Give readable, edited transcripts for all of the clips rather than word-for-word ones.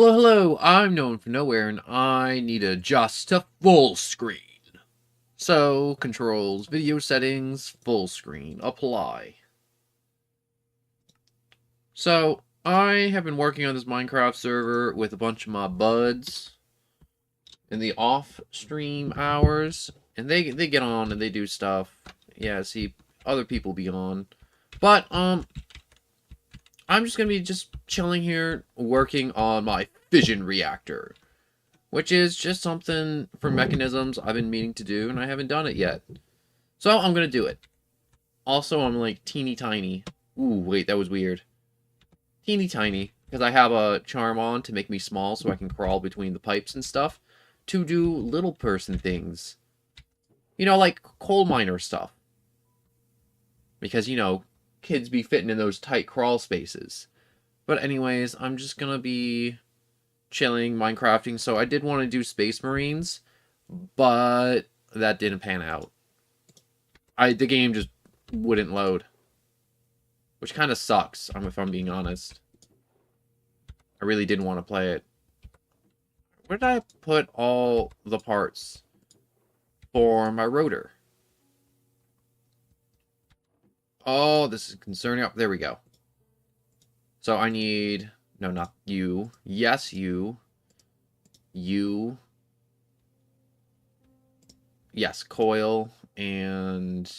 Hello, hello, I'm known for nowhere and I need to adjust to full screen. So, controls, video settings, full screen, apply. So, I have been working on this Minecraft server with a bunch of my buds in the off-stream hours, and they get on and they do stuff. Yeah, see, other people be on. But, I'm just gonna be just chilling here, working on my fission reactor. Which is just something for mechanisms I've been meaning to do, and I haven't done it yet. So I'm gonna do it. Also, I'm like teeny tiny. Ooh, wait, that was weird. Teeny tiny, because I have a charm on to make me small so I can crawl between the pipes and stuff to do little person things. You know, like coal miner stuff. Because, kids be fitting in those tight crawl spaces. But anyways, I'm just gonna be chilling, Minecrafting. So I did want to do Space Marines, but that didn't pan out. The game just wouldn't load, which kind of sucks. If I'm being honest, I really didn't want to play it. Where did I put all the parts for my rotor? Oh, this is concerning. Oh, there we go. So I need... No, not you. Yes, you. You. Yes, coil. And...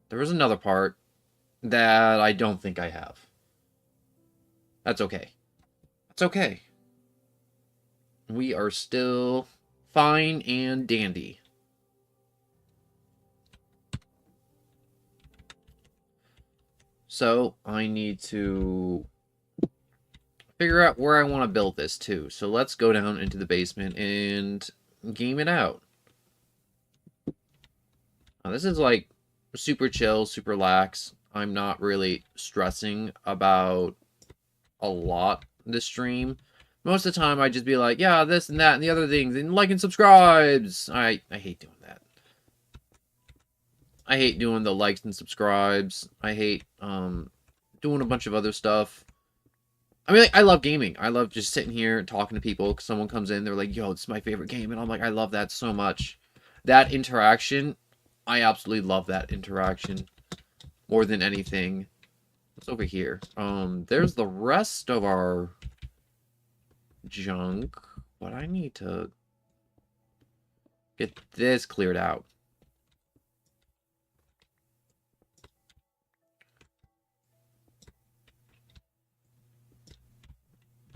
there was another part that I don't think I have. That's okay. That's okay. We are still fine and dandy. So, I need to figure out where I want to build this too. So let's go down into the basement and game it out. Now, this is like super chill, super lax. I'm not really stressing about a lot this stream. Most of the time I just be like, yeah, this and that and the other things, and like and subscribes. I hate doing that. I hate doing the likes and subscribes. I hate doing a bunch of other stuff. I mean, like, I love gaming. I love just sitting here and talking to people. Cause someone comes in, they're like, yo, it's my favorite game. And I'm like, I love that so much. That interaction, I absolutely love that interaction more than anything. What's over here? There's the rest of our junk. But I need to get this cleared out.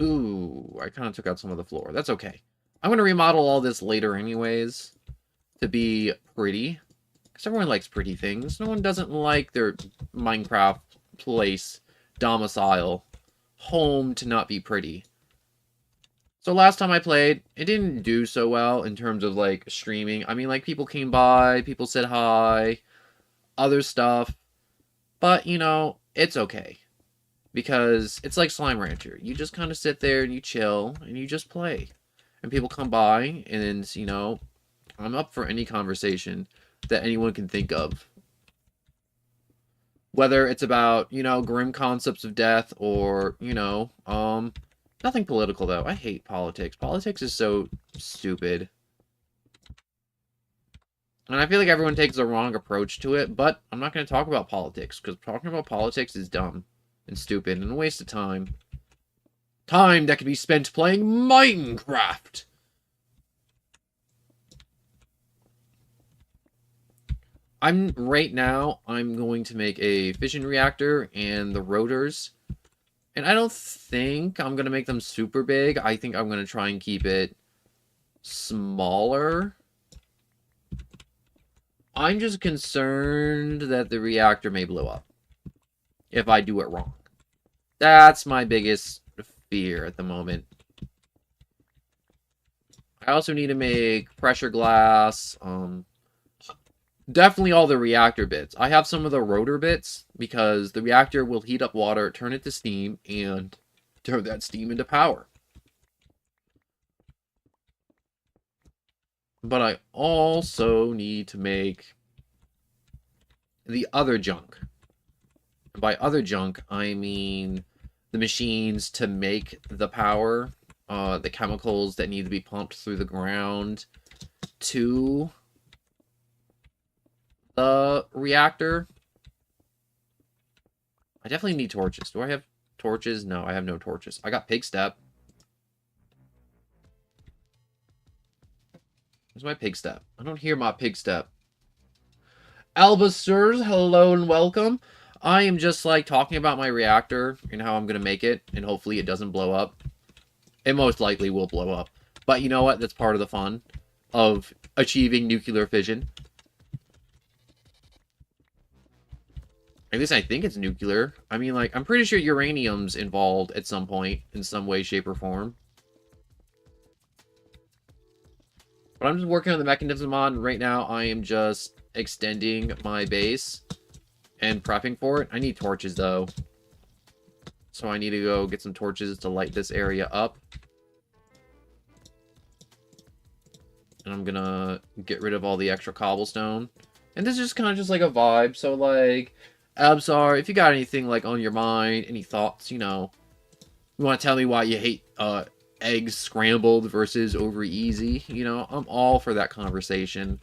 Ooh, I kind of took out some of the floor. That's okay. I'm going to remodel all this later anyways to be pretty. Because everyone likes pretty things. No one doesn't like their Minecraft place, domicile, home to not be pretty. So last time I played, it didn't do so well in terms of, like, streaming. I mean, like, people came by, people said hi, other stuff. But, it's okay. Because it's like Slime Rancher. You just kind of sit there and you chill and you just play. And people come by and, I'm up for any conversation that anyone can think of. Whether it's about, grim concepts of death or, nothing political though. I hate politics. Politics is so stupid. And I feel like everyone takes the wrong approach to it, but I'm not going to talk about politics because talking about politics is dumb and stupid and a waste of time. Time that could be spent playing Minecraft. Right now, I'm going to make a fission reactor and the rotors. And I don't think I'm going to make them super big. I think I'm going to try and keep it smaller. I'm just concerned that the reactor may blow up if I do it wrong. That's my biggest fear at the moment. I also need to make pressure glass. Definitely all the reactor bits. I have some of the rotor bits because the reactor will heat up water, turn it to steam, and turn that steam into power. But I also need to make the other junk. By other junk, I mean the machines to make the power, the chemicals that need to be pumped through the ground to the reactor. I definitely need torches. Do I have torches? No, I have no torches. I got pig step. Where's my pig step? I don't hear my pig step. Alba Sirs, hello and welcome. I am just like talking about my reactor and how I'm gonna make it, and hopefully it doesn't blow up. It most likely will blow up. But you know what? That's part of the fun of achieving nuclear fission. At least I think it's nuclear. I mean, like, I'm pretty sure uranium's involved at some point, in some way, shape, or form. But I'm just working on the mechanism on. Right now, I am just extending my base and prepping for it. I need torches, though. So I need to go get some torches to light this area up. And I'm gonna get rid of all the extra cobblestone. And this is just kind of just like a vibe. So, like, Absar, if you got anything, like, on your mind, any thoughts, you know, you want to tell me why you hate, eggs scrambled versus over easy, you know, I'm all for that conversation.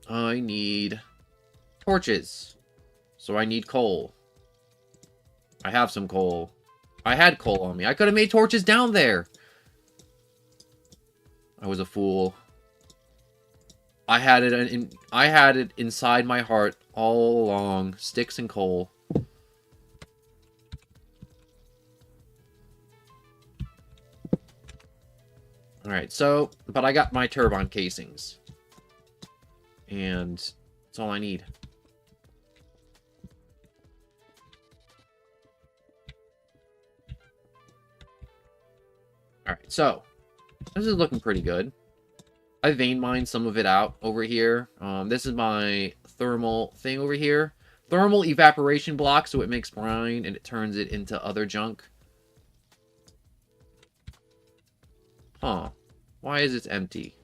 I need torches. So I need coal. I have some coal. I had coal on me. I could have made torches down there. I was a fool. I had it inside my heart all along. Sticks and coal. Alright, so, but I got my turbine casings. And that's all I need. Alright, so, this is looking pretty good. I vein mined some of it out over here. This is my thermal thing over here. Thermal evaporation block, so it makes brine and it turns it into other junk. Huh. Why is it empty?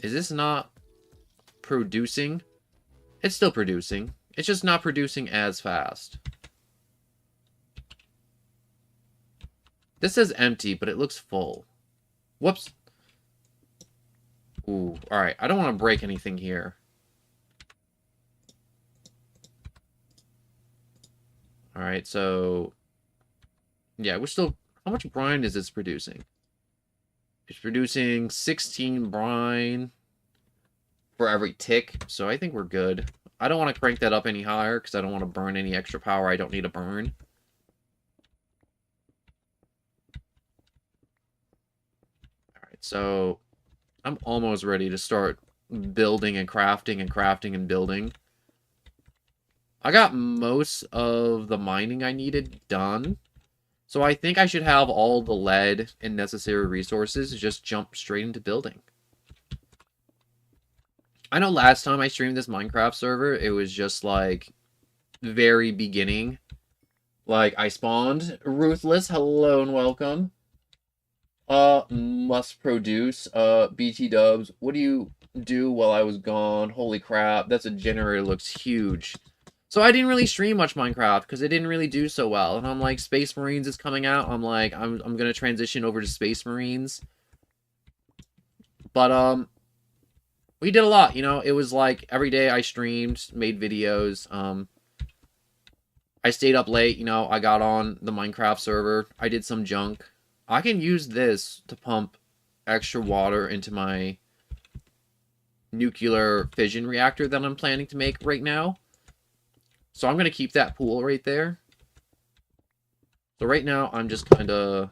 Is this not producing? It's still producing. It's just not producing as fast. This says empty, but it looks full. Whoops. Ooh, alright. I don't want to break anything here. Alright, so... yeah, we're still... how much brine is this producing? It's producing 16 brine for every tick, so I think we're good. I don't want to crank that up any higher, because I don't want to burn any extra power I don't need to burn. So, I'm almost ready to start building and crafting and crafting and building. I got most of the mining I needed done. So I think I should have all the lead and necessary resources to just jump straight into building. I know last time I streamed this Minecraft server, it was just like very beginning. Like, I spawned. Ruthless, hello and welcome. Must produce. BT dubs. What do you do while I was gone? Holy crap, that's a generator, looks huge. So I didn't really stream much Minecraft because it didn't really do so well. And I'm like, Space Marines is coming out. I'm like, I'm gonna transition over to Space Marines. But we did a lot, you know. It was like every day I streamed, made videos. I stayed up late, you know. I got on the Minecraft server. I did some junk. I can use this to pump extra water into my nuclear fission reactor that I'm planning to make right now. So I'm going to keep that pool right there. So right now I'm just kind of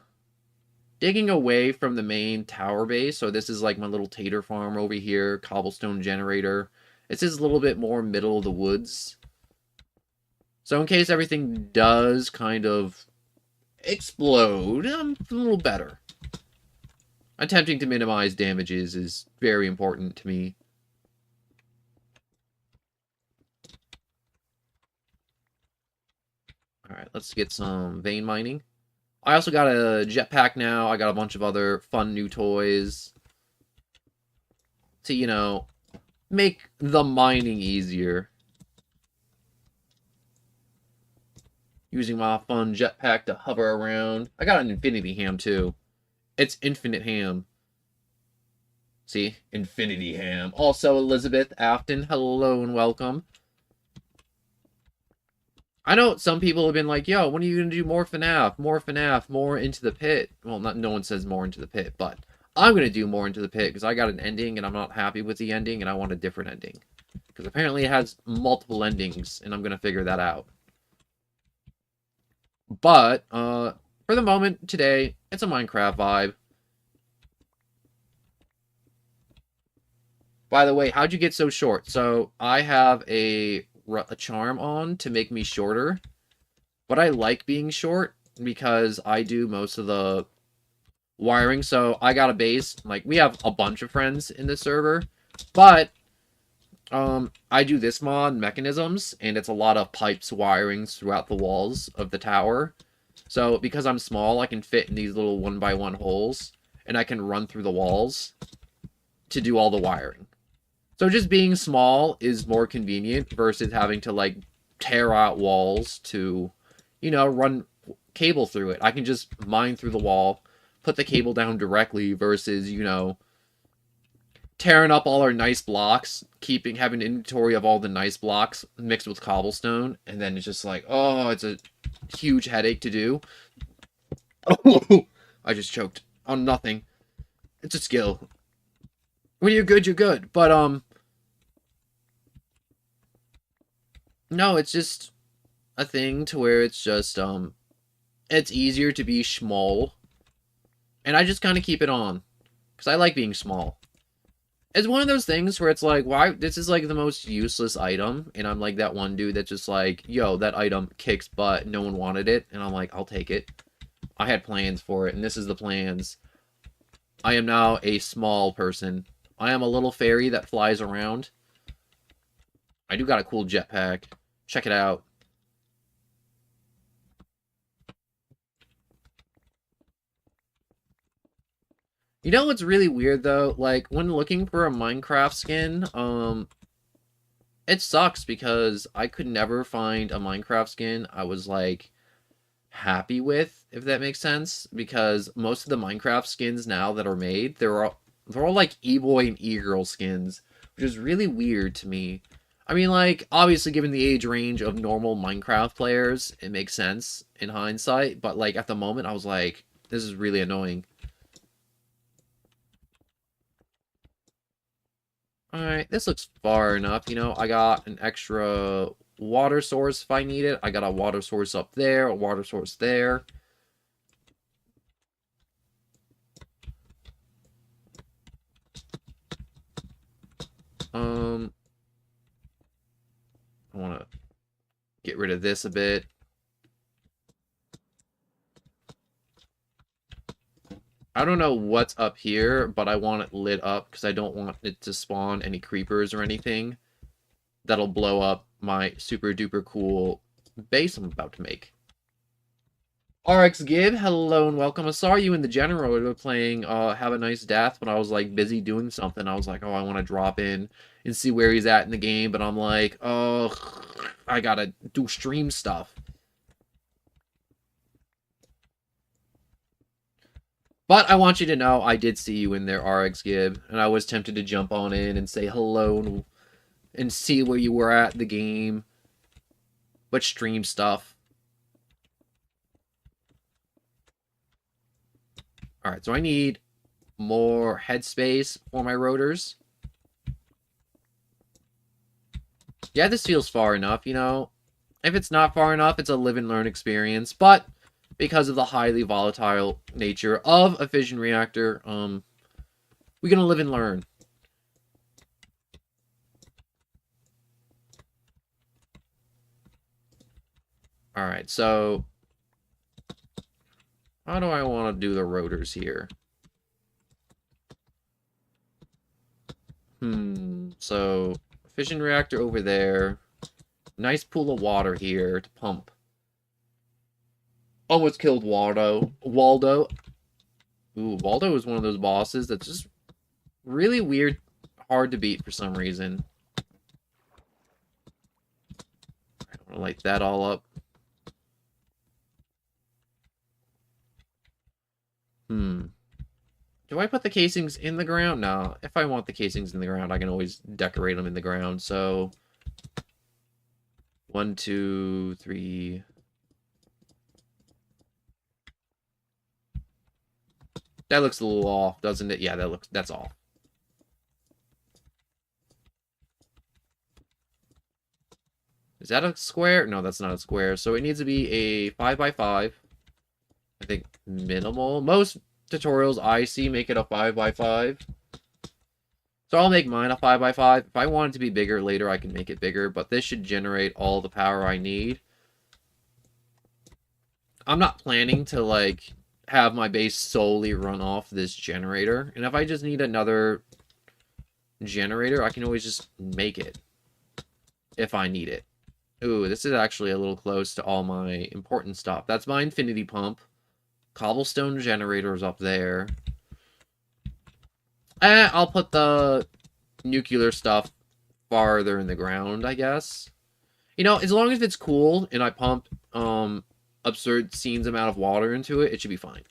digging away from the main tower base. So this is like my little tater farm over here, cobblestone generator. This is a little bit more middle of the woods. So in case everything does kind of explode, I'm a little better. Attempting to minimize damages is very important to me. Alright, let's get some vein mining. I also got a jetpack now. I got a bunch of other fun new toys. to, make the mining easier. Using my fun jetpack to hover around. I got an infinity ham, too. It's infinite ham. See? Infinity ham. Also, Elizabeth Afton, hello and welcome. I know some people have been like, yo, when are you going to do more FNAF? More FNAF, more Into the Pit. Well, no one says more Into the Pit, but I'm going to do more Into the Pit because I got an ending and I'm not happy with the ending and I want a different ending. Because apparently it has multiple endings and I'm going to figure that out. But, for the moment, today, it's a Minecraft vibe. By the way, how'd you get so short? So, I have a charm on to make me shorter. But I like being short because I do most of the wiring. So, I got a base. Like, we have a bunch of friends in this server. But, I do this mod, mechanisms, and it's a lot of pipes wirings throughout the walls of the tower. So, because I'm small, I can fit in these little 1x1 holes, and I can run through the walls to do all the wiring. So just being small is more convenient versus having to, like, tear out walls to, run cable through it. I can just mine through the wall, put the cable down directly versus, tearing up all our nice blocks, having an inventory of all the nice blocks mixed with cobblestone, and then it's just like, oh, it's a huge headache to do. Oh, I just choked on nothing. It's a skill. When you're good, you're good. But, no, it's just a thing to where it's just, it's easier to be small. And I just kind of keep it on. Because I like being small. It's one of those things where it's like, why? This is like the most useless item. And I'm like that one dude that's just like, yo, that item kicks butt. No one wanted it. And I'm like, I'll take it. I had plans for it. And this is the plans. I am now a small person. I am a little fairy that flies around. I do got a cool jetpack. Check it out. You know what's really weird, though? Like, when looking for a Minecraft skin, it sucks because I could never find a Minecraft skin I was, like, happy with, if that makes sense. Because most of the Minecraft skins now that are made, they're all like, e-boy and e-girl skins, which is really weird to me. I mean, like, obviously, given the age range of normal Minecraft players, it makes sense in hindsight. But, like, at the moment, I was like, this is really annoying. Alright, this looks far enough, I got an extra water source if I need it. I got a water source up there, a water source there. I want to get rid of this a bit. I don't know what's up here, but I want it lit up because I don't want it to spawn any creepers or anything that'll blow up my super duper cool base I'm about to make. RX Gib, hello and welcome. I saw you in the general. We were playing Have a Nice Death, but I was like busy doing something. I was like, oh, I want to drop in and see where he's at in the game, but I'm like, oh, I gotta do stream stuff. But I want you to know I did see you in there, RX Gib, and I was tempted to jump on in and say hello and see where you were at in the game. But stream stuff. Alright, so I need more headspace for my rotors. Yeah, this feels far enough, If it's not far enough, it's a live and learn experience. But because of the highly volatile nature of a fission reactor, we're gonna live and learn. Alright, so how do I want to do the rotors here? So fission reactor over there. Nice pool of water here to pump. Almost killed Waldo. Ooh, Waldo is one of those bosses that's just really weird, hard to beat for some reason. I want to light that all up. Do I put the casings in the ground? No. If I want the casings in the ground, I can always decorate them in the ground. So, 1, 2, 3. That looks a little off, doesn't it? Yeah, that's off. Is that a square? No, that's not a square. So it needs to be a 5 by 5. I think minimal. Most tutorials I see make it a 5 by 5. So I'll make mine a 5 by 5. If I want it to be bigger later, I can make it bigger. But this should generate all the power I need. I'm not planning to, like, have my base solely run off this generator. And if I just need another generator, I can always just make it. If I need it. Ooh, this is actually a little close to all my important stuff. That's my infinity pump. Cobblestone generators up there. I'll put the nuclear stuff farther in the ground, I guess. You know, as long as it's cool and I pump absurd scenes amount of water into it, it should be fine.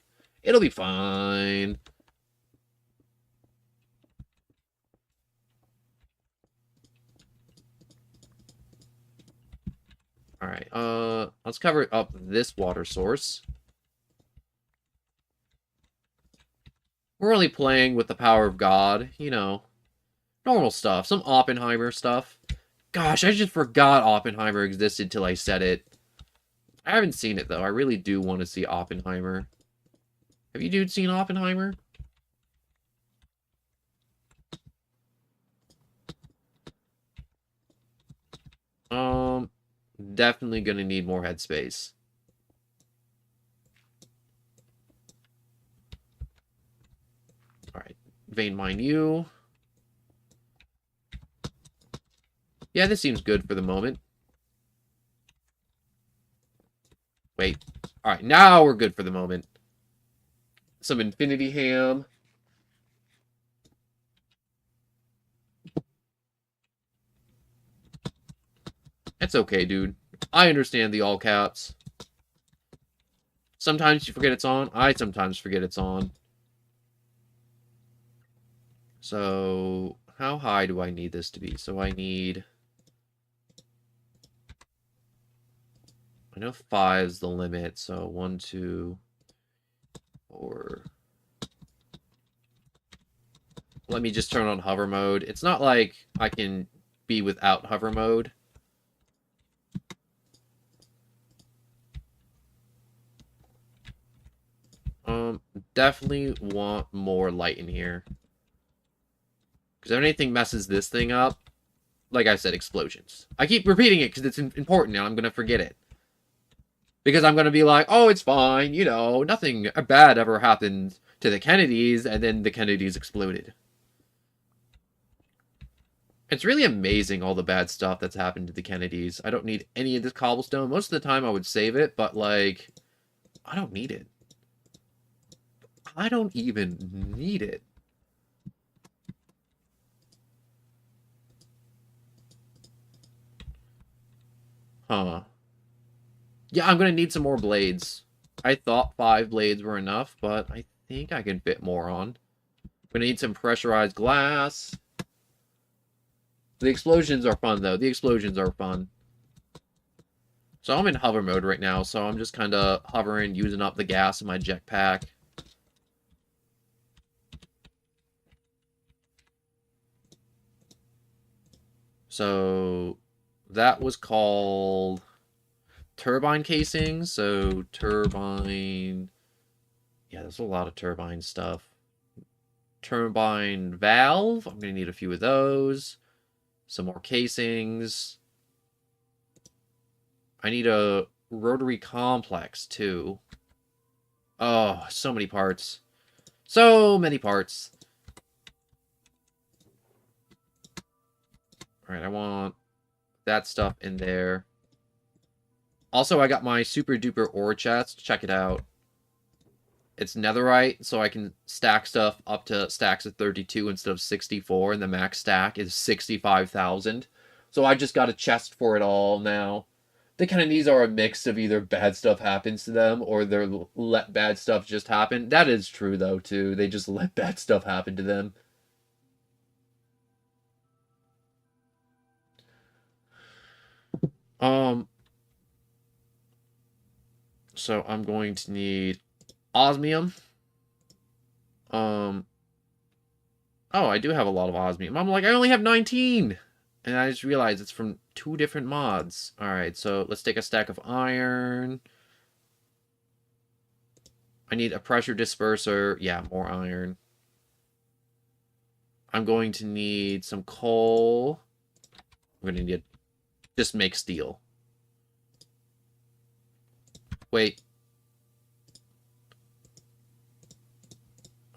It'll be fine. Alright, let's cover up this water source. We're only playing with the power of God, you know. Normal stuff, some Oppenheimer stuff. Gosh, I just forgot Oppenheimer existed till I said it. I haven't seen it, though. I really do want to see Oppenheimer. Have you dudes seen Oppenheimer? Definitely gonna need more headspace. Alright, vein mine you. Yeah, this seems good for the moment. Wait. Alright, now we're good for the moment. Some infinity ham. It's okay, dude. I understand the all caps. Sometimes you forget it's on. I sometimes forget it's on. So, how high do I need this to be? So I need... I know 5 is the limit, so 1, 2, 4... Let me just turn on hover mode. It's not like I can be without hover mode. Definitely want more light in here. Because if anything messes this thing up, like I said, explosions. I keep repeating it because it's important and I'm going to forget it. Because I'm going to be like, oh, it's fine, you know, nothing bad ever happened to the Kennedys, and then the Kennedys exploded. It's really amazing all the bad stuff that's happened to the Kennedys. I don't need any of this cobblestone. Most of the time I would save it, but, like, I don't need it. I don't even need it. Huh. Yeah, I'm gonna need some more blades. I thought 5 blades were enough, but I think I can fit more on. I'm gonna need some pressurized glass. The explosions are fun, though. The explosions are fun. So I'm in hover mode right now, so I'm just kind of hovering, using up the gas in my jetpack. So that was called turbine casing. So turbine... Yeah, there's a lot of turbine stuff. Turbine valve. I'm going to need a few of those. Some more casings. I need a rotary complex, too. Oh, so many parts. So many parts. Alright, I want that stuff in there. Also, I got my super duper ore chest. Check it out. It's netherite, so I can stack stuff up to stacks of 32 instead of 64, and the max stack is 65,000. So I just got a chest for it all now. The Kennedys are a mix of either bad stuff happens to them or they're let bad stuff just happen. That is true, though, too. They just let bad stuff happen to them. So I'm going to need osmium. Oh, I do have a lot of osmium. I'm like, I only have 19! And I just realized it's from 2 different mods. Alright, so let's take a stack of iron. I need a pressure disperser. Yeah, more iron. I'm going to need some coal. I'm going to need just make steel. Wait.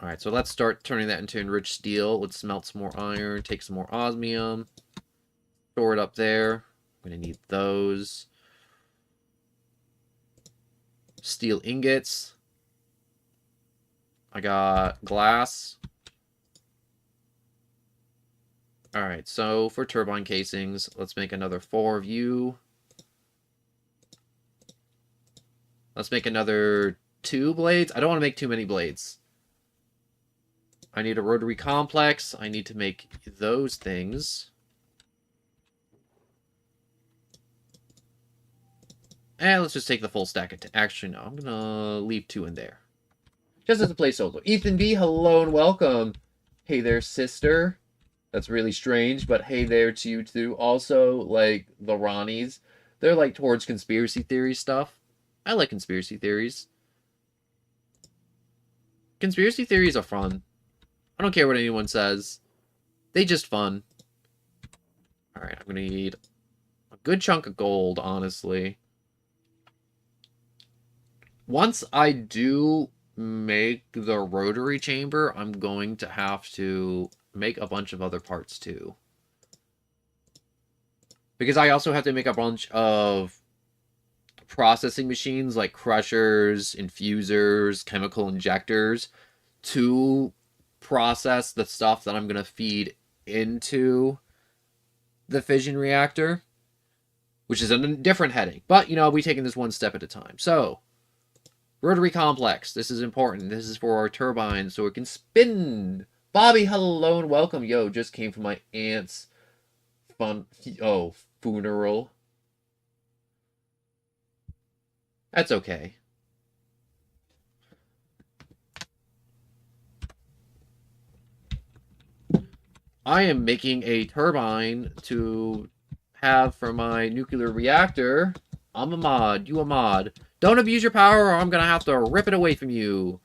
Alright, so let's start turning that into enriched steel. Let's smelt some more iron, take some more osmium, store it up there. I'm going to need those. Steel ingots. I got glass. Alright, so for turbine casings, let's make another 4 of you. Let's make another 2 blades. I don't want to make too many blades. I need a rotary complex. I need to make those things. And let's just take the full stack. Actually, no. I'm going to leave 2 in there. Just as a placeholder. Ethan B, hello and welcome. Hey there, sister. That's really strange, but hey there to you too. Also, like, the Ronnies. They're, like, towards conspiracy theory stuff. I like conspiracy theories. Conspiracy theories are fun. I don't care what anyone says. They just fun. Alright, I'm going to need a good chunk of gold, honestly. Once I do make the rotary chamber, I'm going to have to make a bunch of other parts, too. Because I also have to make a bunch of processing machines, like crushers, infusers, chemical injectors, to process the stuff that I'm going to feed into the fission reactor, which is a different headache. But, you know, we're taking this one step at a time. So, rotary complex. This is important. This is for our turbine, so it can spin. Bobby, hello and welcome. Yo, just came from my aunt's funeral. That's okay. I am making a turbine to have for my nuclear reactor. I'm a mod. You a mod. Don't abuse your power or I'm going to have to rip it away from you.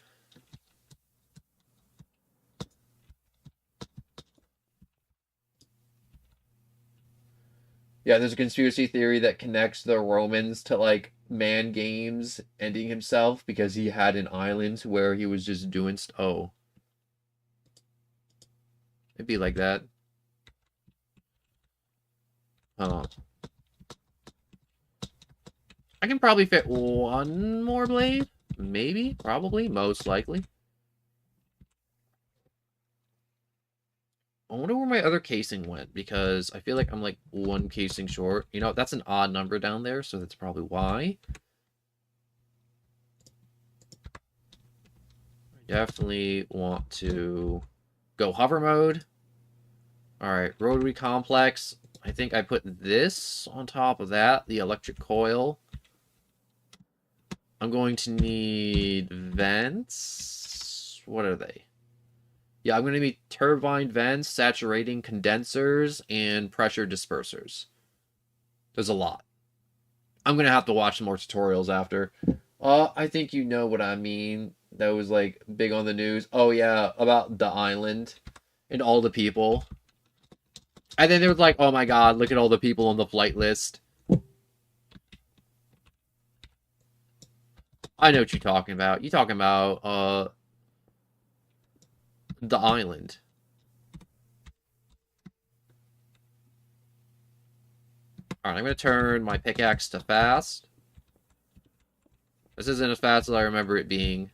Yeah, there's a conspiracy theory that connects the Romans to, like, man games ending himself because he had an island where he was just doing oh. It'd be like that. I can probably fit 1 more blade. Maybe. Probably. Most likely. I wonder where my other casing went, because I feel like I'm, like, 1 casing short. You know, that's an odd number down there, so that's probably why. I definitely want to go hover mode. Alright, rotary complex. I think I put this on top of that, the electric coil. I'm going to need vents. What are they? Yeah, I'm going to need turbine vents, saturating condensers, and pressure dispersers. There's a lot. I'm going to have to watch some more tutorials after. I think you know what I mean. That was, like, big on the news. Oh, yeah, about the island and all the people. And then there was like, oh my god, look at all the people on the flight list. I know what you're talking about. You're talking about, the island. Alright, I'm going to turn my pickaxe to fast. This isn't as fast as I remember it being.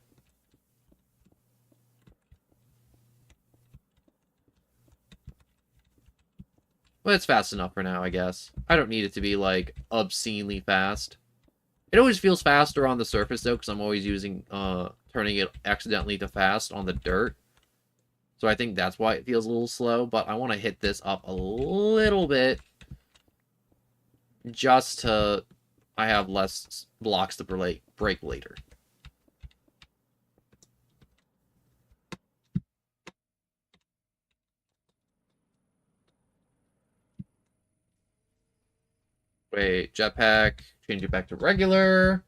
Well, it's fast enough for now, I guess. I don't need it to be, like, obscenely fast. It always feels faster on the surface, though, because I'm always using, turning it accidentally to fast on the dirt. So I think that's why it feels a little slow, but I want to hit this up a little bit just to... I have less blocks to break later. Wait, jetpack, change it back to regular.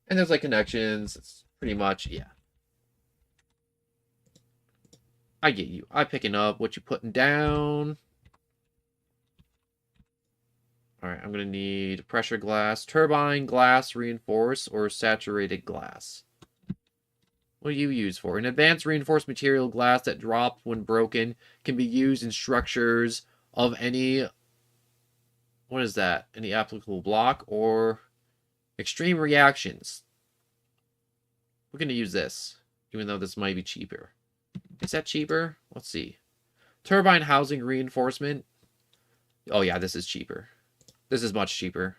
And there's, like, connections. It's pretty much, yeah. I get you. I'm picking up what you're putting down. Alright, I'm going to need pressure glass, turbine glass reinforced, or saturated glass. What do you use for? An advanced reinforced material glass that drops when broken can be used in structures of any... What is that? Any applicable block or extreme reactions. We're going to use this, even though this might be cheaper. Is that cheaper? Let's see. Turbine housing reinforcement. Oh, yeah, this is cheaper. This is much cheaper.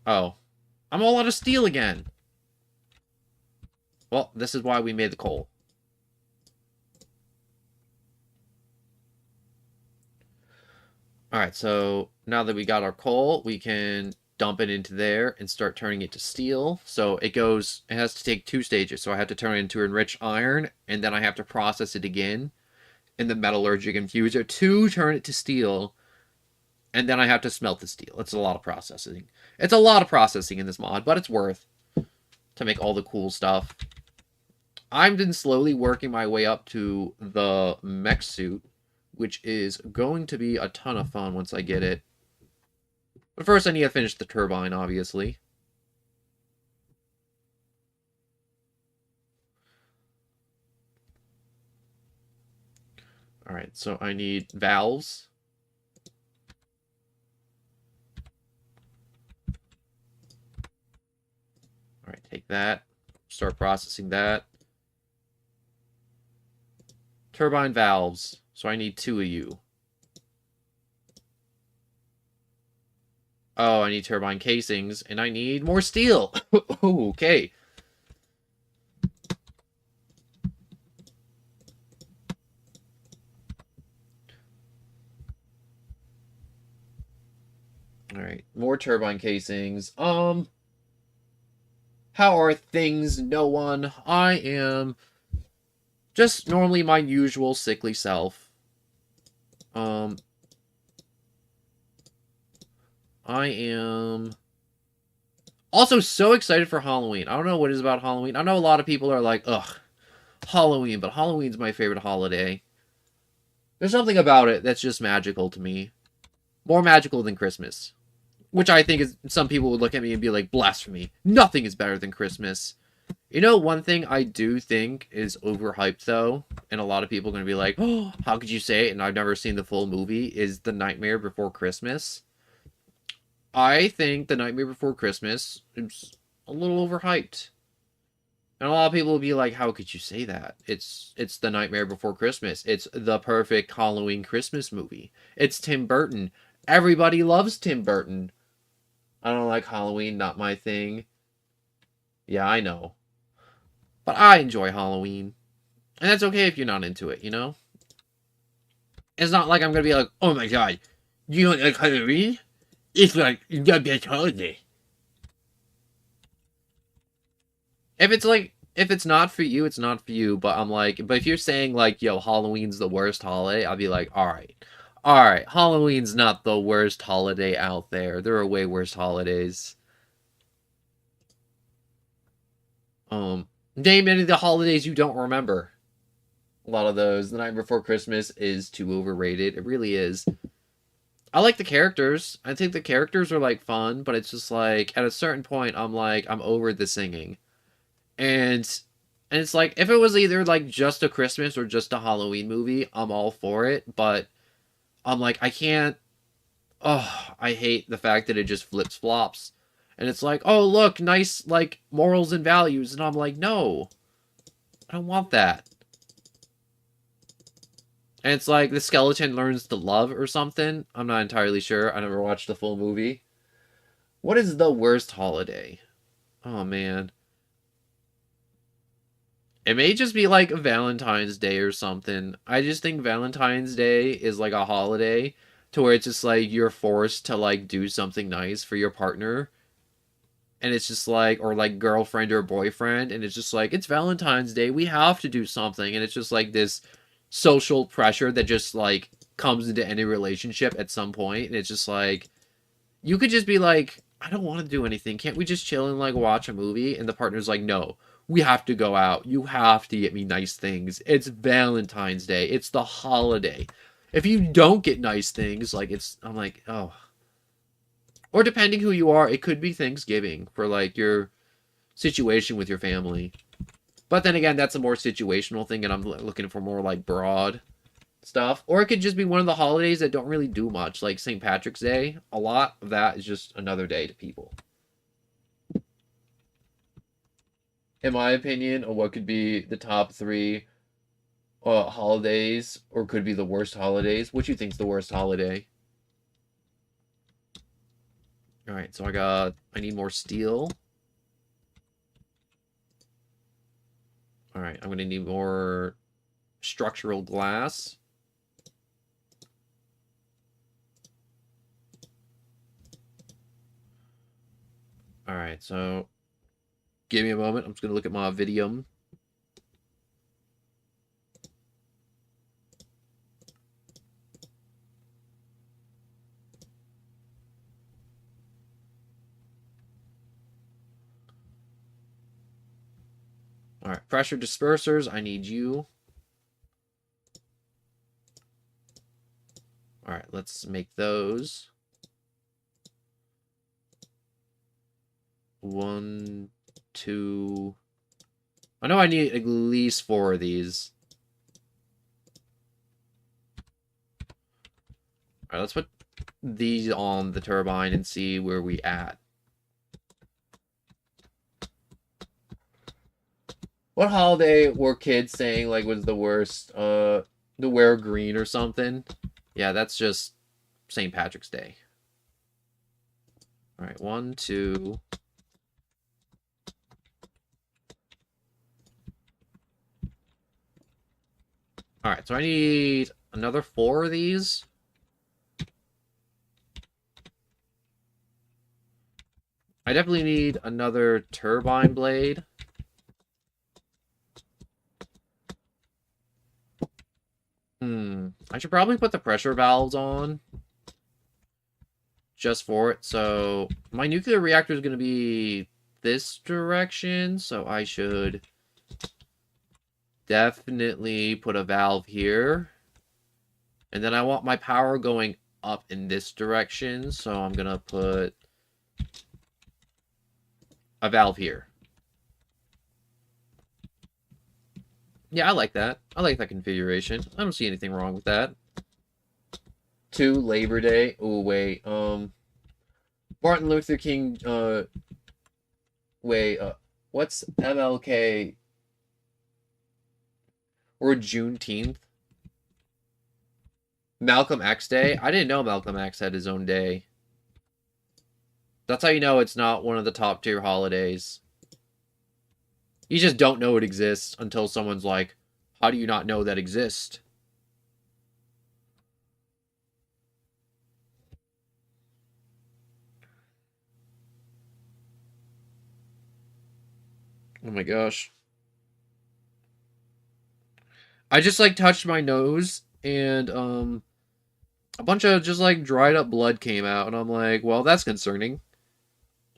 Oh. I'm all out of steel again. Well, this is why we made the coal. Alright, so now that we got our coal, we can dump it into there and start turning it to steel. So it has to take 2 stages. So I have to turn it into enriched iron, and then I have to process it again in the metallurgic infuser to turn it to steel. And then I have to smelt the steel. It's a lot of processing. It's a lot of processing in this mod, but it's worth to make all the cool stuff. I've been slowly working my way up to the mech suit, which is going to be a ton of fun once I get it. But first I need to finish the turbine, obviously. Alright, so I need valves. Alright, take that. Start processing that. Turbine valves. So I need 2 of you. Oh, I need turbine casings, and I need more steel. Okay. Alright, more turbine casings. How are things? No one. I am just normally my usual sickly self. I am also so excited for Halloween. I don't know what it is about Halloween. I know a lot of people are like, ugh, Halloween, but Halloween's my favorite holiday. There's something about it that's just magical to me. More magical than Christmas. Which I think is, some people would look at me and be like, blasphemy. Nothing is better than Christmas. You know, one thing I do think is overhyped, though, and a lot of people are going to be like, oh, how could you say it? And I've never seen the full movie, is The Nightmare Before Christmas. I think The Nightmare Before Christmas is a little overhyped. And a lot of people will be like, how could you say that? It's The Nightmare Before Christmas. It's the perfect Halloween Christmas movie. It's Tim Burton. Everybody loves Tim Burton. I don't like Halloween, not my thing. Yeah, I know. But I enjoy Halloween. And that's okay if you're not into it, you know? It's not like I'm going to be like, oh my god, you don't like Halloween? It's like the best holiday. If it's not for you, it's not for you. But I'm like, but if you're saying like, yo, Halloween's the worst holiday, I'll be like, alright, Halloween's not the worst holiday out there. There are way worse holidays. Name any of the holidays you don't remember. A lot of those. The Night Before Christmas is too overrated. It really is. I like the characters. I think the characters are, like, fun, but it's just, like, at a certain point, I'm like, I'm over the singing. And it's like, if it was either, like, just a Christmas or just a Halloween movie, I'm all for it, but I'm like, I can't... Oh, I hate the fact that it just flips-flops. And it's like, oh, look, nice, like, morals and values. And I'm like, no, I don't want that. And it's like the skeleton learns to love or something. I'm not entirely sure. I never watched the full movie. What is the worst holiday? Oh, man. It may just be like Valentine's Day or something. I just think Valentine's Day is like a holiday to where it's just like you're forced to like do something nice for your partner. And it's just like, or like girlfriend or boyfriend. And it's just like, it's Valentine's Day. We have to do something. And it's just like this social pressure that just like comes into any relationship at some point. And it's just like, you could just be like, I don't want to do anything. Can't we just chill and like watch a movie? And the partner's like, no, we have to go out. You have to get me nice things. It's Valentine's Day. It's the holiday. If you don't get nice things, like I'm like, oh. Or depending who you are, it could be Thanksgiving for like your situation with your family. But then again, that's a more situational thing, and I'm looking for more like broad stuff. Or it could just be one of the holidays that don't really do much, like St. Patrick's Day. A lot of that is just another day to people. In my opinion, of what could be the top three holidays, or could be the worst holidays. What do you think's the worst holiday? All right, so I need more steel. All right, I'm gonna need more structural glass. All right, so give me a moment. I'm just gonna look at my video. All right, pressure dispersers. I need you. All right, let's make those. 1, 2. I know I need at least 4 of these. All right, let's put these on the turbine and see where we at. What holiday were kids saying like was the worst? To wear green or something? Yeah, that's just St. Patrick's Day. All right, 1, 2. All right, so I need another 4 of these. I definitely need another turbine blade. I should probably put the pressure valves on just for it. So my nuclear reactor is going to be this direction, so I should definitely put a valve here. And then I want my power going up in this direction, so I'm going to put a valve here. Yeah, I like that. I like that configuration. I don't see anything wrong with that. 2, Labor Day. Oh, wait. Martin Luther King, wait, what's MLK? Or Juneteenth? Malcolm X Day? I didn't know Malcolm X had his own day. That's how you know it's not one of the top tier holidays. You just don't know it exists until someone's like, how do you not know that exists? Oh my gosh. I just like touched my nose and a bunch of just like dried up blood came out and I'm like, well, that's concerning.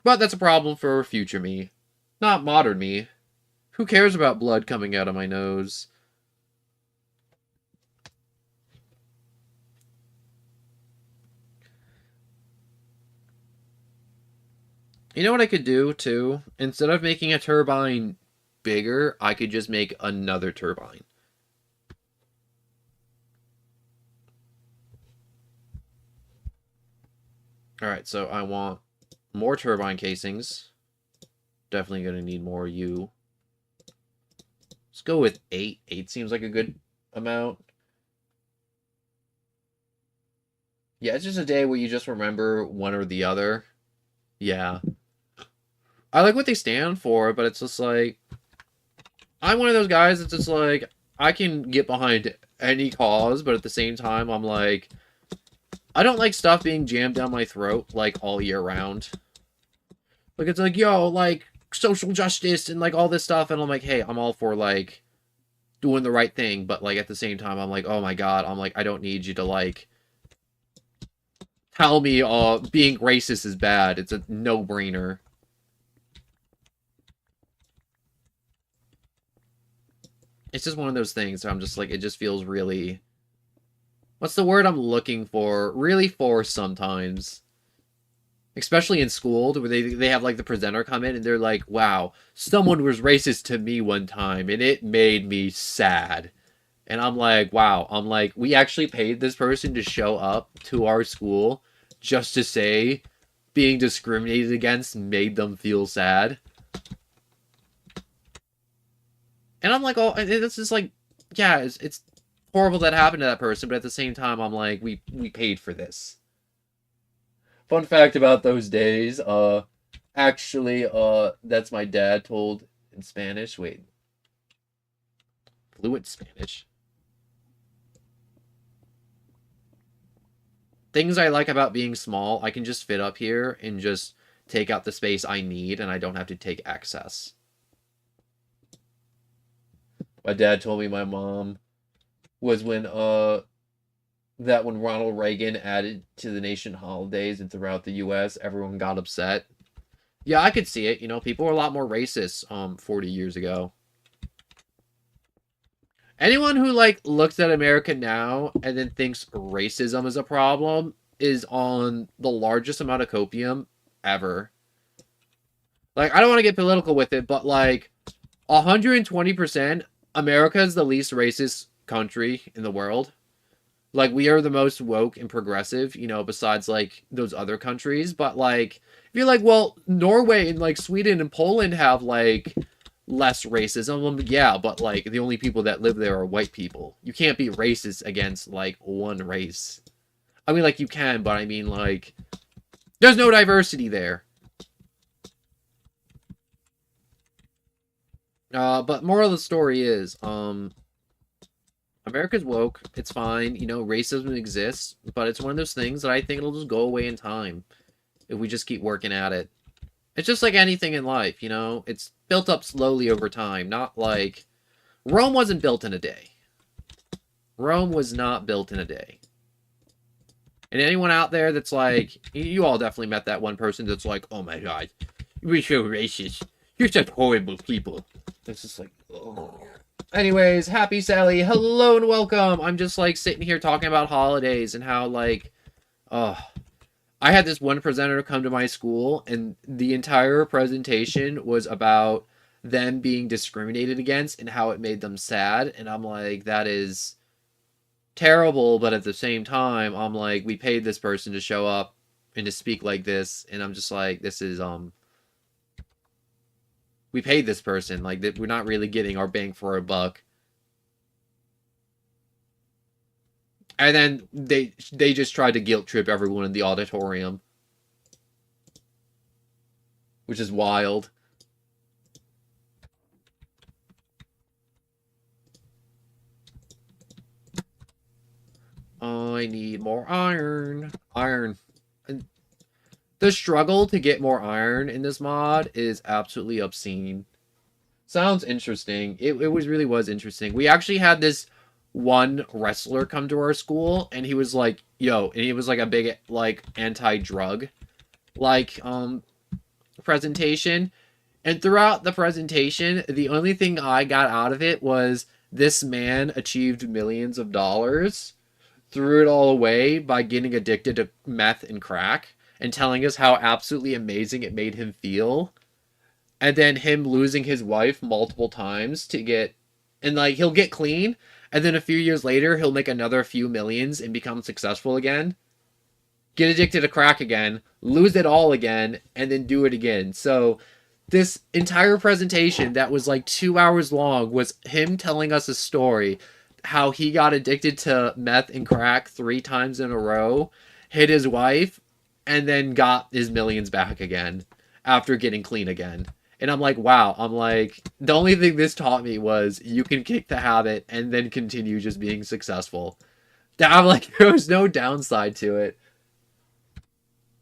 But that's a problem for future me, not modern me. Who cares about blood coming out of my nose? You know what I could do too? Instead of making a turbine bigger, I could just make another turbine. Alright, so I want More turbine casings. Definitely going to need more U. Let's go with 8. 8 seems like a good amount. Yeah, it's just a day where you just remember one or the other. Yeah. I like what they stand for, but it's just like... I'm one of those guys that's just like... I can get behind any cause, but at the same time, I'm like... I don't like stuff being jammed down my throat, like, all year round. Like, it's like, yo, like, social justice and, like, all this stuff, and I'm like, hey, I'm all for, like, doing the right thing, but, like, at the same time, I'm like, oh my god, I'm like, I don't need you to, like, tell me, being racist is bad. It's a no-brainer. It's just one of those things where I'm just like, it just feels really... What's the word I'm looking for? Really forced sometimes. Especially in school, where they have, like, the presenter come in, and they're like, wow, someone was racist to me one time, and it made me sad. And I'm like, wow, I'm like, we actually paid this person to show up to our school just to say being discriminated against made them feel sad. And I'm like, oh, it's just like, yeah, it's horrible that happened to that person, but at the same time, I'm like, we paid for this. Fun fact about those days, actually, that's my dad told in Spanish. Wait. Fluent Spanish. Things I like about being small, I can just fit up here and just take out the space I need, and I don't have to take excess. My dad told me my mom was when Ronald Reagan added to the nation holidays and throughout the US, everyone got upset. Yeah, I could see it. You know, people were a lot more racist 40 years ago. Anyone who, like, looks at America now and then thinks racism is a problem is on the largest amount of copium ever. Like, I don't want to get political with it, but, like, 120%, America is the least racist country in the world. Like, we are the most woke and progressive, you know, besides, like, those other countries. But, like, if you're like, well, Norway and, like, Sweden and Poland have, like, less racism. Yeah, but, like, the only people that live there are white people. You can't be racist against, like, one race. I mean, like, you can, but I mean, like, there's no diversity there. But moral of the story is, America's woke. It's fine. You know, racism exists, but it's one of those things that I think it'll just go away in time if we just keep working at it. It's just like anything in life, you know? It's built up slowly over time, not like... Rome wasn't built in a day. Rome was not built in a day. And anyone out there that's like... You all definitely met that one person that's like, oh my god, you're so racist. You're such horrible people. It's just like, oh... Anyways, happy Sally, hello and welcome. I'm just, like, sitting here talking about holidays and how, like, I had this one presenter come to my school, and the entire presentation was about them being discriminated against and how it made them sad, and I'm like, that is terrible, but at the same time, I'm like, we paid this person to show up and to speak like this, and I'm just like, this is, we paid this person, like, that we're not really getting our bang for our buck. And then they just tried to guilt trip everyone in the auditorium. Which is wild. I need more iron. Iron. The struggle to get more iron in this mod is absolutely obscene. Sounds interesting. It really was interesting. We actually had this one wrestler come to our school, and he was like, yo, and he was like a big, like, anti-drug, like, presentation. And throughout the presentation, the only thing I got out of it was this man achieved millions of dollars, threw it all away by getting addicted to meth and crack, and telling us how absolutely amazing it made him feel. And then him losing his wife multiple times to get... And, like, he'll get clean, and then a few years later, he'll make another few millions and become successful again. get addicted to crack again, lose it all again, and then do it again. So this entire presentation that was like 2 hours long was him telling us a story how he got addicted to meth and crack 3 times in a row, hit his wife, and then got his millions back again after getting clean again. And I'm like, wow. I'm like, the only thing this taught me was you can kick the habit and then continue just being successful. I'm like, there was no downside to it.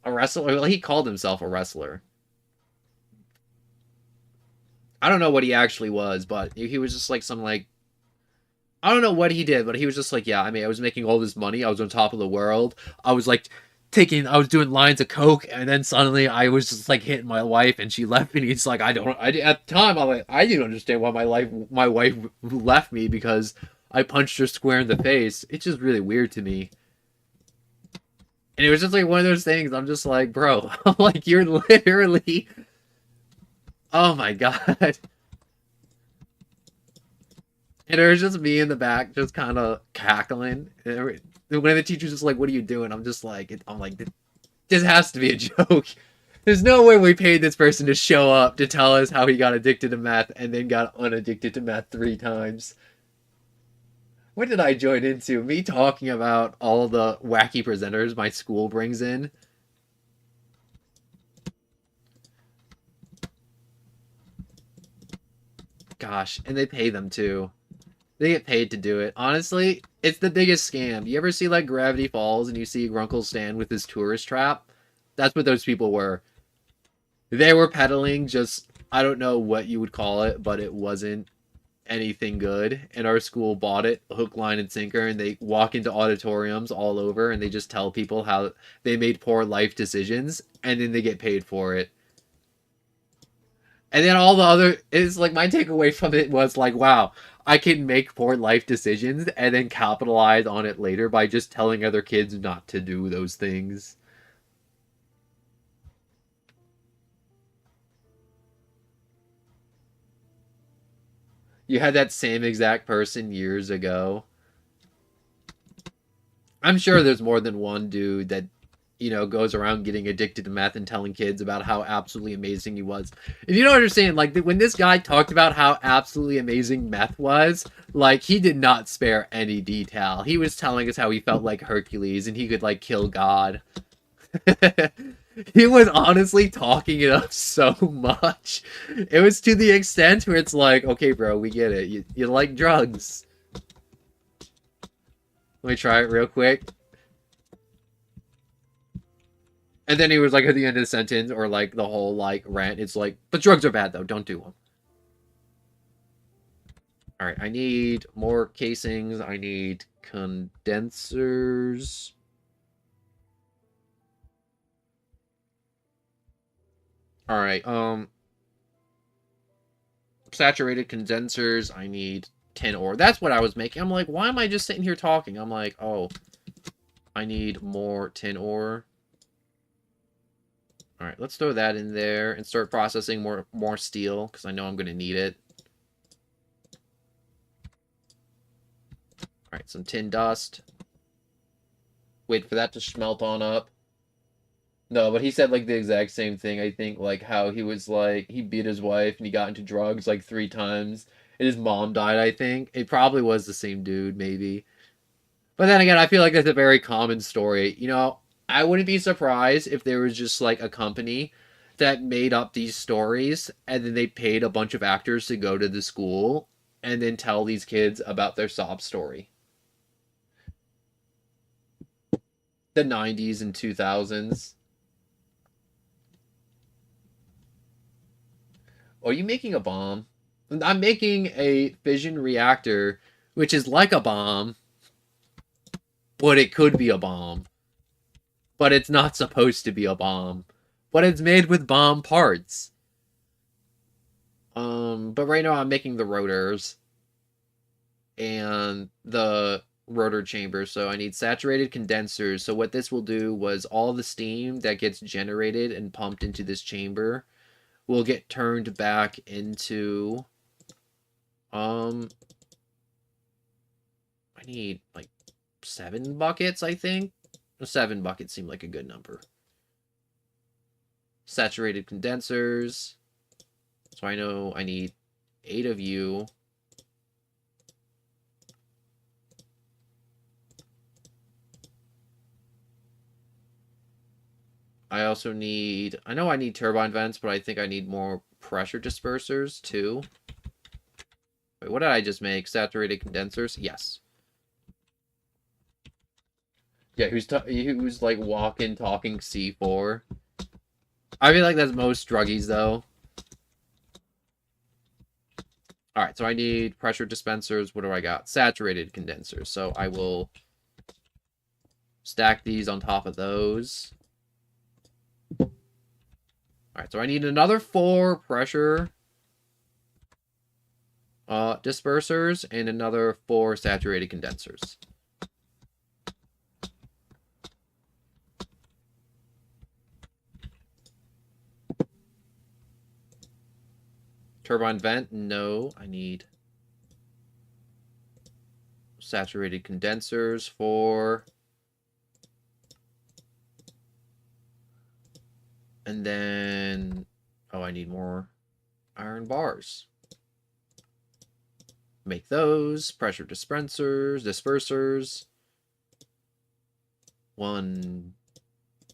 A wrestler? Well, he called himself a wrestler. I don't know what he actually was, but he was just like some like I don't know what he did, but he was just like, yeah, I mean, I was making all this money. I was on top of the world. I was like I was doing lines of coke, and then suddenly I was just like hitting my wife, and she left me. And he's like, at the time, I'm like, I didn't understand why my wife left me because I punched her square in the face. It's just really weird to me. And it was just like one of those things. I'm just like, bro, I'm like, you're literally, oh my god. And it was just me in the back, just kind of cackling. And when the teacher's just like, "What are you doing?" I'm just like, this has to be a joke. There's no way we paid this person to show up to tell us how he got addicted to meth and then got unaddicted to meth 3 times. What did I join into? Me talking about all the wacky presenters my school brings in. Gosh, and they pay them too. They get paid to do it. Honestly, it's the biggest scam. You ever see like Gravity Falls and you see Grunkle Stan with his tourist trap? That's what those people were. They were peddling just, I don't know what you would call it, but it wasn't anything good. And our school bought it hook, line, and sinker. And they walk into auditoriums all over and they just tell people how they made poor life decisions and then they get paid for it. And then all the other, it's like my takeaway from it was like, wow, I can make poor life decisions and then capitalize on it later by just telling other kids not to do those things. You had that same exact person years ago. I'm sure there's more than one dude that, goes around getting addicted to meth and telling kids about how absolutely amazing he was. And you don't understand, like, when this guy talked about how absolutely amazing meth was, like, he did not spare any detail. He was telling us how he felt like Hercules and he could, like, kill God. He was honestly talking it up so much. It was to the extent where it's like, okay, bro, we get it. You like drugs. Let me try it real quick. And then he was like at the end of the sentence or like the whole like rant. It's like, but drugs are bad though. Don't do them. All right, I need more casings. I need condensers. All right, saturated condensers. I need tin ore. That's what I was making. I'm like, why am I just sitting here talking? I'm like, oh, I need more tin ore. All right, let's throw that in there and start processing more steel because I know I'm going to need it. All right, some tin dust. Wait for that to smelt on up. No, but he said like the exact same thing. I think like how he was like he beat his wife and he got into drugs like 3 times and his mom died. I think it probably was the same dude, maybe. But then again, I feel like that's a very common story. I wouldn't be surprised if there was just like a company that made up these stories and then they paid a bunch of actors to go to the school and then tell these kids about their sob story. The 90s and 2000s. Are you making a bomb? I'm making a fission reactor, which is like a bomb, but it could be a bomb. But it's not supposed to be a bomb. But it's made with bomb parts. But right now I'm making the rotors and the rotor chamber, so I need saturated condensers. So what this will do was all the steam that gets generated and pumped into this chamber will get turned back into I need like 7 buckets, I think. 7 buckets seemed like a good number. Saturated condensers. So I know I need 8 of you. I also need... I know I need turbine vents, but I think I need more pressure dispersers, too. Wait, what did I just make? Saturated condensers? Yes. Yeah, who's like walking, talking C4? I feel like that's most druggies, though. Alright, so I need pressure dispensers. What do I got? Saturated condensers. So I will stack these on top of those. Alright, so I need another 4 pressure dispersers and another 4 saturated condensers. Turbine vent? No, I need saturated condensers for... And then... Oh, I need more iron bars. Make those. Pressure dispersers. 1,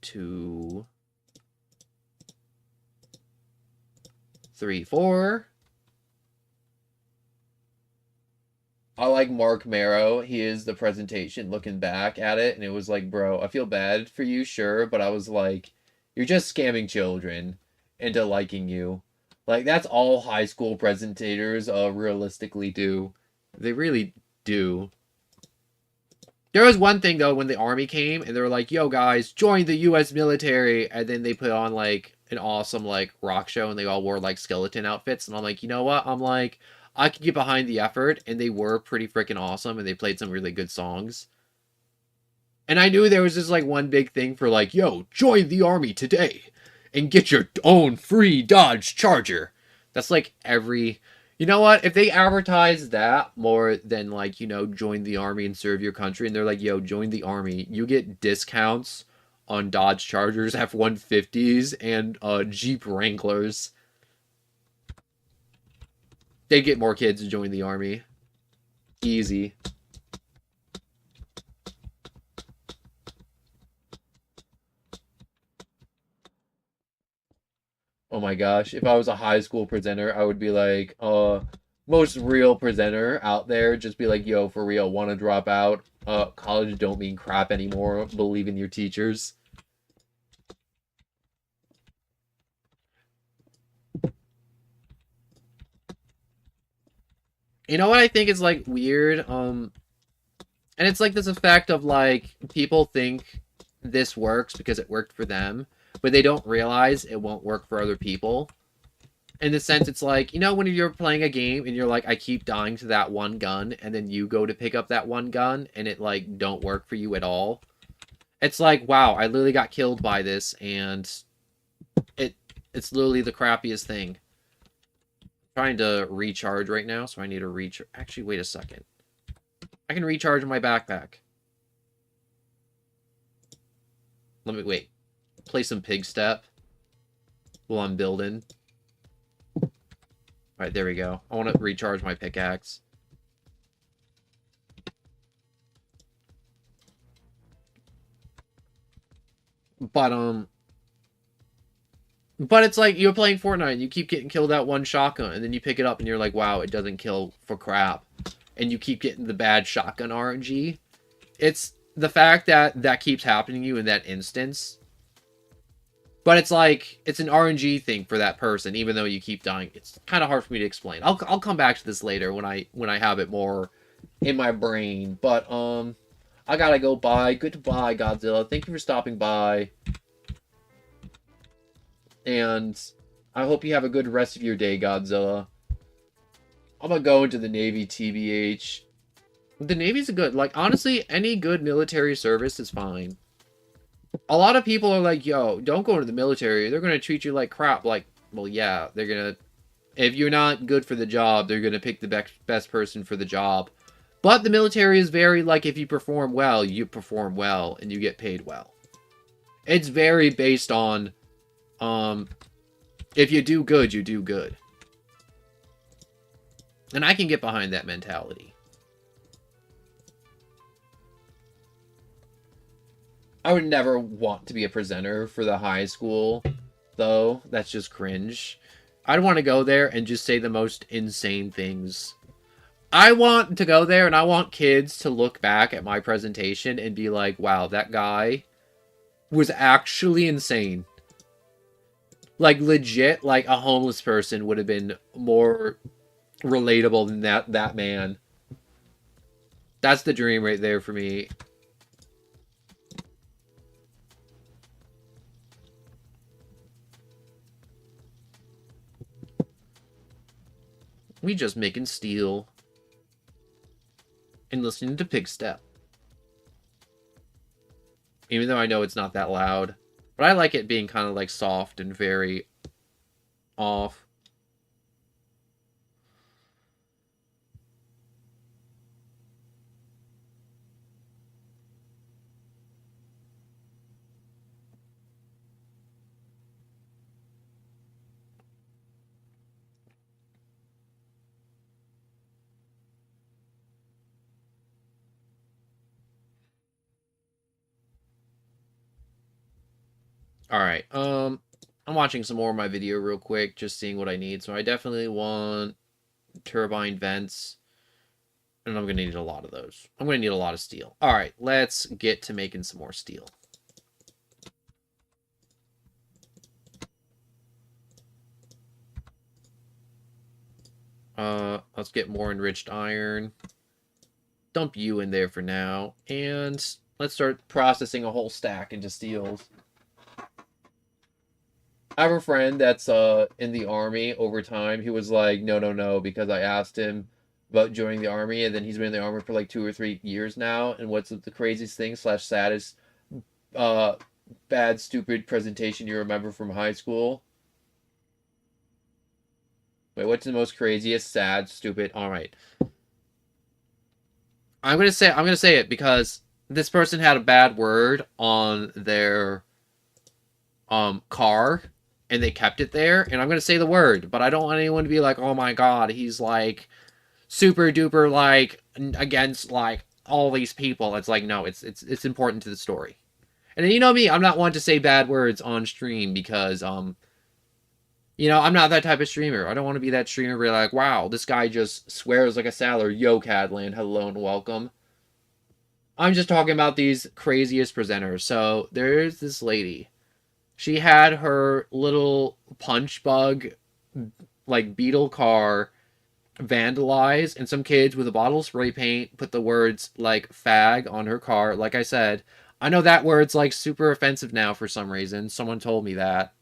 2, 3, 4. I like Mark Marrow. He is the presentation looking back at it, and it was like, bro, I feel bad for you, sure, but I was like, you're just scamming children into liking you. Like, that's all high school presentators realistically do. They really do. There was one thing, though, when the army came, and they were like, yo, guys, join the U.S. military, and then they put on, like, an awesome, like, rock show, and they all wore, like, skeleton outfits, and I'm like, you know what? I'm like, I could get behind the effort, and they were pretty freaking awesome, and they played some really good songs. And I knew there was just, like, one big thing for, like, yo, join the army today, and get your own free Dodge Charger. That's, like, every... You know what? If they advertise that more than, like, you know, join the army and serve your country, and they're like, yo, join the army, you get discounts on Dodge Chargers, F-150s, and Jeep Wranglers. They get more kids to join the army. Easy. Oh my gosh, if I was a high school presenter, I would be like, most real presenter out there, just be like, yo, for real, want to drop out? College don't mean crap anymore. Believe in your teachers. You know what I think is, like, weird? And it's, like, this effect of, like, people think this works because it worked for them, but they don't realize it won't work for other people. In the sense, it's like, you know, when you're playing a game and you're like, I keep dying to that one gun, and then you go to pick up that one gun, and it, like, don't work for you at all. It's like, wow, I literally got killed by this, and it's literally the crappiest thing. I'm trying to recharge right now, so I need to recharge. Actually, wait a second. I can recharge my backpack. Let me, wait. Play some pig step while I'm building. Alright, there we go. I want to recharge my pickaxe. But it's like, you're playing Fortnite, and you keep getting killed at one shotgun, and then you pick it up, and you're like, wow, it doesn't kill for crap. And you keep getting the bad shotgun RNG. It's the fact that that keeps happening to you in that instance. But it's like, it's an RNG thing for that person, even though you keep dying. It's kind of hard for me to explain. I'll come back to this later when I have it more in my brain. But, I gotta go. Bye. Goodbye, Godzilla. Thank you for stopping by. And I hope you have a good rest of your day, Godzilla. I'm gonna go into the Navy, TBH. The Navy's a good, like, honestly, any good military service is fine. A lot of people are like, yo, don't go into the military. They're gonna treat you like crap. Like, well, yeah, they're gonna... If you're not good for the job, they're gonna pick the best person for the job. But the military is very, like, if you perform well, you perform well, and you get paid well. It's very based on, if you do good, you do good. And I can get behind that mentality. I would never want to be a presenter for the high school, though. That's just cringe. I'd want to go there and just say the most insane things. I want to go there and I want kids to look back at my presentation and be like, wow, that guy was actually insane. Like, legit, like, a homeless person would have been more relatable than that man. That's the dream right there for me. We just making steel. And listening to Pig Step. Even though I know it's not that loud. But I like it being kind of like soft and very off. Alright, I'm watching some more of my video real quick, just seeing what I need. So I definitely want turbine vents. And I'm going to need a lot of those. I'm going to need a lot of steel. Alright, let's get to making some more steel. Let's get more enriched iron. Dump you in there for now. And let's start processing a whole stack into steels. I have a friend that's in the army over time. He was like, no, because I asked him about joining the army, and then he's been in the army for like 2 or 3 years now. And what's the craziest thing / saddest bad stupid presentation you remember from high school? Wait, what's the most craziest, sad, stupid? All right, I'm gonna say it because this person had a bad word on their car, and they kept it there. And I'm gonna say the word, but I don't want anyone to be like, oh my god, he's like super duper like against like all these people. It's like, no, it's important to the story. And you know me, I'm not one to say bad words on stream because you know, I'm not that type of streamer. I don't want to be that streamer where like, wow, this guy just swears like a sailor. Yo, Cadland, hello and welcome. I'm just talking about these craziest presenters. So there's this lady. She had her little punch bug, like, beetle car vandalized, and some kids with a bottle of spray paint put the words, like, fag on her car. Like I said, I know that word's, like, super offensive now for some reason. Someone told me that.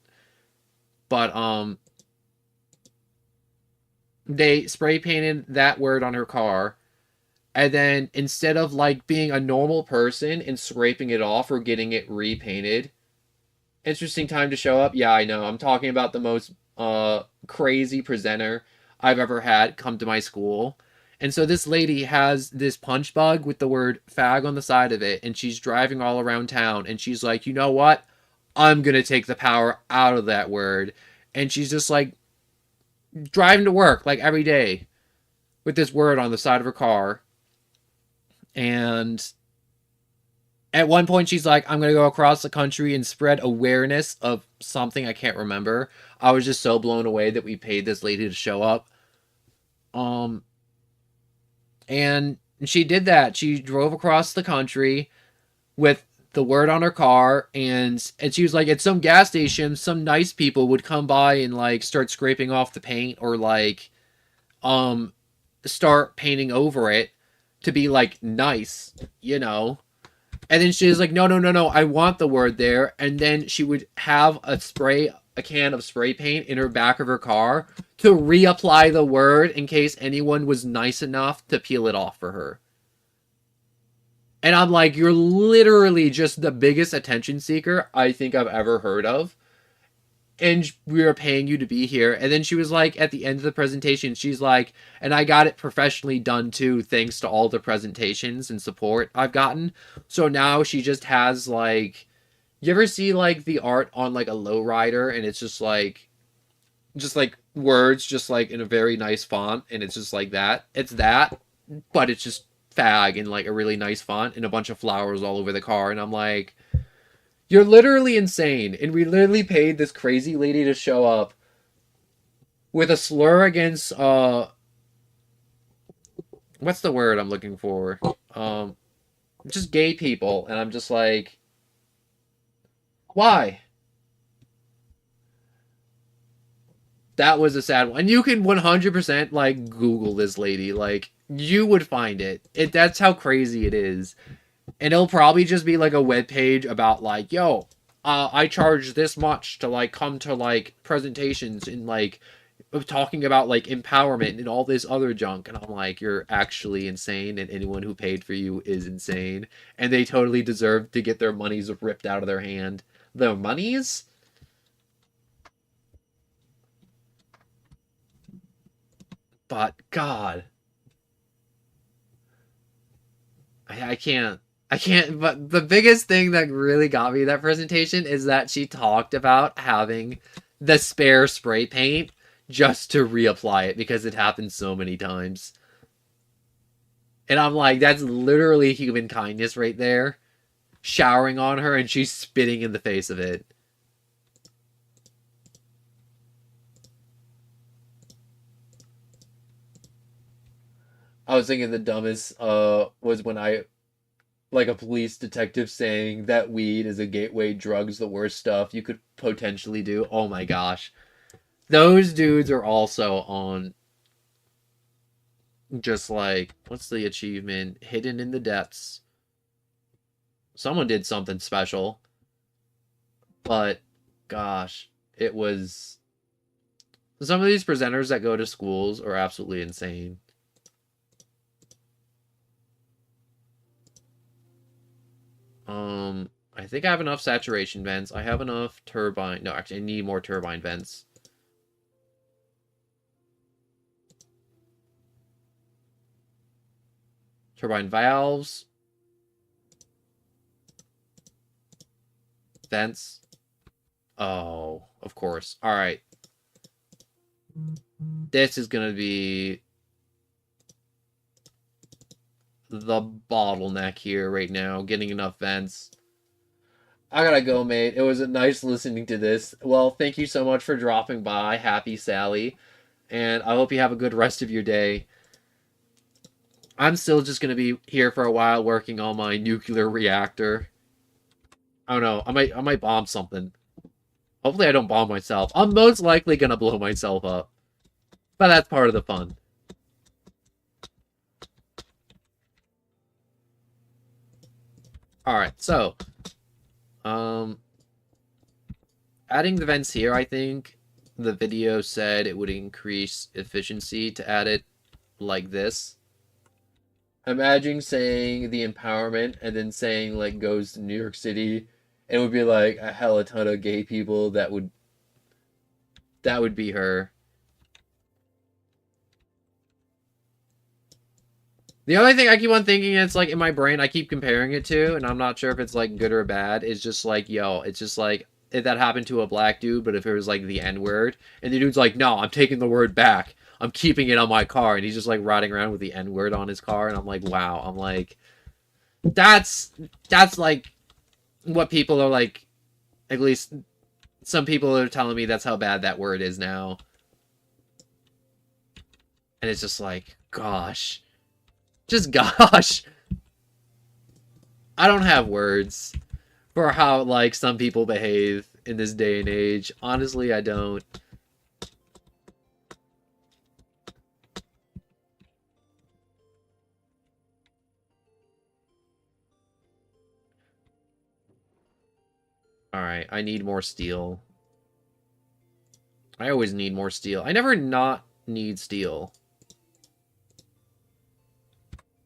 But, they spray painted that word on her car, and then instead of, like, being a normal person and scraping it off or getting it repainted, interesting time to show up. Yeah, I know. I'm talking about the most crazy presenter I've ever had come to my school. And so this lady has this punch bug with the word fag on the side of it, and she's driving all around town, and she's like, you know what? I'm gonna take the power out of that word. And she's just like driving to work like every day with this word on the side of her car. And at one point, she's like, I'm going to go across the country and spread awareness of something I can't remember. I was just so blown away that we paid this lady to show up. And she did that. She drove across the country with the word on her car, and she was like, at some gas station, some nice people would come by and, like, start scraping off the paint or, like, start painting over it to be, like, nice, you know? And then she was like, no, I want the word there. And then she would have a can of spray paint in her back of her car to reapply the word in case anyone was nice enough to peel it off for her. And I'm like, you're literally just the biggest attention seeker I think I've ever heard of. and we are paying you to be here. And then she was like, at the end of the presentation, she's like, and I got it professionally done too, thanks to all the presentations and support I've gotten. So now she just has like, you ever see like the art on like a lowrider, and it's just like words, just like in a very nice font, and it's just like that. It's that, but it's just fag in like a really nice font and a bunch of flowers all over the car. And I'm like, you're literally insane. And we literally paid this crazy lady to show up with a slur against what's the word I'm looking for? Just gay people. And I'm just like, why? That was a sad one. And you can 100% like Google this lady. Like, you would find it. That's how crazy it is. And it'll probably just be like a web page about like, yo, I charge this much to like come to like presentations and like talking about like empowerment and all this other junk. And I'm like, you're actually insane, and anyone who paid for you is insane, and they totally deserve to get their monies ripped out of their hand. Their monies? But God, I can't. I can't. But the biggest thing that really got me that presentation is that she talked about having the spare spray paint just to reapply it because it happened so many times. And I'm like, that's literally human kindness right there. Showering on her and she's spitting in the face of it. I was thinking the dumbest was when I like a police detective saying that weed is a gateway drug's the worst stuff you could potentially do. Oh my gosh. Those dudes are also on just like, what's the achievement? Hidden in the depths. Someone did something special. But gosh, it was some of these presenters that go to schools are absolutely insane. I think I have enough saturation vents. I have enough turbine. No, actually, I need more turbine vents. Turbine valves. Vents. Oh, of course. All right. This is going to be the bottleneck here right now, getting enough vents. I gotta go, mate. It was nice listening to this. Well, thank you so much for dropping by. Happy Sally. And I hope you have a good rest of your day. I'm still just gonna be here for a while working on my nuclear reactor. I don't know. I might bomb something. Hopefully I don't bomb myself. I'm most likely gonna blow myself up. But that's part of the fun. Alright, so adding the vents here, I think the video said it would increase efficiency to add it like this. Imagine saying the empowerment and then saying like goes to New York City. It would be like a hella ton of gay people that would be her. The only thing I keep on thinking, it's like in my brain, I keep comparing it to, and I'm not sure if it's like good or bad. It's just like, yo, it's just like if that happened to a black dude, but if it was like the N word, and the dude's like, no, I'm taking the word back. I'm keeping it on my car, and he's just like riding around with the N word on his car, and I'm like, wow. I'm like, that's like what people are like. At least some people are telling me that's how bad that word is now, and it's just like, gosh. Just gosh. I don't have words for how, like, some people behave in this day and age. Honestly, I don't. Alright, I need more steel. I always need more steel. I never not need steel.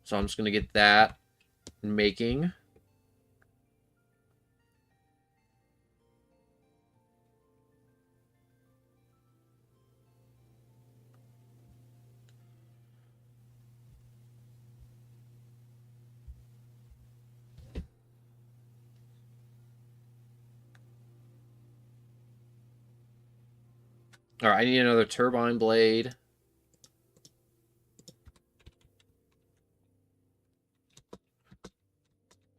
So I'm just gonna get that making. Alright, I need another turbine blade.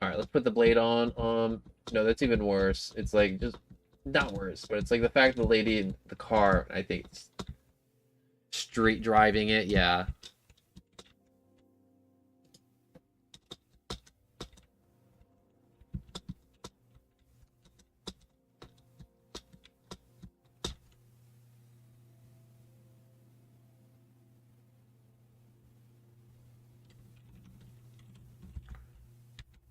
Alright, let's put the blade on. No, that's even worse. It's like, just, not worse, but it's like the fact the lady in the car, I think, street driving it, yeah.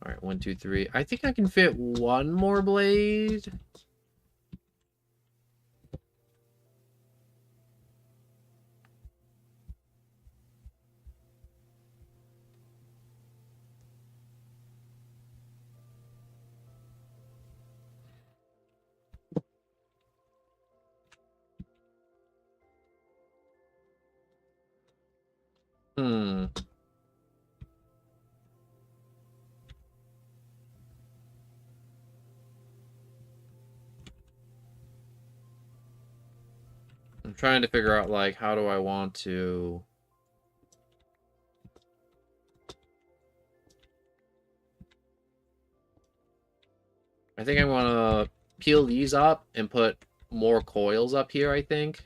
Alright, 1, 2, 3. I think I can fit one more blade. Hmm. I'm trying to figure out, like, how do I want to... I think I want to peel these up and put more coils up here, I think.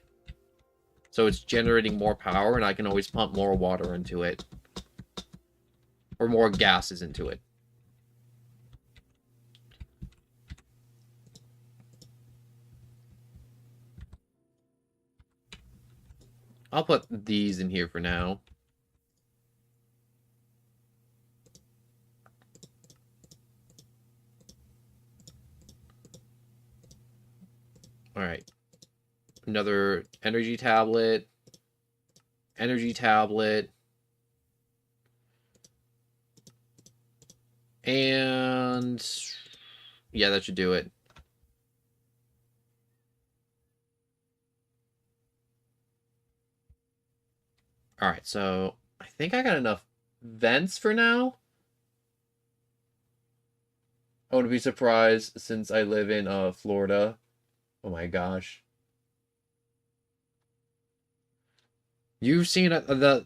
So it's generating more power, and I can always pump more water into it. Or more gases into it. I'll put these in here for now. Alright. Another energy tablet. Energy tablet. And... yeah, that should do it. Alright, so... I think I got enough vents for now. I wouldn't be surprised since I live in Florida. Oh my gosh. You've seen the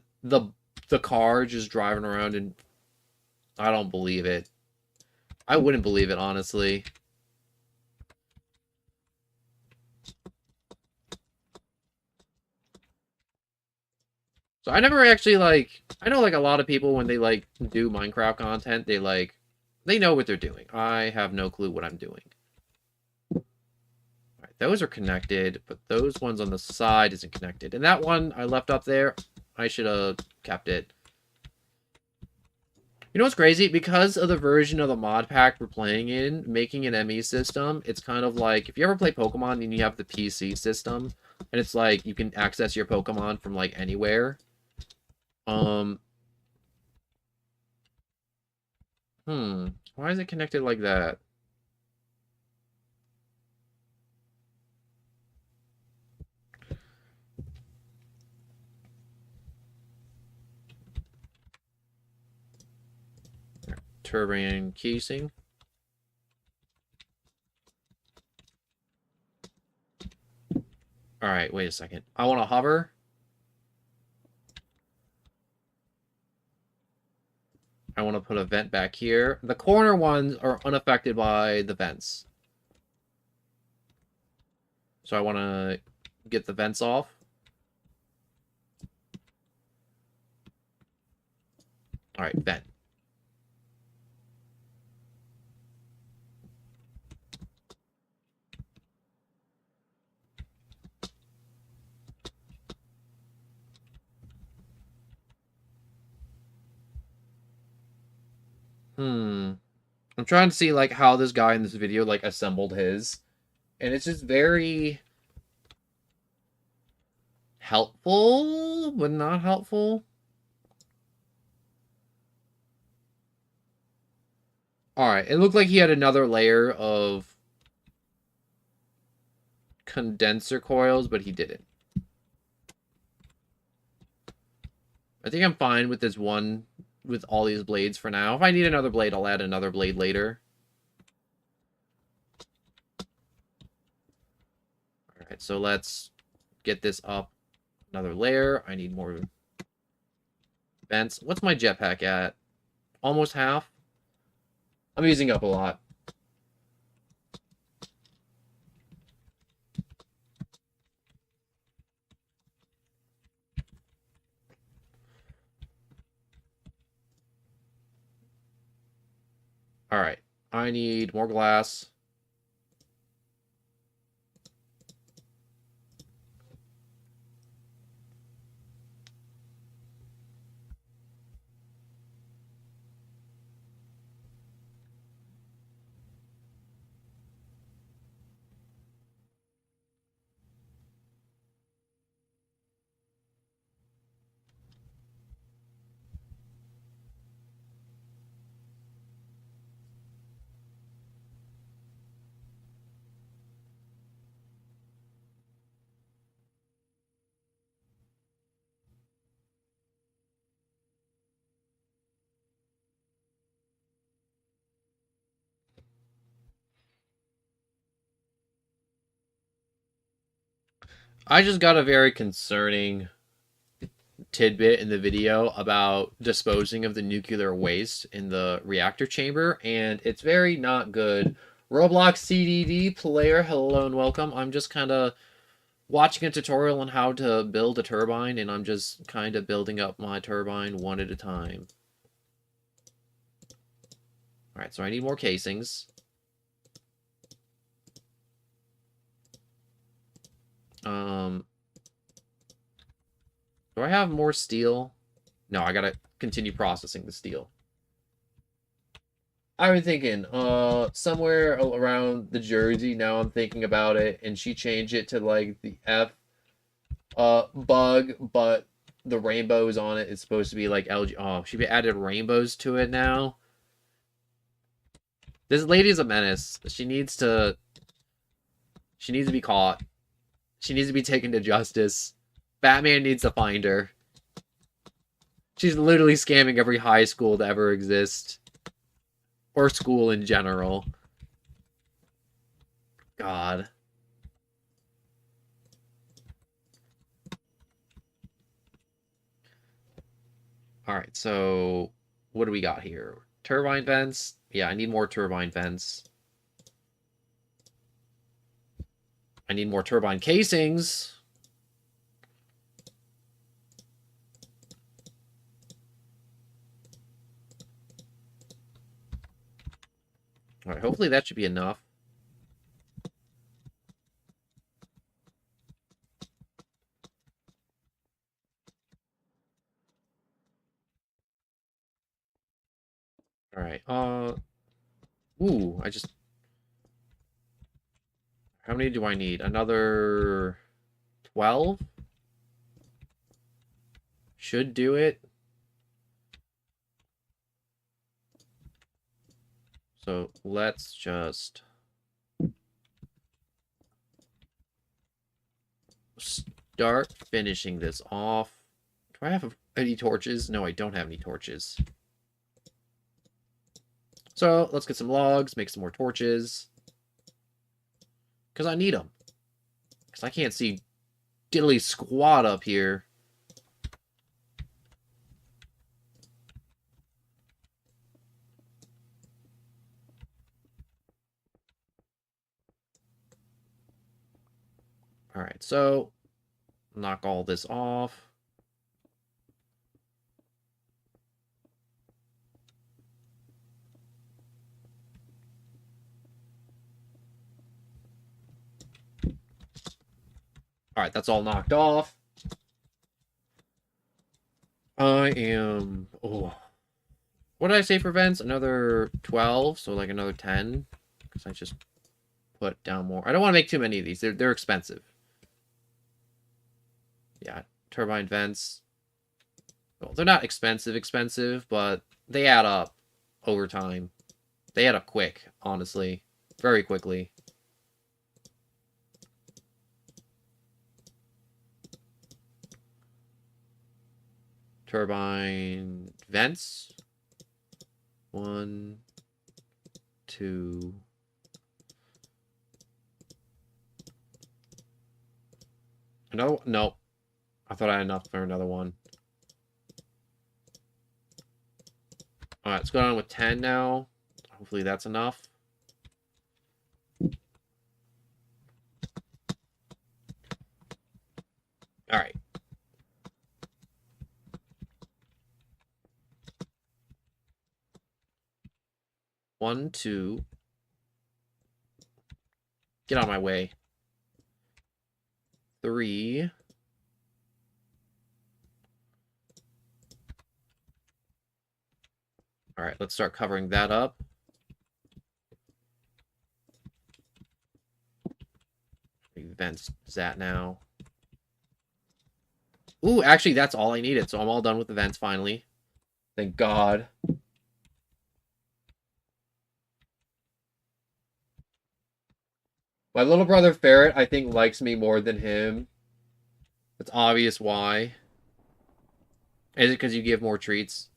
car just driving around, and I don't believe it. I wouldn't believe it, honestly. So I never actually, like... I know, like, a lot of people, when they, like, do Minecraft content, they, like... they know what they're doing. I have no clue what I'm doing. Alright, those are connected, but those ones on the side isn't connected. And that one I left up there, I should have kept it. You know what's crazy? Because of the version of the mod pack we're playing in, making an ME system, it's kind of like, if you ever play Pokemon and you have the PC system, and it's like, you can access your Pokemon from, like, anywhere. Why is it connected like that? Turbine casing. Alright, wait a second. I want to hover. I want to put a vent back here. The corner ones are unaffected by the vents. So I want to get the vents off. Alright, vent. I'm trying to see, like, how this guy in this video, like, assembled his. And it's just very... helpful, but not helpful. Alright, it looked like he had another layer of condenser coils, but he didn't. I think I'm fine with this one, with all these blades for now. If I need another blade, I'll add another blade later. Alright, so let's get this up another layer. I need more vents. What's my jetpack at? Almost half? I'm using up a lot. Alright. I need more glass. I just got a very concerning tidbit in the video about disposing of the nuclear waste in the reactor chamber, and it's very not good. Roblox CDD player, hello and welcome. I'm just kind of watching a tutorial on how to build a turbine, and I'm just kind of building up my turbine one at a time. Alright, so I need more casings. Do I have more steel? No, I gotta continue processing the steel. I've been thinking, somewhere around the Jersey, now I'm thinking about it, and she changed it to, like, the F, bug, but the rainbows on it is supposed to be, like, LG. Oh, she added rainbows to it now. This lady is a menace. She needs to be caught. She needs to be taken to justice. Batman needs to find her. She's literally scamming every high school to ever exist. Or school in general. God. Alright, so what do we got here? Turbine vents? Yeah, I need more turbine vents. I need more turbine casings. Alright, hopefully that should be enough. Alright, ooh, how many do I need? Another 12? Should do it. So let's just start finishing this off. Do I have any torches? No, I don't have any torches. So let's get some logs, make some more torches. Because I need them. Because I can't see diddly squat up here. Alright, so knock all this off. Alright, that's all knocked off. I am... Oh. What did I say for vents? Another 12, so like another 10. Because I just put down more. I don't want to make too many of these. They're expensive. Yeah, turbine vents. Well, they're not expensive, but they add up over time. They add up quick, honestly. Very quickly. Turbine vents. 1, 2. Another one? No. I thought I had enough for another one. Alright, let's go on with 10 now. Hopefully that's enough. Alright. One, two. Get out of my way. 3. Alright, let's start covering that up. Vents that now. Ooh, actually, that's all I needed, so I'm all done with the vents finally. Thank God. My little brother Ferret, I think, likes me more than him. It's obvious why. Is it because you give more treats?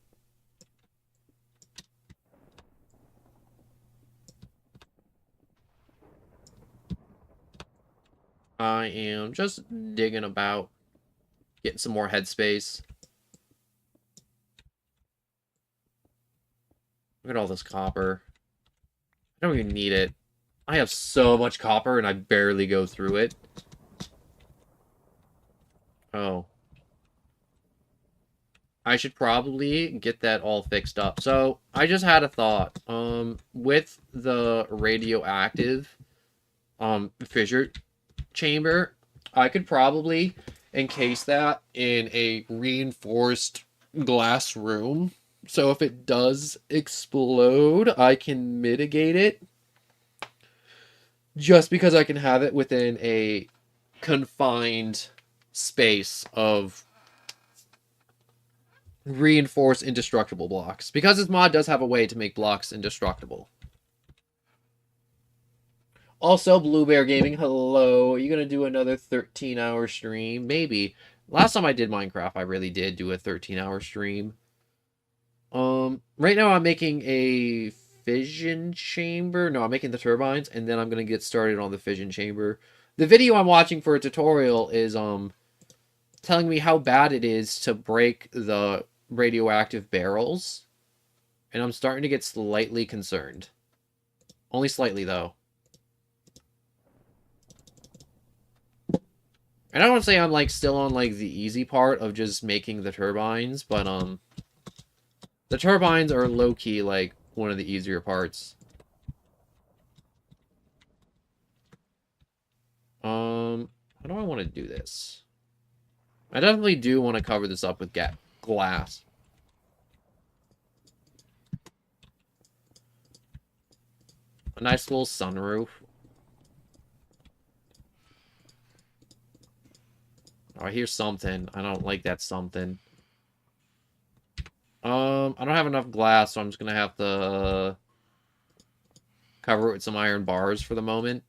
I am just digging about. Getting some more headspace. Look at all this copper. I don't even need it. I have so much copper and I barely go through it. Oh. I should probably get that all fixed up. So, I just had a thought. With the radioactive fissure chamber, I could probably encase that in a reinforced glass room. So if it does explode, I can mitigate it. Just because I can have it within a confined space of reinforced indestructible blocks. Because this mod does have a way to make blocks indestructible. Also, Blue Bear Gaming, hello. Are you going to do another 13-hour stream? Maybe. Last time I did Minecraft, I really did do a 13-hour stream. Right now I'm making a fission chamber. No, I'm making the turbines, and then I'm going to get started on the fission chamber. The video I'm watching for a tutorial is, telling me how bad it is to break the radioactive barrels. And I'm starting to get slightly concerned. Only slightly, though. And I don't want to say I'm, like, still on, like, the easy part of just making the turbines, but, the turbines are low-key, like, one of the easier parts. How do I want to do this? I definitely do want to cover this up with glass. A nice little sunroof. Oh, I hear something. I don't like that something. I don't have enough glass, so I'm just gonna have to cover it with some iron bars for the moment.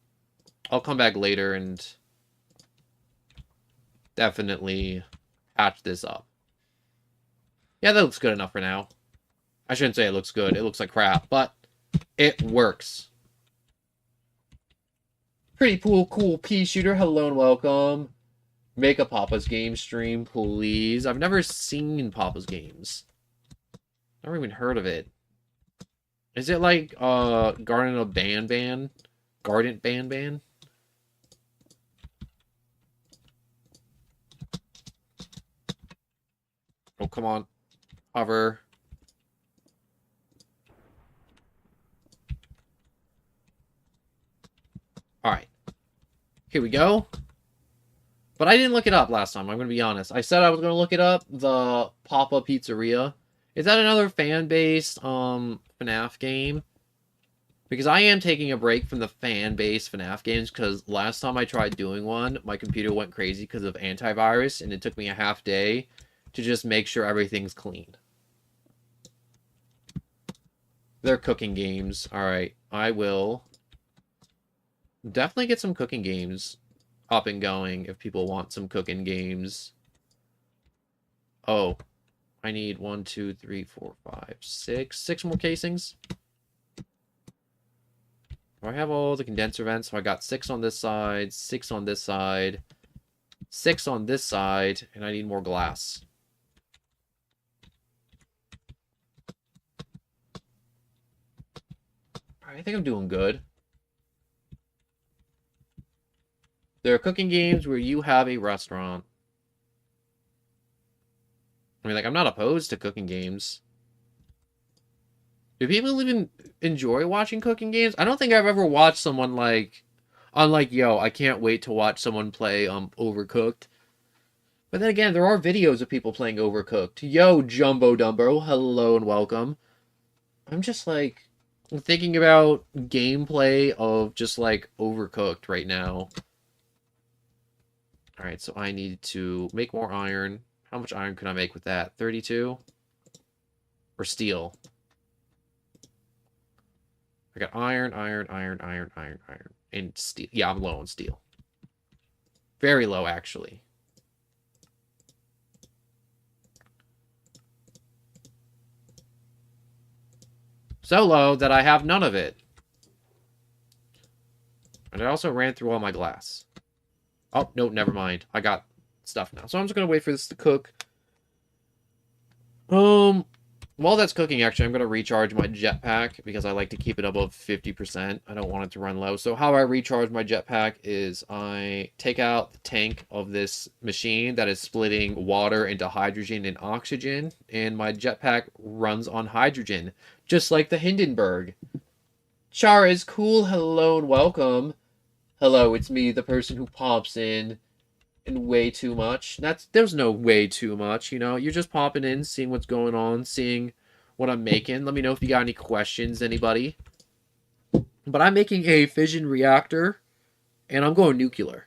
I'll come back later and definitely patch this up. Yeah, that looks good enough for now. I shouldn't say it looks good. It looks like crap, but it works. Pretty cool pea shooter. Hello and welcome. Make a Papa's Game stream, please. I've never seen Papa's Games. Never even heard of it. Is it like, Garden of Ban? Garden Ban? Oh, come on. Hover. Alright. Here we go. But I didn't look it up last time, I'm going to be honest. I said I was going to look it up. The Papa Pizzeria. Is that another fan-based, FNAF game? Because I am taking a break from the fan-based FNAF games, because last time I tried doing one, my computer went crazy because of antivirus, and it took me a half day to just make sure everything's clean. They're cooking games. Alright, I will definitely get some cooking games up and going if people want some cooking games. Oh, I need 1, 2, 3, 4, 5, 6. 6 more casings. I have all the condenser vents, so I got 6 on this side, 6 on this side, 6 on this side, and I need more glass. I think I'm doing good. There are cooking games where you have a restaurant. I mean, like, I'm not opposed to cooking games. Do people even enjoy watching cooking games? I don't think I've ever watched someone like... I'm like, yo, I can't wait to watch someone play Overcooked. But then again, there are videos of people playing Overcooked. Yo, Jumbo Dumbo, hello and welcome. I'm just like thinking about gameplay of just like Overcooked right now. Alright, so I need to make more iron. How much iron can I make with that? 32? Or steel? I got iron, and steel. Yeah, I'm low on steel. Very low, actually. So low that I have none of it. And I also ran through all my glass. Oh, no, never mind. I got stuff now. So I'm just going to wait for this to cook. While that's cooking, actually, I'm going to recharge my jetpack because I like to keep it above 50%. I don't want it to run low. So how I recharge my jetpack is I take out the tank of this machine that is splitting water into hydrogen and oxygen, and my jetpack runs on hydrogen, just like the Hindenburg. Char is cool. Hello and welcome. Hello, it's me, the person who pops in and way too much. There's no way too much, you know. You're just popping in, seeing what's going on, seeing what I'm making. Let me know if you got any questions, anybody. But I'm making a fission reactor, and I'm going nuclear.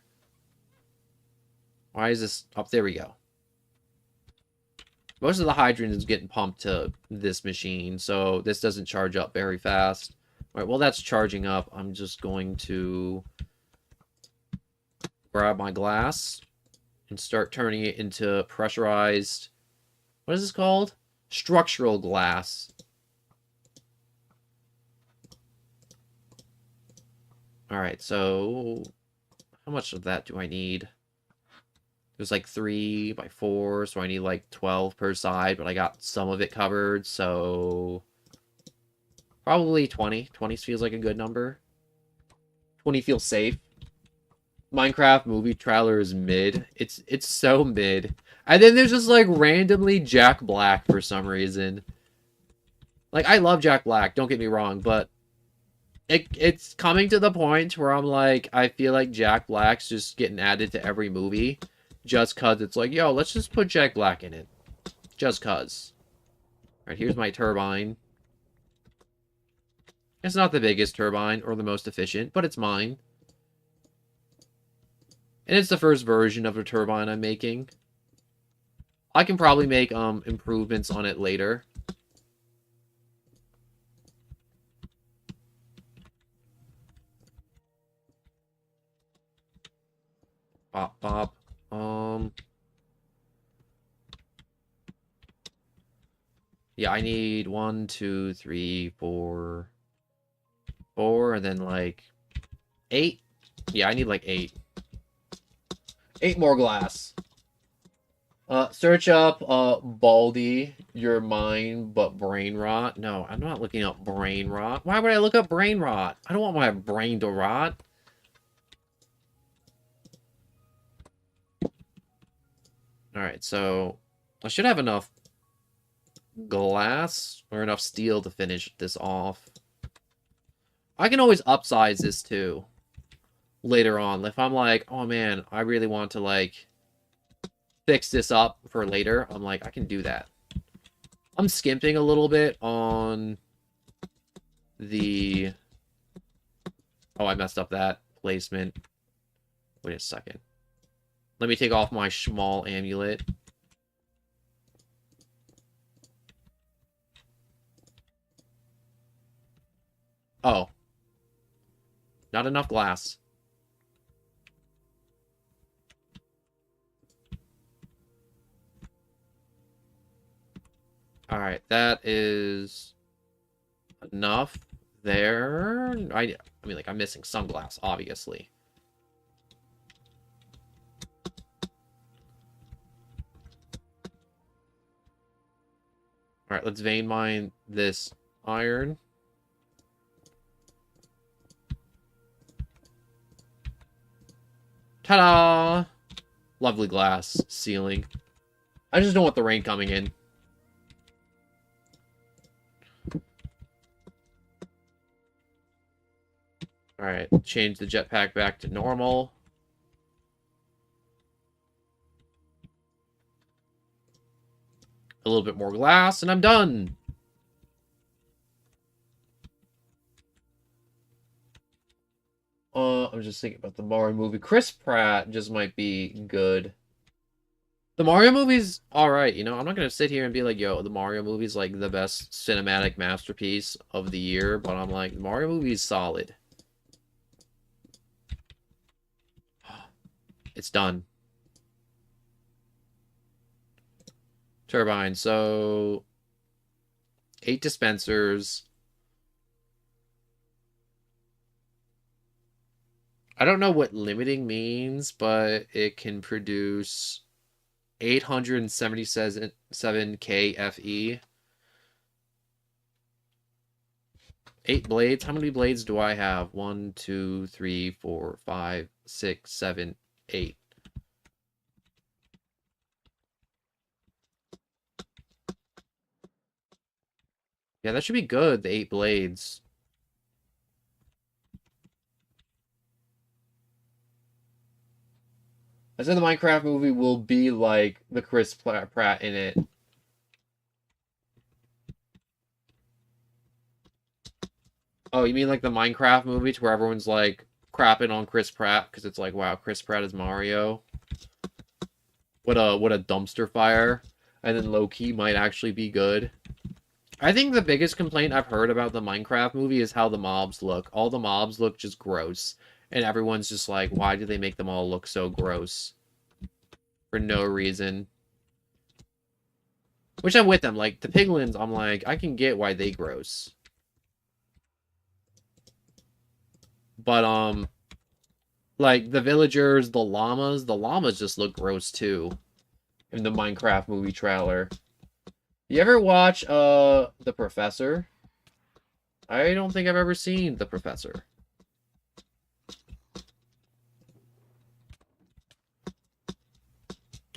Why is this up? There we go. Most of the hydrogen is getting pumped to this machine, so this doesn't charge up very fast. All right, well, that's charging up. I'm just going to grab my glass and start turning it into pressurized... What is this called? Structural glass. Alright, so... How much of that do I need? There's like 3 by 4, so I need like 12 per side, but I got some of it covered, so... Probably 20. 20 feels like a good number. 20 feels safe. Minecraft movie trailer is mid. It's so mid. And then there's just like randomly Jack Black for some reason. Like, I love Jack Black, don't get me wrong, but it's coming to the point where I'm like, I feel like Jack Black's just getting added to every movie just cuz it's like, yo, let's just put Jack Black in it. Just cuz. Alright, here's my turbine. It's not the biggest turbine or the most efficient, but it's mine. And it's the first version of a turbine I'm making. I can probably make improvements on it later. Bop, bop. Yeah, I need 1, 2, 3, 4... 4, and then like 8. Yeah, I need like 8. 8 more glass. Search up Baldy, your mind, but brain rot. No, I'm not looking up brain rot. Why would I look up brain rot? I don't want my brain to rot. Alright, so I should have enough glass or enough steel to finish this off. I can always upsize this too later on. If I'm like, oh man, I really want to like fix this up for later, I'm like, I can do that. I'm skimping a little bit on the... Oh, I messed up that placement. Wait a second. Let me take off my small amulet. Oh. Not enough glass. Alright, that is enough there. I mean, like, I'm missing some glass, obviously. Alright, let's vein mine this iron. Ta-da! Lovely glass ceiling. I just don't want the rain coming in. Alright, change the jetpack back to normal. A little bit more glass, and I'm done! I'm just thinking about the Mario movie. Chris Pratt just might be good. The Mario movie's alright, you know? I'm not gonna sit here and be like, yo, the Mario movie's like the best cinematic masterpiece of the year, but I'm like, the Mario movie's solid. It's done. Turbine, so 8 dispensers. I don't know what limiting means, but it can produce 877 KFE. 8 blades. How many blades do I have? 1, 2, 3, 4, 5, 6, 7, 8. Yeah, that should be good, the 8 blades. I said the Minecraft movie will be like the Chris Pratt in it. Oh, you mean like the Minecraft movie to where everyone's like crapping on Chris Pratt because it's like, wow, Chris Pratt is Mario. What a dumpster fire. And then low-key might actually be good. I think the biggest complaint I've heard about the Minecraft movie is how the mobs look. All the mobs look just gross. And everyone's just like, why do they make them all look so gross? For no reason. Which I'm with them. Like, the piglins, I'm like, I can get why they gross. But, like, the villagers, the llamas just look gross, too. In the Minecraft movie trailer. You ever watch, The Professor? I don't think I've ever seen The Professor.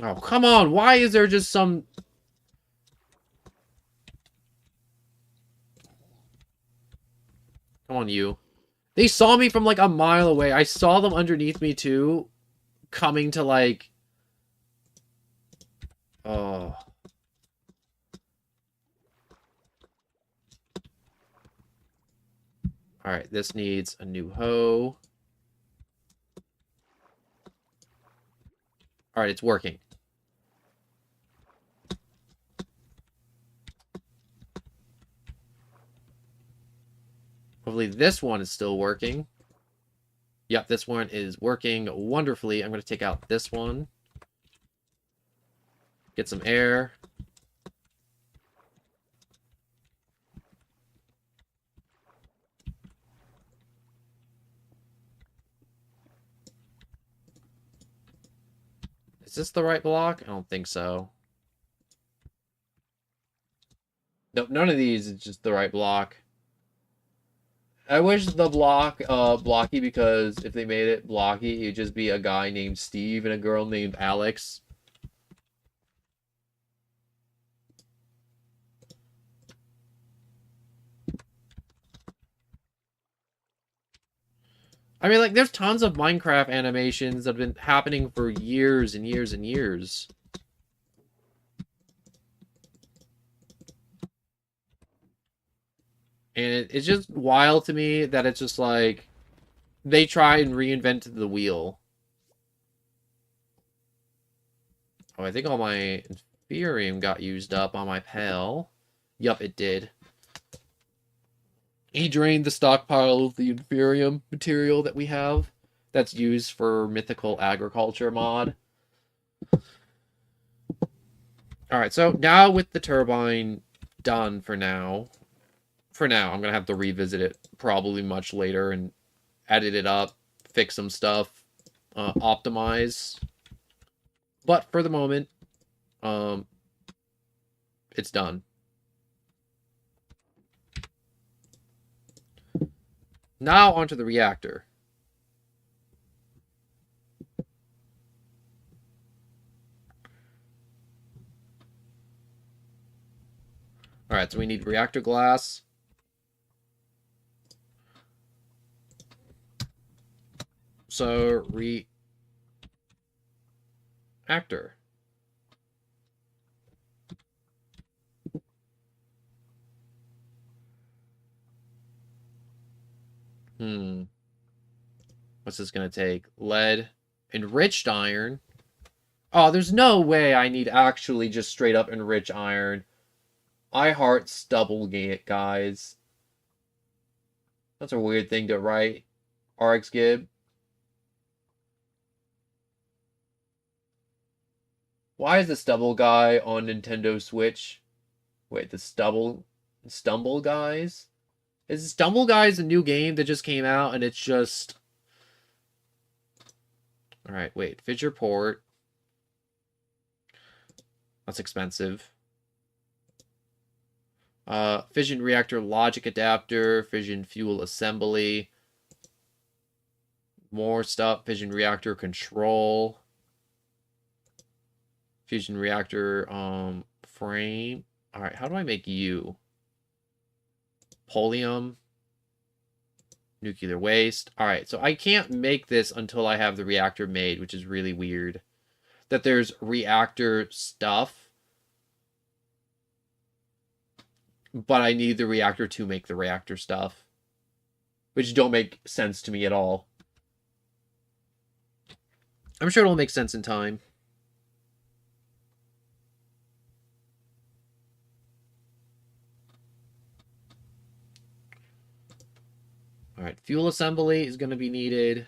Oh, come on! Why is there just some... Come on, you. They saw me from, like, a mile away. I saw them underneath me, too. Coming to, like... Oh... Alright, this needs a new hoe. Alright, it's working. Hopefully this one is still working. Yep, this one is working wonderfully. I'm going to take out this one. Get some air. Is this the right block? I don't think so. Nope, none of these is just the right block. I wish the block, blocky, because if they made it blocky, it'd just be a guy named Steve and a girl named Alex. I mean, like, there's tons of Minecraft animations that have been happening for years and years and years. And it's just wild to me that it's just like, they try and reinvent the wheel. Oh, I think all my Inferium got used up on my pail. Yup, it did. He drained the stockpile of the Inferium material that we have that's used for Mythical Agriculture mod. Alright, so now with the turbine done for now, I'm going to have to revisit it probably much later and edit it up, fix some stuff, optimize. But for the moment, it's done. Now onto the reactor. Alright, so we need reactor glass. So, reactor. What's this gonna take? Lead. Enriched iron. Oh, there's no way I need actually just straight up enriched iron. I heart stubble gate, guys. That's a weird thing to write. RX Gib. Why is the stubble guy on Nintendo Switch? Wait, the Stumble Guys? Is Stumble Guys a new game that just came out and it's just... Alright, wait. Fissure port. That's expensive. Fission reactor logic adapter. Fission fuel assembly. More stuff. Fission reactor control. Fusion reactor frame. Alright, how do I make you? Polium. Nuclear waste. Alright, so I can't make this until I have the reactor made, which is really weird. That there's reactor stuff. But I need the reactor to make the reactor stuff. Which don't make sense to me at all. I'm sure it'll make sense in time. Alright, fuel assembly is going to be needed.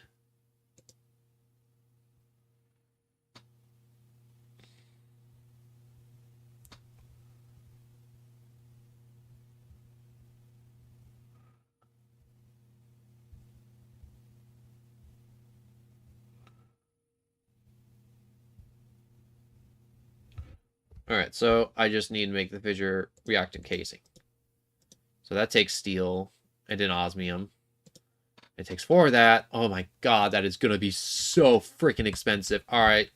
Alright, so I just need to make the fissure reactant casing. So that takes steel and an osmium. It takes 4 of that. Oh my god, that is going to be so freaking expensive. Alright.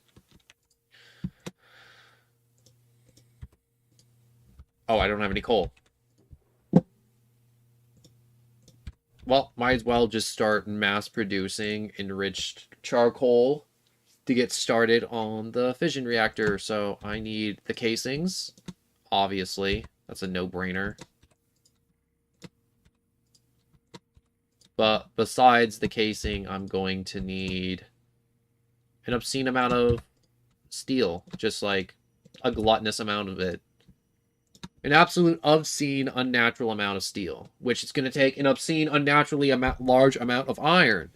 Oh, I don't have any coal. Well, might as well just start mass producing enriched charcoal to get started on the fission reactor. So I need the casings, obviously. That's a no-brainer. But besides the casing, I'm going to need an obscene amount of steel. Just like a gluttonous amount of it. An absolute obscene, unnatural amount of steel. Which is going to take an obscene, unnaturally large amount of iron.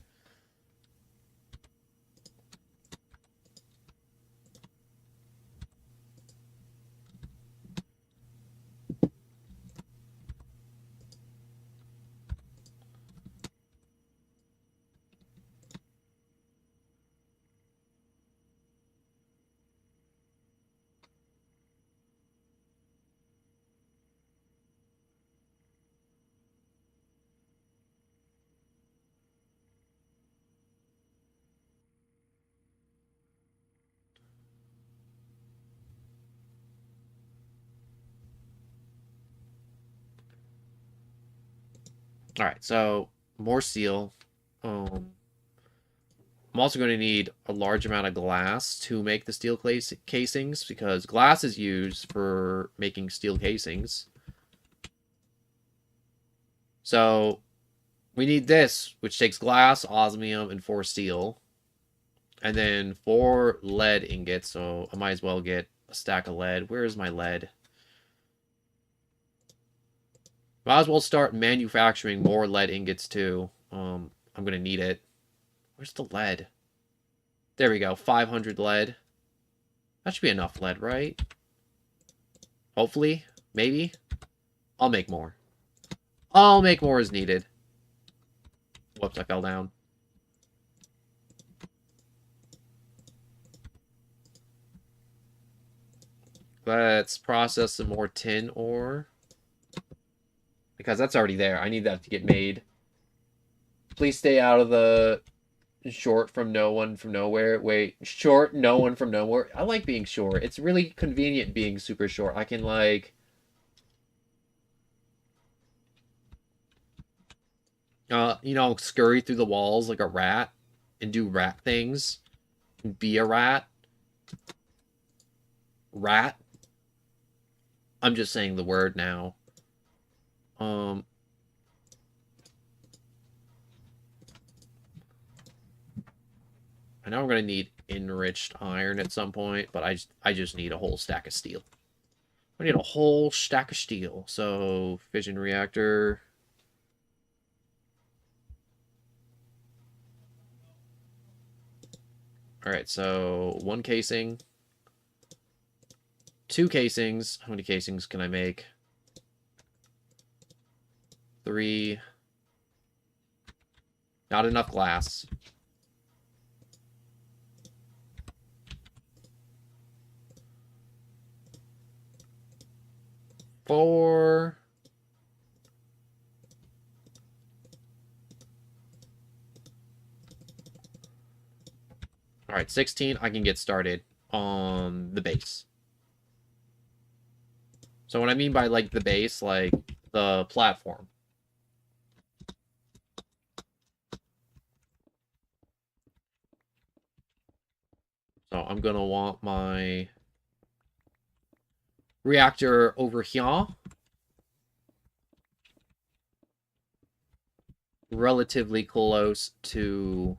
Alright, so more steel. I'm also going to need a large amount of glass to make the steel casings, because glass is used for making steel casings. So we need this, which takes glass, osmium, and 4 steel. And then 4 lead ingots, so I might as well get a stack of lead. Where is my lead? Might as well start manufacturing more lead ingots too. I'm going to need it. Where's the lead? There we go, 500 lead. That should be enough lead, right? Hopefully. Maybe. I'll make more. I'll make more as needed. Whoops, I fell down. Let's process some more tin ore. Because that's already there. I need that to get made. Please stay out of the short from no one from nowhere. Wait, short no one from nowhere. I like being short. It's really convenient being super short. I can like scurry through the walls like a rat and do rat things. Be a rat. Rat. I'm just saying the word now. Um I know I'm gonna need enriched iron at some point, but I just need a whole stack of steel. I need a whole stack of steel. So fission reactor. Alright, so one casing. Two casings. How many casings can I make? 3. Not enough glass. 4. Alright, 16. I can get started on the base. So what I mean by, like, the base, like, the platform. So I'm gonna want my reactor over here. Relatively close to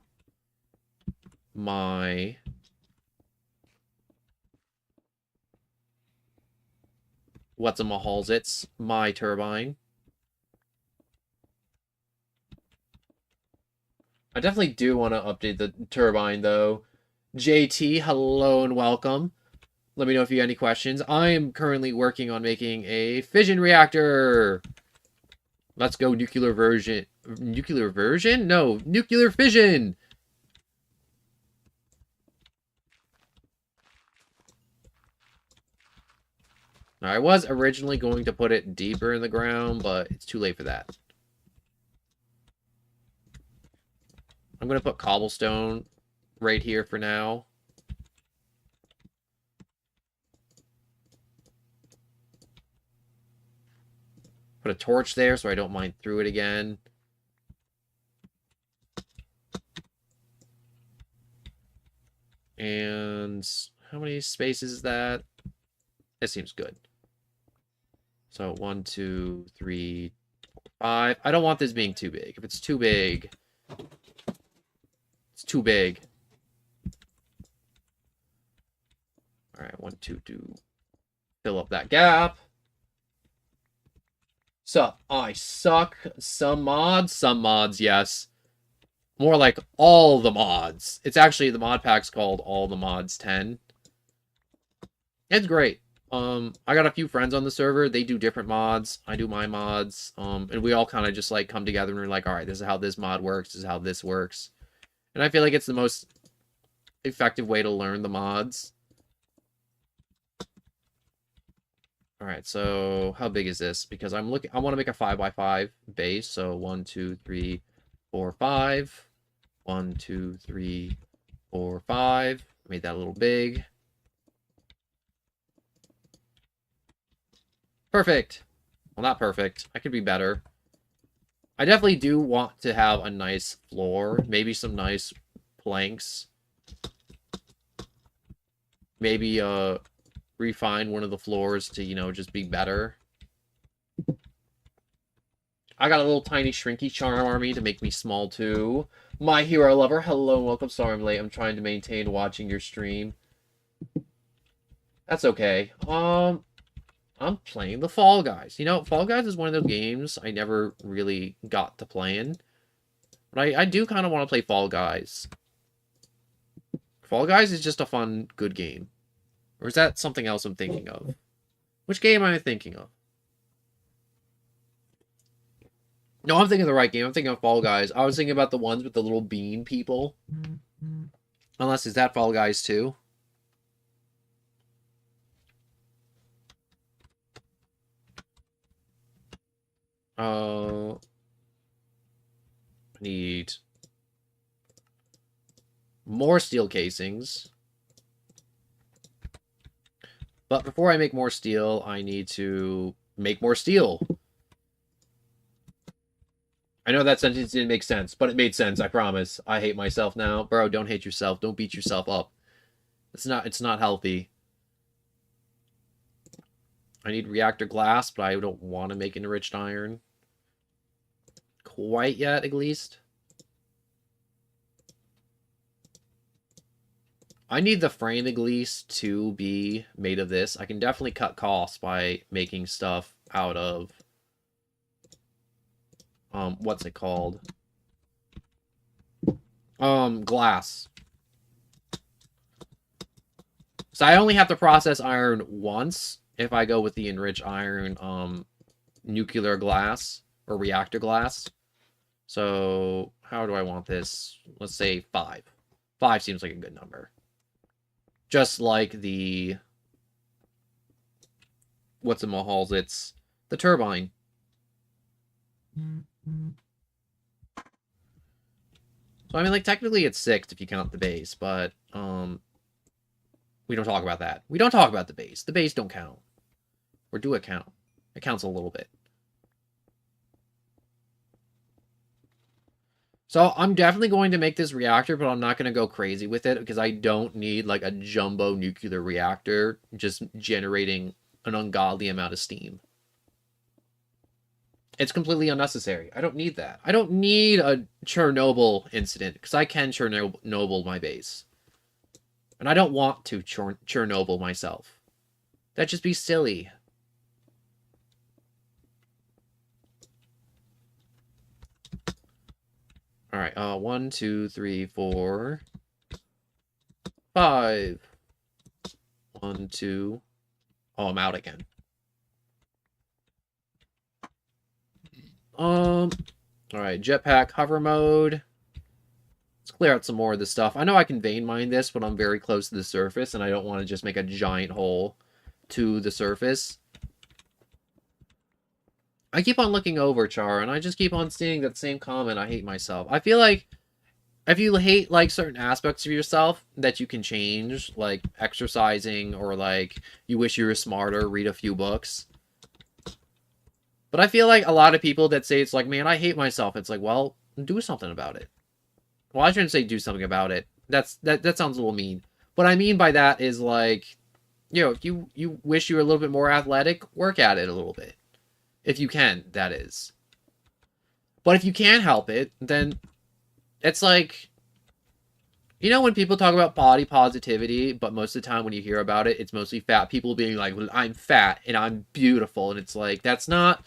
my what's-a-mahalls-its, my turbine. I definitely do want to update the turbine, though. JT, hello and welcome. Let me know if you have any questions. I am currently working on making a fission reactor. Let's go nuclear version. Nuclear version? No, nuclear fission. I was originally going to put it deeper in the ground, but it's too late for that. I'm going to put cobblestone right here for now. Put a torch there so I don't mine through it again. And how many spaces is that? That seems good. So 1, 2, 3, 5. I don't want this being too big. If it's too big, it's too big. All right, 1, 2, 2. Fill up that gap. So I suck. Some mods, yes. More like all the mods. It's actually, the mod pack's called All the Mods 10. It's great. I got a few friends on the server. They do different mods. I do my mods. And we all kind of just like come together and we're like, all right, this is how this mod works. This is how this works. And I feel like it's the most effective way to learn the mods. All right, so how big is this? Because I want to make a 5x5 base. So 1, 2, 3, 4, 5. 1, 2, 3, 4, 5. Made that a little big. Perfect. Well, not perfect. I could be better. I definitely do want to have a nice floor. Maybe some nice planks. Maybe refine one of the floors to, you know, just be better. I got a little tiny shrinky charm army to make me small too. My hero lover, hello and welcome. Sorry I'm late. I'm trying to maintain watching your stream. That's okay. I'm playing the Fall Guys. You know, Fall Guys is one of those games I never really got to playing. But I do kind of want to play Fall Guys. Fall Guys is just a fun, good game. Or is that something else I'm thinking of? Which game am I thinking of? No, I'm thinking of the right game. I'm thinking of Fall Guys. I was thinking about the ones with the little bean people. Unless, is that Fall Guys too? I Need more steel casings. But before I make more steel, I need to make more steel. I know that sentence didn't make sense, but it made sense, I promise. I hate myself now. Bro, don't hate yourself. Don't beat yourself up. It's not healthy. I need reactor glass, but I don't want to make enriched iron. Quite yet, at least. I need the frame, at least, to be made of this. I can definitely cut costs by making stuff out of... what's it called? Glass. So I only have to process iron once if I go with the enriched iron, nuclear glass, or reactor glass. So, how do I want this? Let's say 5. 5 seems like a good number. Just like the... what's-it-calls, it's the turbine. So, I mean, like, technically it's 6 if you count the base, but, we don't talk about that. We don't talk about the base. The base don't count. Or do it count? It counts a little bit. So I'm definitely going to make this reactor, but I'm not going to go crazy with it because I don't need like a jumbo nuclear reactor just generating an ungodly amount of steam. It's completely unnecessary. I don't need that. I don't need a Chernobyl incident because I can Chernobyl my base. And I don't want to Chernobyl myself. That'd just be silly. Alright, 1, 2, 3, 4, 5. 1, 2. Oh, I'm out again. Alright, jetpack hover mode. Let's clear out some more of this stuff. I know I can vein mine this, but I'm very close to the surface, and I don't want to just make a giant hole to the surface. I keep on looking over, Char, and I just keep on seeing that same comment, I hate myself. I feel like if you hate, like, certain aspects of yourself that you can change, like exercising, or, like, you wish you were smarter, read a few books. But I feel like a lot of people that say it's like, man, I hate myself, it's like, well, do something about it. Well, I shouldn't say do something about it. That sounds a little mean. What I mean by that is, like, you know, if you wish you were a little bit more athletic, work at it a little bit. If you can, that is. But if you can't help it, then it's like... You know when people talk about body positivity, but most of the time when you hear about it, it's mostly fat people being like, well, I'm fat and I'm beautiful. And it's like, that's not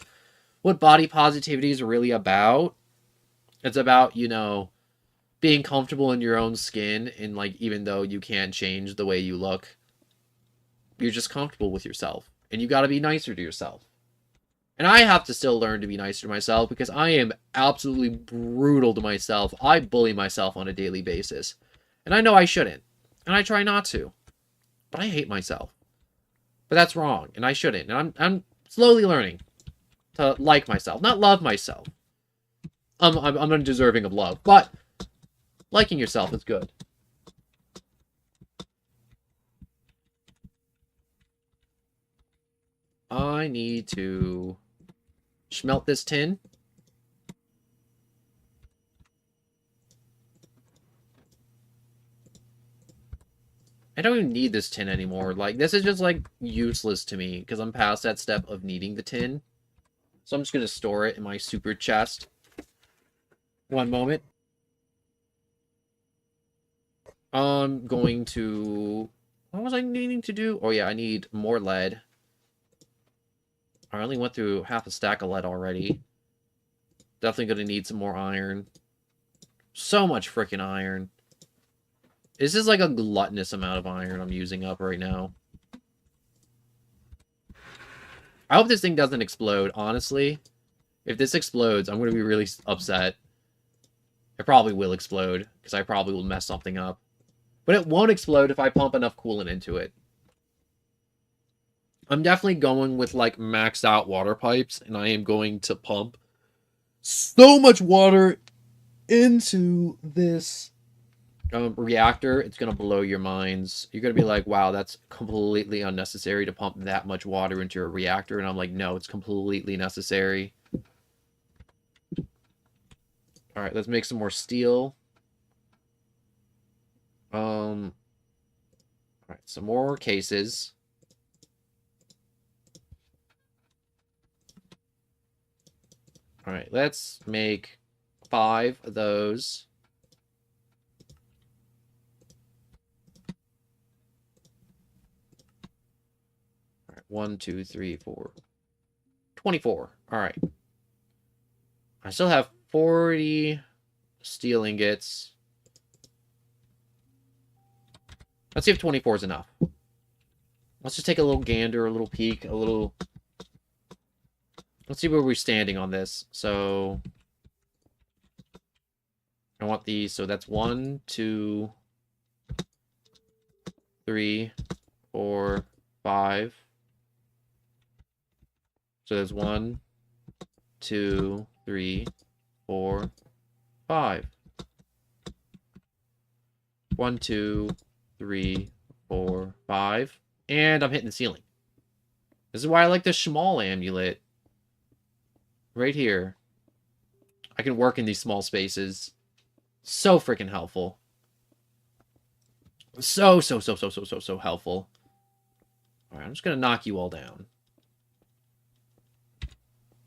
what body positivity is really about. It's about, you know, being comfortable in your own skin. And, like, even though you can't change the way you look, you're just comfortable with yourself. And you gotta be nicer to yourself. And I have to still learn to be nicer to myself because I am absolutely brutal to myself. I bully myself on a daily basis. And I know I shouldn't. And I try not to. But I hate myself. But that's wrong. And I shouldn't. And I'm slowly learning to like myself. Not love myself. I'm undeserving of love. But liking yourself is good. I need to smelt this tin. I don't even need this tin anymore. Like, this is just, like, useless to me, because I'm past that step of needing the tin. So I'm just going to store it in my super chest. One moment. I'm going to... What was I needing to do? Oh, yeah, I need more lead. I only went through half a stack of lead already. Definitely going to need some more iron. So much freaking iron. This is like a gluttonous amount of iron I'm using up right now. I hope this thing doesn't explode, honestly. If this explodes, I'm going to be really upset. It probably will explode, because I probably will mess something up. But it won't explode if I pump enough coolant into it. I'm definitely going with, like, maxed out water pipes, and I am going to pump so much water into this reactor, it's gonna blow your minds. You're gonna be like, wow, that's completely unnecessary to pump that much water into a reactor. And I'm like, no, it's completely necessary. All right, let's make some more steel. All right, some more cases. All right, let's make 5 of those. All right, 1, 2, 3, 4. 24. All right. I still have 40 steel ingots. Let's see if 24 is enough. Let's just take a little gander, a little peek, a little... Let's see where we're standing on this. So... I want these. So that's 1, 2, 3, 4, 5. So there's 1, 2, 3, 4, 5. 1, 2, 3, 4, 5. And I'm hitting the ceiling. This is why I like the small amulet. Right here. I can work in these small spaces. So freaking helpful. So helpful. Alright, I'm just gonna knock you all down.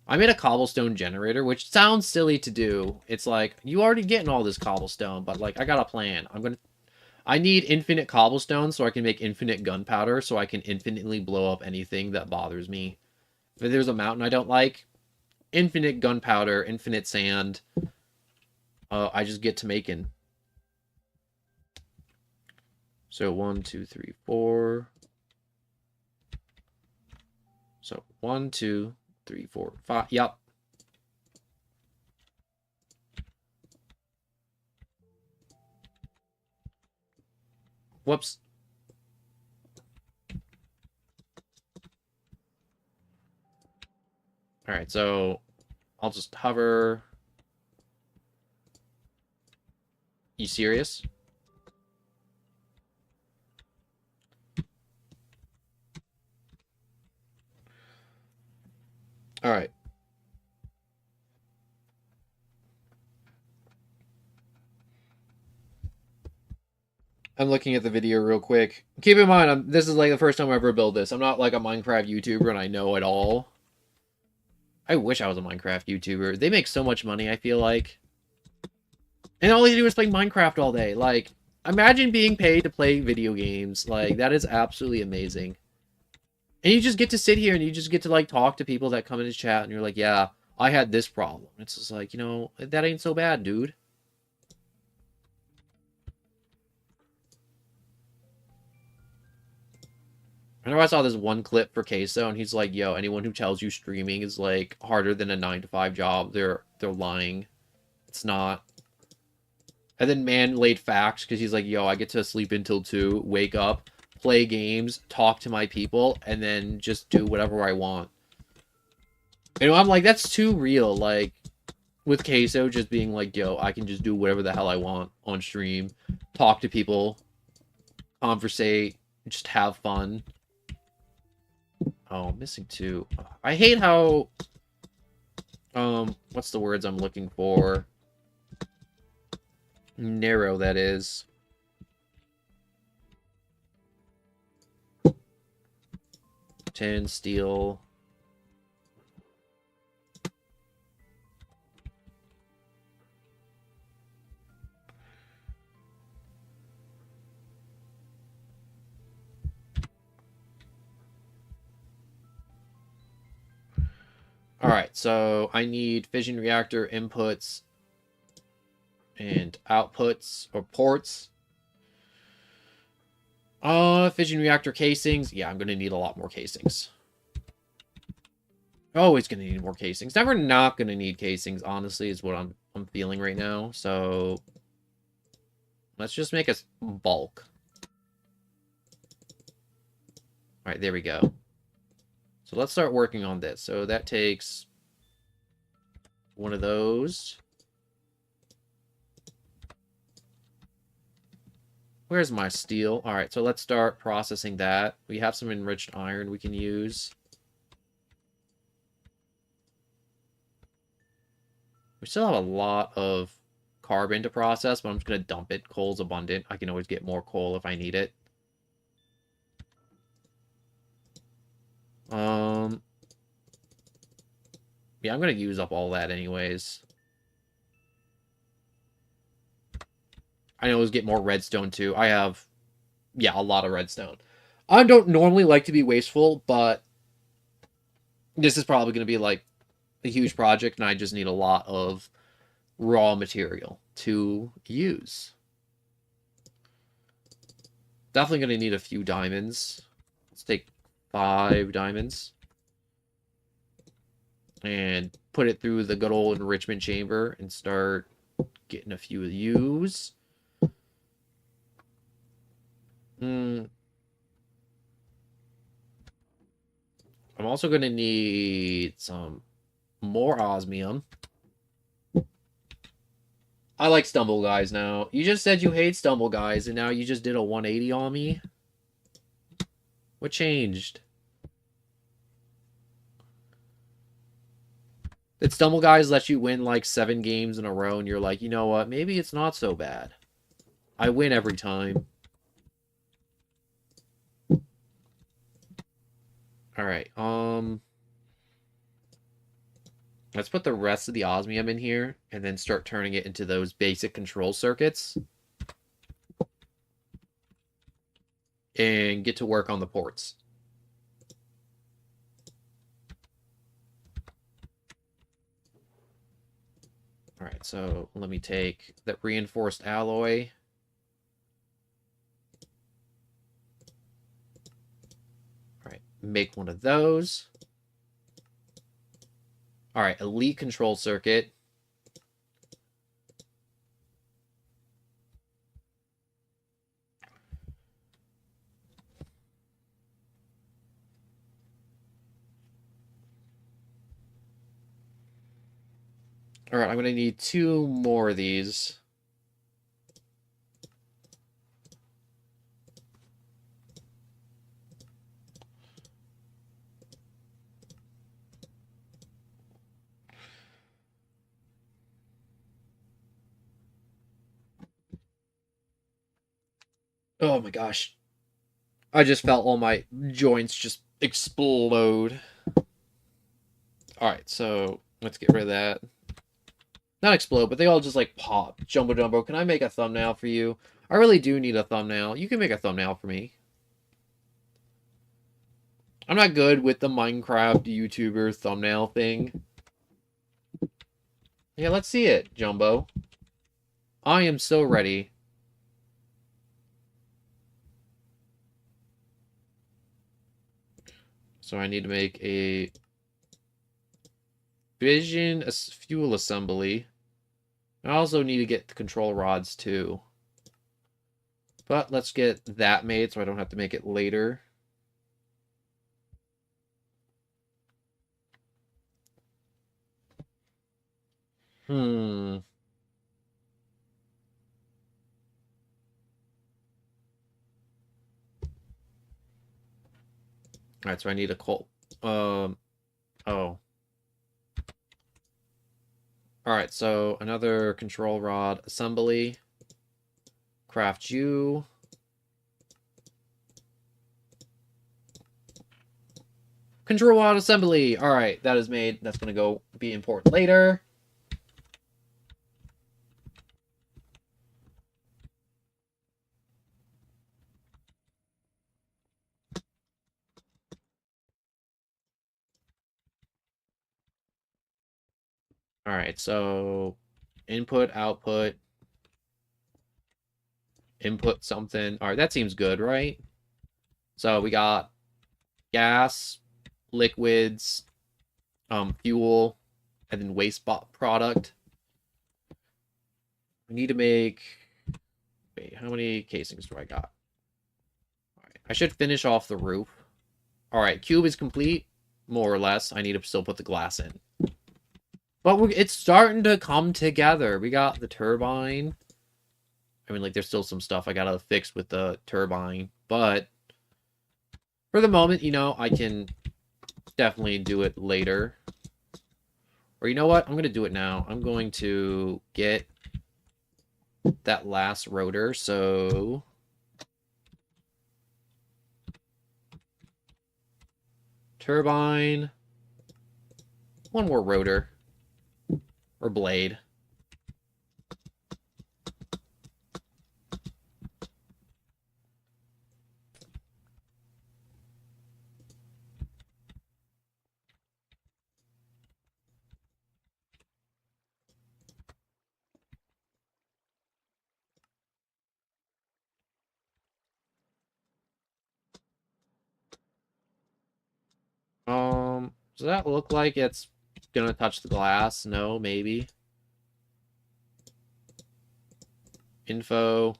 I made a cobblestone generator, which sounds silly to do. It's like, you already getting all this cobblestone, but like, I got a plan. I need infinite cobblestone so I can make infinite gunpowder so I can infinitely blow up anything that bothers me. If there's a mountain I don't like, infinite gunpowder, infinite sand. I just get to making. So 1, 2, 3, 4. So 1, 2, 3, 4, 5. Yep. Whoops. All right, so I'll just hover. You serious? All right. I'm looking at the video real quick. Keep in mind, this is like the first time I ever built this. I'm not like a Minecraft YouTuber and I know it all. I wish I was a Minecraft YouTuber. They make so much money, I feel like. And all they do is play Minecraft all day. Like, imagine being paid to play video games. Like, that is absolutely amazing. And you just get to sit here and you just get to, like, talk to people that come in his chat and you're like, yeah, I had this problem. It's just like, you know, that ain't so bad, dude. I know I saw this one clip for Queso, and he's like, yo, anyone who tells you streaming is, like, harder than a 9-to-5 job, they're lying. It's not. And then Man laid facts, because he's like, yo, I get to sleep until 2, wake up, play games, talk to my people, and then just do whatever I want. And I'm like, that's too real. Like, with Queso just being like, yo, I can just do whatever the hell I want on stream, talk to people, conversate, just have fun. Oh, missing 2. I hate how, what's the words I'm looking for? Narrow that is. Tin, steel. Alright, so I need fission reactor inputs and outputs, or ports. Fission reactor casings. Yeah, I'm gonna need a lot more casings. Always gonna need more casings. Never not gonna need casings, honestly, is what I'm feeling right now. So let's just make a bulk. Alright, there we go. So let's start working on this. So that takes one of those. Where's my steel? All right, so let's start processing that. We have some enriched iron we can use. We still have a lot of carbon to process, but I'm just going to dump it. Coal's abundant. I can always get more coal if I need it. Yeah, I'm going to use up all that anyways. I always get more redstone too. I have, yeah, a lot of redstone. I don't normally like to be wasteful, but this is probably going to be like a huge project, and I just need a lot of raw material to use. Definitely going to need a few diamonds. Let's take 5 diamonds and put it through the good old enrichment chamber and start getting a few of these. I'm also going to need some more osmium. I like stumble guys now. You just said you hate stumble guys, and now you just did a 180 on me? What changed? Did stumble guys let you win like 7 games in a row, and you're like, you know what? Maybe it's not so bad. I win every time. Alright, let's put the rest of the osmium in here, and then start turning it into those basic control circuits. And get to work on the ports. Alright, so let me take that reinforced alloy. Alright, make one of those. Alright, elite control circuit. Alright, I'm going to need 2 more of these. Oh my gosh. I just felt all my joints just explode. Alright, so let's get rid of that. Not explode, but they all just like pop. Jumbo Jumbo, can I make a thumbnail for you? I really do need a thumbnail. You can make a thumbnail for me. I'm not good with the Minecraft YouTuber thumbnail thing. Yeah, let's see it, Jumbo. I am so ready. So I need to make a fission fuel assembly. I also need to get the control rods too. But let's get that made so I don't have to make it later. Alright, so I need a coal. Oh. Alright, so another control rod assembly. Craft you. Control rod assembly. Alright, that is made. That's going to go be important later. Alright, so input, output, input something. Alright, that seems good, right? So we got gas, liquids, fuel, and then waste product. We need to make... Wait, how many casings do I got? Alright, I should finish off the roof. Alright, cube is complete, more or less. I need to still put the glass in. But it's starting to come together. We got the turbine. I mean, like, there's still some stuff I gotta fix with the turbine, but for the moment, you know, I can definitely do it later. Or you know what? I'm gonna do it now. I'm going to get that last rotor, so turbine, one more rotor, or blade. Does that look like it's gonna touch the glass? No, maybe. Info.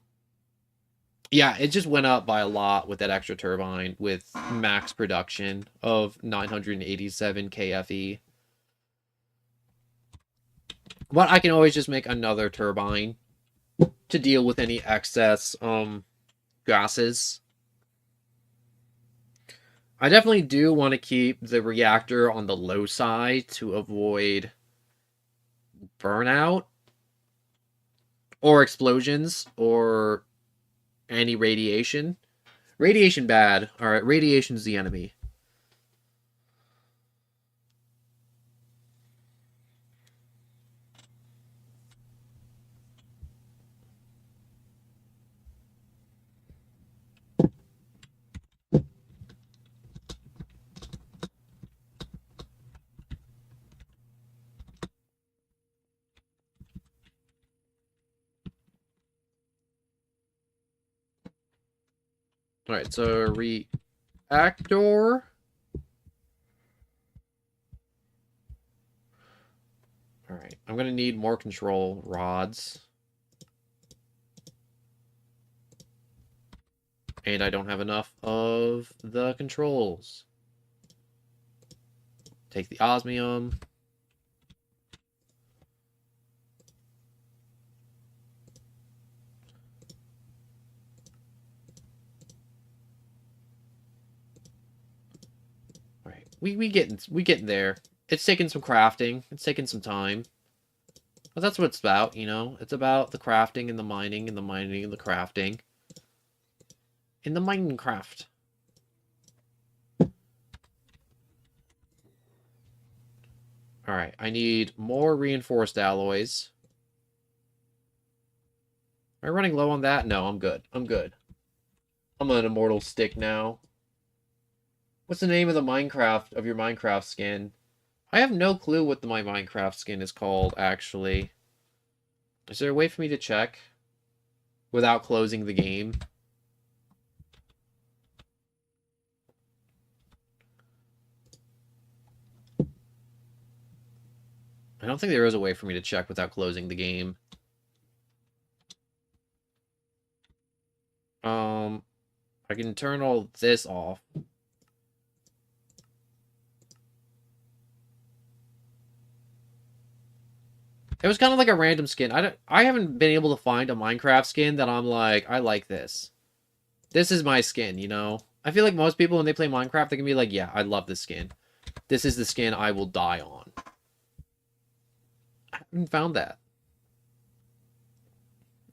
Yeah, it just went up by a lot with that extra turbine with max production of 987 KFE. But I can always just make another turbine to deal with any excess gases. I definitely do want to keep the reactor on the low side to avoid burnout or explosions or any radiation. Radiation bad. All right, radiation's the enemy. All right, so reactor. All right, I'm gonna need more control rods. And I don't have enough of the controls. Take the osmium. All right, we getting there. It's taking some crafting. It's taking some time. But that's what it's about, you know? It's about the crafting and the mining and the mining and the crafting. In the Minecraft. Alright, I need more reinforced alloys. Am I running low on that? No, I'm good. I'm good. I'm an immortal stick now. What's the name of the Minecraft, of your Minecraft skin? I have no clue what my Minecraft skin is called, actually. Is there a way for me to check without closing the game? I don't think there is a way for me to check without closing the game. I can turn all this off. It was kind of like a random skin. I haven't been able to find a Minecraft skin that I'm like, I like this. This is my skin, you know? I feel like most people, when they play Minecraft, they can be like, yeah, I love this skin. This is the skin I will die on. I haven't found that.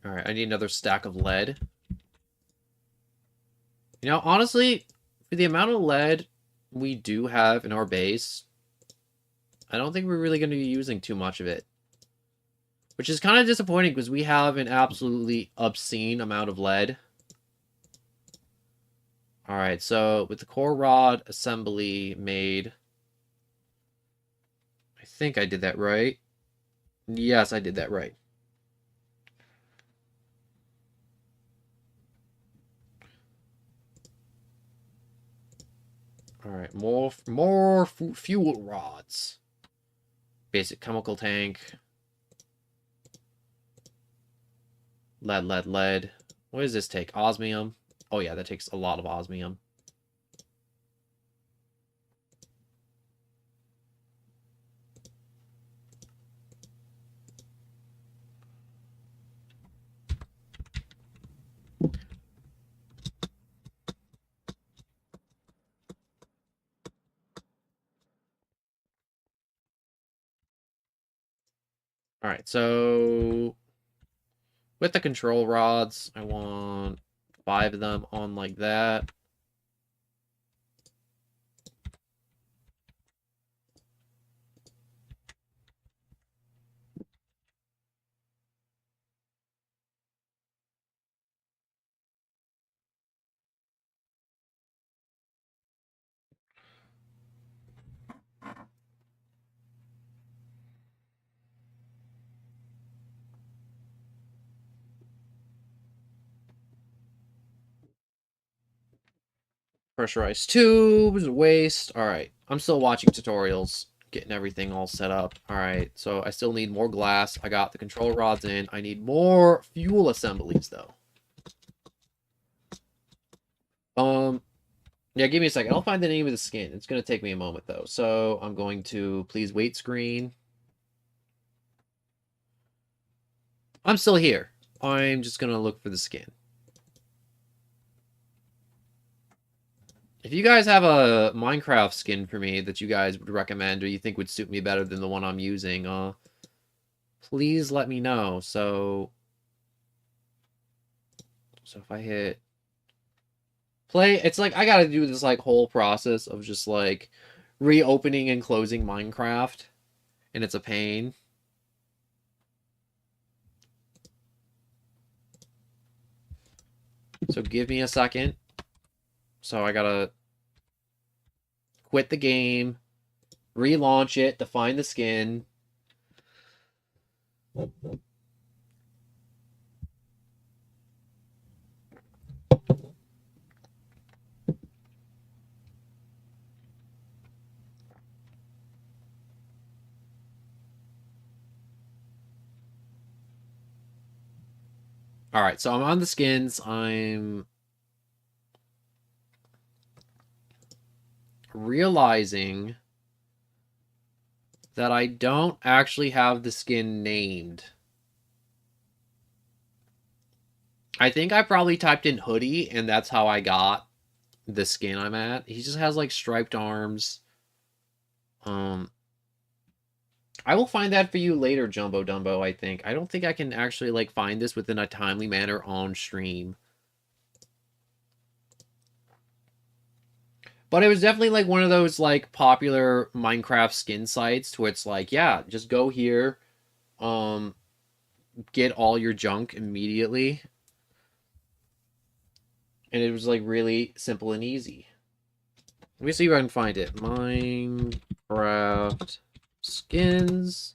Alright, I need another stack of lead. You know, honestly, for the amount of lead we do have in our base, I don't think we're really going to be using too much of it. Which is kind of disappointing because we have an absolutely obscene amount of lead. Alright, so with the core rod assembly made... I think I did that right. Yes, I did that right. Alright, more fuel rods. Basic chemical tank. Lead. What does this take? Osmium? Oh yeah, that takes a lot of osmium. Alright, so with the control rods, I want 5 of them on like that. Pressurized tubes, waste. Alright, I'm still watching tutorials, getting everything all set up. Alright, so I still need more glass. I got the control rods in. I need more fuel assemblies, though. Yeah, give me a second. I'll find the name of the skin. It's going to take me a moment, though. So I'm going to please wait screen. I'm still here. I'm just going to look for the skin. If you guys have a Minecraft skin for me that you guys would recommend or you think would suit me better than the one I'm using, please let me know. So if I hit play, it's like I gotta do this like whole process of just like reopening and closing Minecraft, and it's a pain. So give me a second. So I gotta quit the game, relaunch it to find the skin. Alright, so I'm on the skins. I'm realizing that I don't actually have the skin named. I think I probably typed in hoodie, and that's how I got the skin I'm at. He just has, like, striped arms. I will find that for you later, Jumbo Dumbo, I think. I don't think I can actually, like, find this within a timely manner on stream. But it was definitely, like, one of those, like, popular Minecraft skin sites where it's like, yeah, just go here, get all your junk immediately. And it was, like, really simple and easy. Let me see if I can find it. Minecraft skins.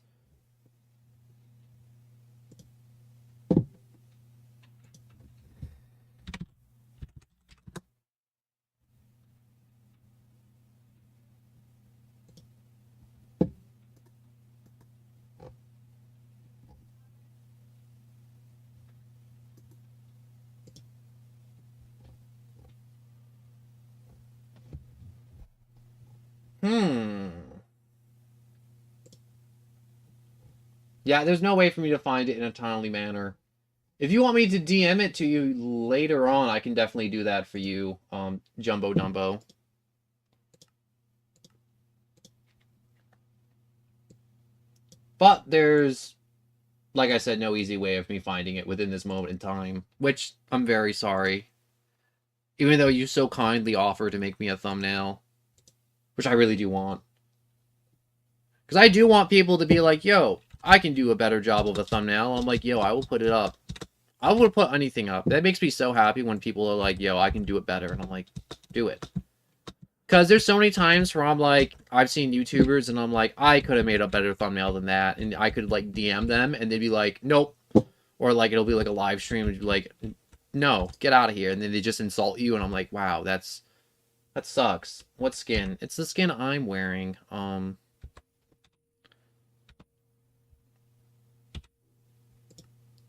Yeah, there's no way for me to find it in a timely manner. If you want me to DM it to you later on, I can definitely do that for you, Jumbo Dumbo. But there's, like I said, no easy way of me finding it within this moment in time, which I'm very sorry. Even though you so kindly offered to make me a thumbnail, which I really do want. Because I do want people to be like, yo, I can do a better job of a thumbnail. I'm like, yo, I will put it up. I would put anything up. That makes me so happy when people are like, yo, I can do it better. And I'm like, do it. Because there's so many times where I'm like, I've seen YouTubers and I'm like, I could have made a better thumbnail than that. And I could like DM them and they'd be like, nope. Or like, it'll be like a live stream and be like, no, get out of here. And then they just insult you. And I'm like, wow, that sucks. What skin? It's the skin I'm wearing.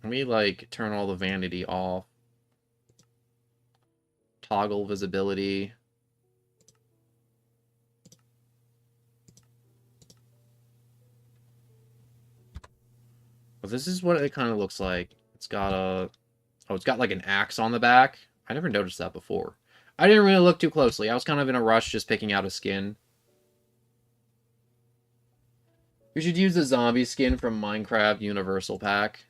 Let me like turn all the vanity off. Toggle visibility. Well, this is what it kind of looks like. It's got a... Oh, it's got like an axe on the back. I never noticed that before. I didn't really look too closely. I was kind of in a rush just picking out a skin. We should use the zombie skin from Minecraft Universal Pack.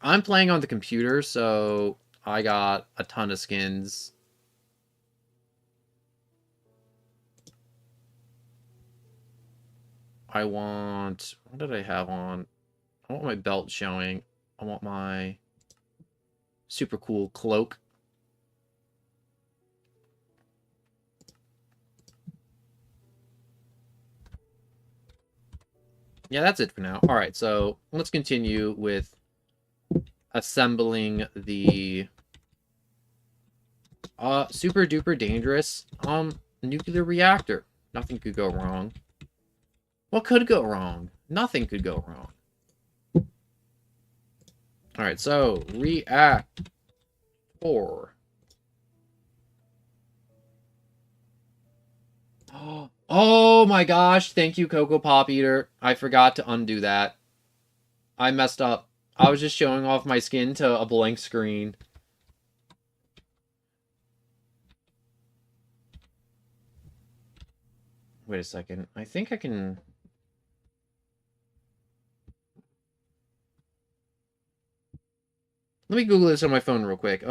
I'm playing on the computer, so I got a ton of skins. I want... What did I have on? I want my belt showing. I want my super cool cloak. Yeah, that's it for now. Alright, so let's continue with assembling the super duper dangerous nuclear reactor. Nothing could go wrong. What could go wrong? Nothing could go wrong. Alright, so react 4. Oh my gosh, thank you, Cocoa Pop Eater. I forgot to undo that. I messed up. I was just showing off my skin to a blank screen. Wait a second. I think I can... Let me Google this on my phone real quick.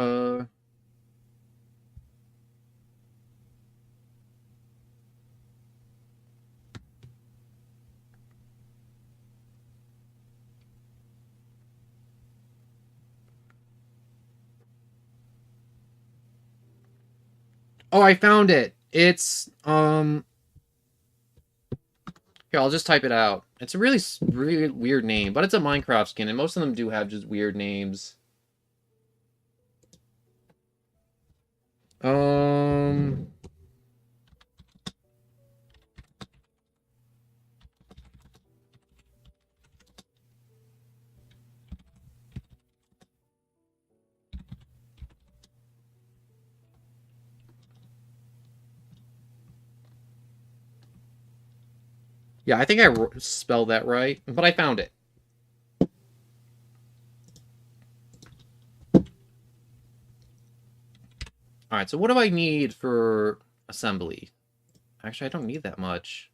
Oh, I found it. It's, here, I'll just type it out. It's a really, really weird name, but it's a Minecraft skin, and most of them do have just weird names. Yeah, I think I spelled that right, but I found it. Alright, so what do I need for assembly? Actually, I don't need that much.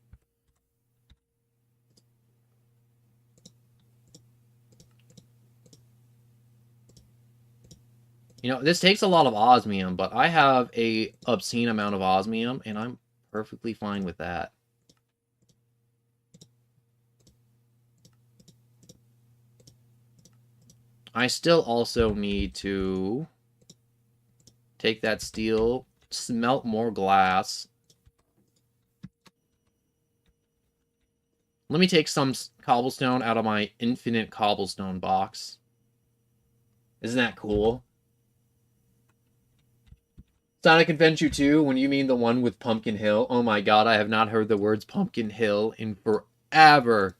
You know, this takes a lot of osmium, but I have a obscene amount of osmium, and I'm perfectly fine with that. I still also need to take that steel, smelt more glass. Let me take some cobblestone out of my infinite cobblestone box. Isn't that cool? Sonic Adventure 2, when you mean the one with Pumpkin Hill. Oh my god, I have not heard the words Pumpkin Hill in forever.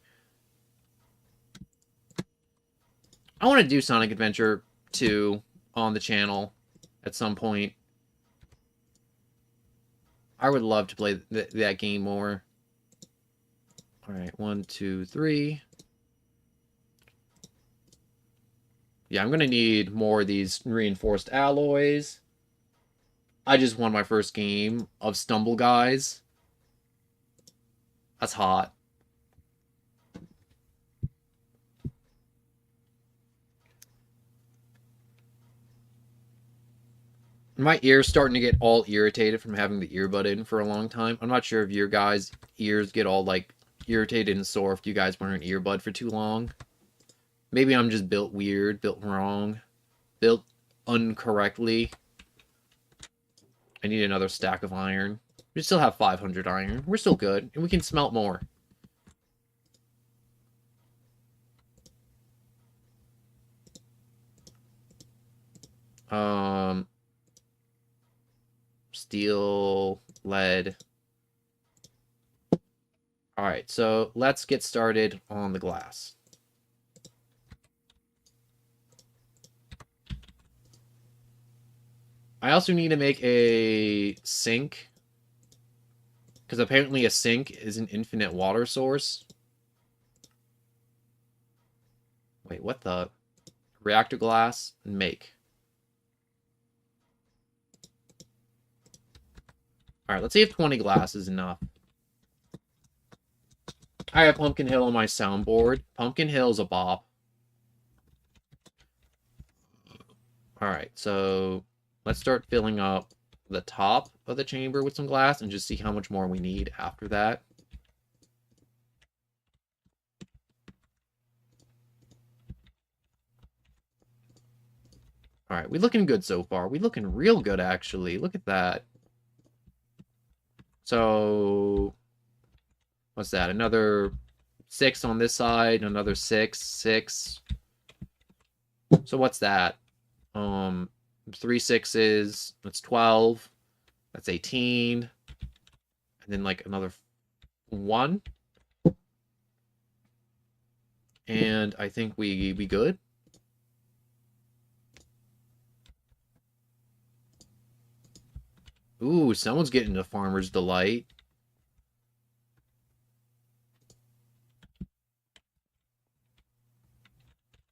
I want to do Sonic Adventure 2 on the channel at some point. I would love to play that game more. Alright, 1, 2, 3. Yeah, I'm going to need more of these reinforced alloys. I just won my first game of Stumble Guys. That's hot. My ear's starting to get all irritated from having the earbud in for a long time. I'm not sure if your guys' ears get all, like, irritated and sore if you guys wear an earbud for too long. Maybe I'm just built weird, built wrong, built incorrectly. I need another stack of iron. We still have 500 iron. We're still good, and we can smelt more. Steel, lead. Alright, so let's get started on the glass. I also need to make a sink, because apparently a sink is an infinite water source. Wait, what the? Reactor glass, make. Alright, let's see if 20 glass is enough. I have Pumpkin Hill on my soundboard. Pumpkin Hill's a bop. Alright, so let's start filling up the top of the chamber with some glass and just see how much more we need after that. Alright, we looking good so far. We looking real good, actually. Look at that. So, what's that? Another 6 on this side, another 6, 6. So what's that? 3 6s, that's 12. That's 18. And then like another 1. And I think we good. Ooh, someone's getting the Farmer's Delight.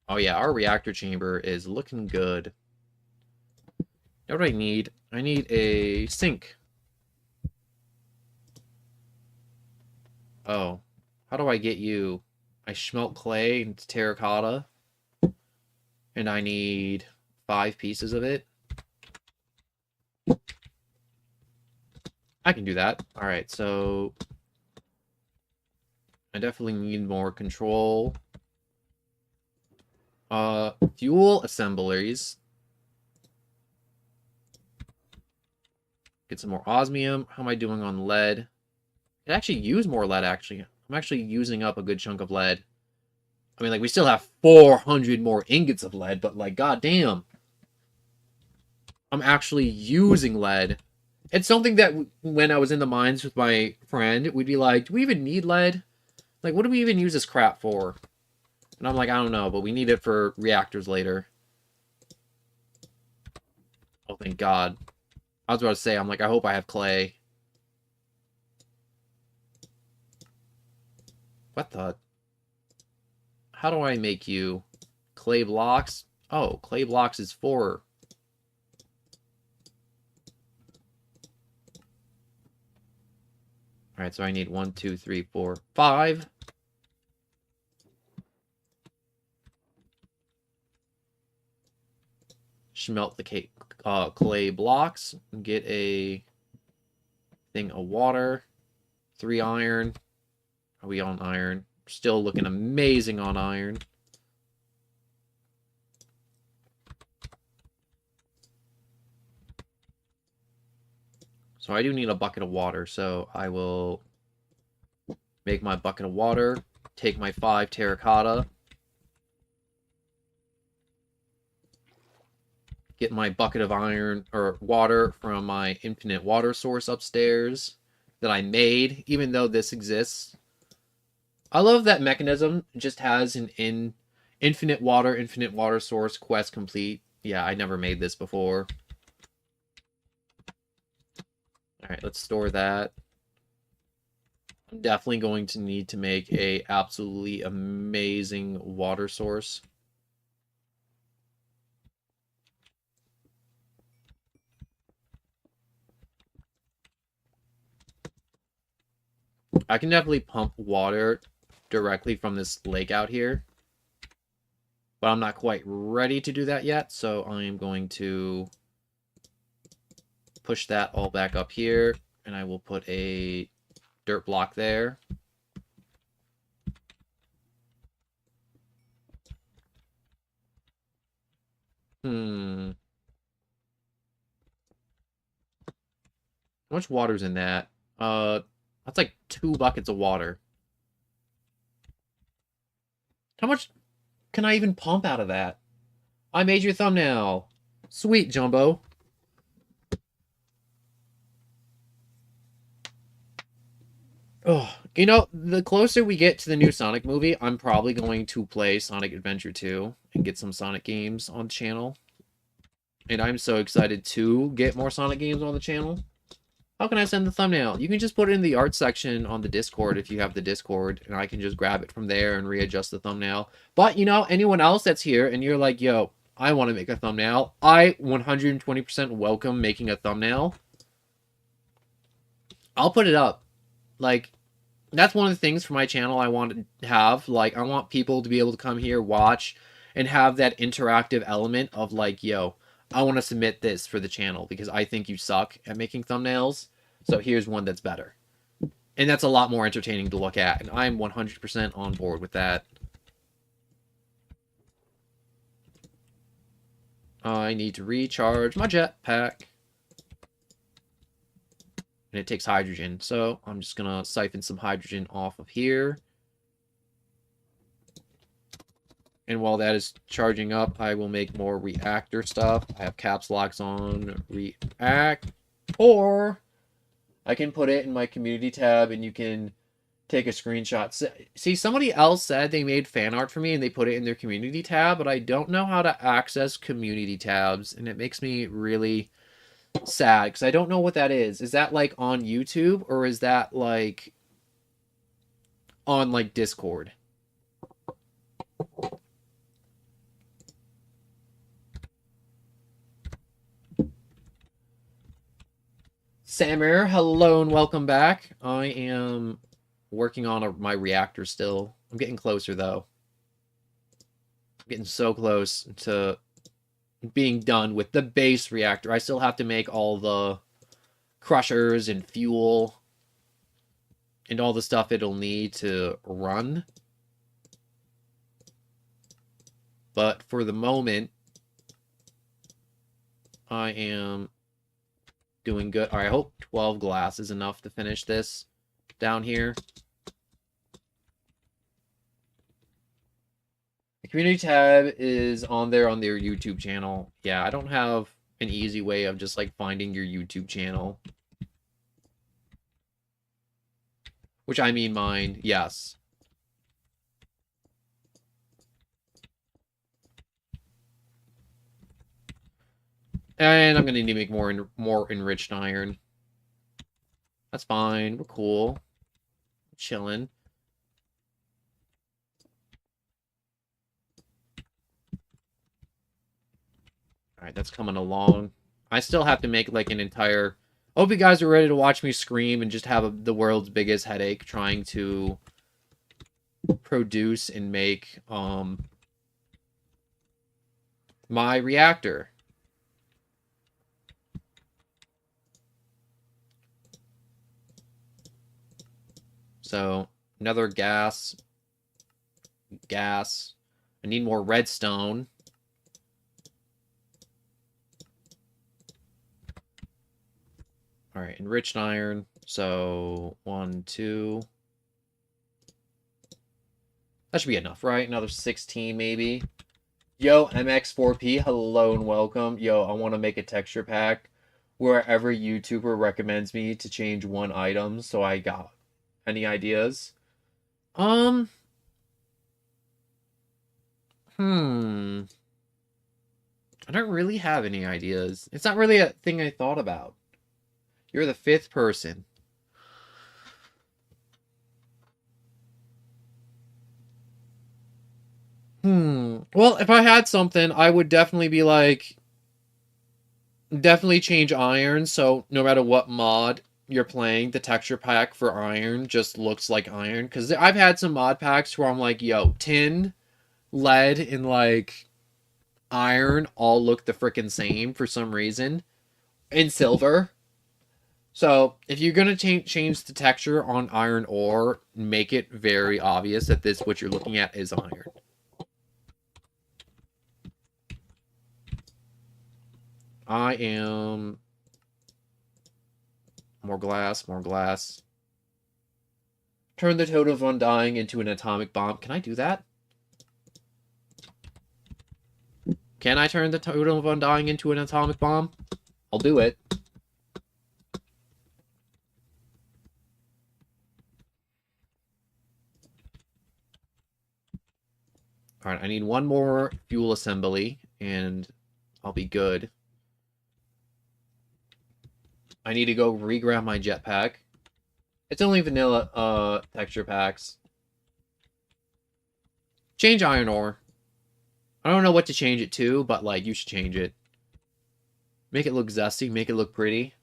Oh yeah, our reactor chamber is looking good. You know what I need? I need a sink. Oh, how do I get you? I smelt clay into terracotta. And I need 5 pieces of it. I can do that. Alright, so I definitely need more control. Fuel assemblies. Get some more osmium. How am I doing on lead? I actually use more lead, actually. I'm actually using up a good chunk of lead. I mean, like, we still have 400 more ingots of lead, but, like, goddamn. I'm actually using lead. It's something that when I was in the mines with my friend, we'd be like, do we even need lead? Like, what do we even use this crap for? And I'm like, I don't know, but we need it for reactors later. Oh, thank God. I was about to say, I'm like, I hope I have clay. What the? How do I make you? Clay blocks? Oh, clay blocks is 4. Alright, so I need 1, 2, 3, 4, 5. Smelt the clay blocks. Get a thing of water. 3 iron. Are we on iron? Still looking amazing on iron. So I do need a bucket of water, so I will make my bucket of water, take my 5 terracotta, get my bucket of iron or water from my infinite water source upstairs that I made, even though this exists. I love that Mekanism just has an infinite water source quest complete. Yeah, I never made this before. Alright, let's store that. I'm definitely going to need to make a absolutely amazing water source. I can definitely pump water directly from this lake out here. But I'm not quite ready to do that yet, so I'm going to push that all back up here, and I will put a dirt block there. How much water's in that? That's like 2 buckets of water. How much can I even pump out of that? I made your thumbnail. Sweet, Jumbo. Oh, you know, the closer we get to the new Sonic movie, I'm probably going to play Sonic Adventure 2 and get some Sonic games on the channel. And I'm so excited to get more Sonic games on the channel. How can I send the thumbnail? You can just put it in the art section on the Discord if you have the Discord, and I can just grab it from there and readjust the thumbnail. But, you know, anyone else that's here and you're like, yo, I want to make a thumbnail, I 120% welcome making a thumbnail. I'll put it up. Like, that's one of the things for my channel I want to have. Like, I want people to be able to come here, watch, and have that interactive element of like, yo, I want to submit this for the channel because I think you suck at making thumbnails. So here's one that's better. And that's a lot more entertaining to look at. And I'm 100% on board with that. I need to recharge my jetpack. And it takes hydrogen. So I'm just going to siphon some hydrogen off of here. And while that is charging up, I will make more reactor stuff. I have caps locks on react. Or I can put it in my community tab and you can take a screenshot. See, somebody else said they made fan art for me and they put it in their community tab, but I don't know how to access community tabs. And it makes me really sad because I don't know what that is. Is that like on YouTube or is that like on like Discord? Samir, hello and welcome back. I am working on my reactor still. I'm getting closer though. I'm getting so close to being done with the base reactor. I still have to make all the crushers and fuel and all the stuff it'll need to run. But for the moment, I am doing good. All right, I hope 12 glass is enough to finish this down here. The community tab is on there on their YouTube channel. Yeah, I don't have an easy way of just like finding your YouTube channel. Which I mean mine, yes. And I'm gonna need to make more enriched iron. That's fine. We're cool. Chilling. Alright, that's coming along. I still have to make like an entire... I hope you guys are ready to watch me scream and just have the world's biggest headache trying to produce and make my reactor. So, another gas. Gas. I need more redstone. Alright, enriched iron. So, 1, 2. That should be enough, right? Another 16, maybe. Yo, MX4P, hello and welcome. Yo, I want to make a texture pack where every YouTuber recommends me to change one item, so I got... Any ideas? I don't really have any ideas. It's not really a thing I thought about. You're the 5th person. Well, if I had something, I would definitely be like... Definitely change iron, so no matter what mod you're playing, the texture pack for iron just looks like iron. Because I've had some mod packs where I'm like, yo, tin, lead, and like iron all look the frickin' same for some reason. And silver. So if you're gonna change the texture on iron ore, make it very obvious that this what you're looking at is iron. I am... More glass, more glass. Turn the totem of undying into an atomic bomb. Can I do that? Can I turn the totem of undying into an atomic bomb? I'll do it. Alright, I need one more fuel assembly, and I'll be good. I need to go re-grab my jetpack. It's only vanilla texture packs. Change iron ore. I don't know what to change it to, but like you should change it. Make it look zesty, make it look pretty.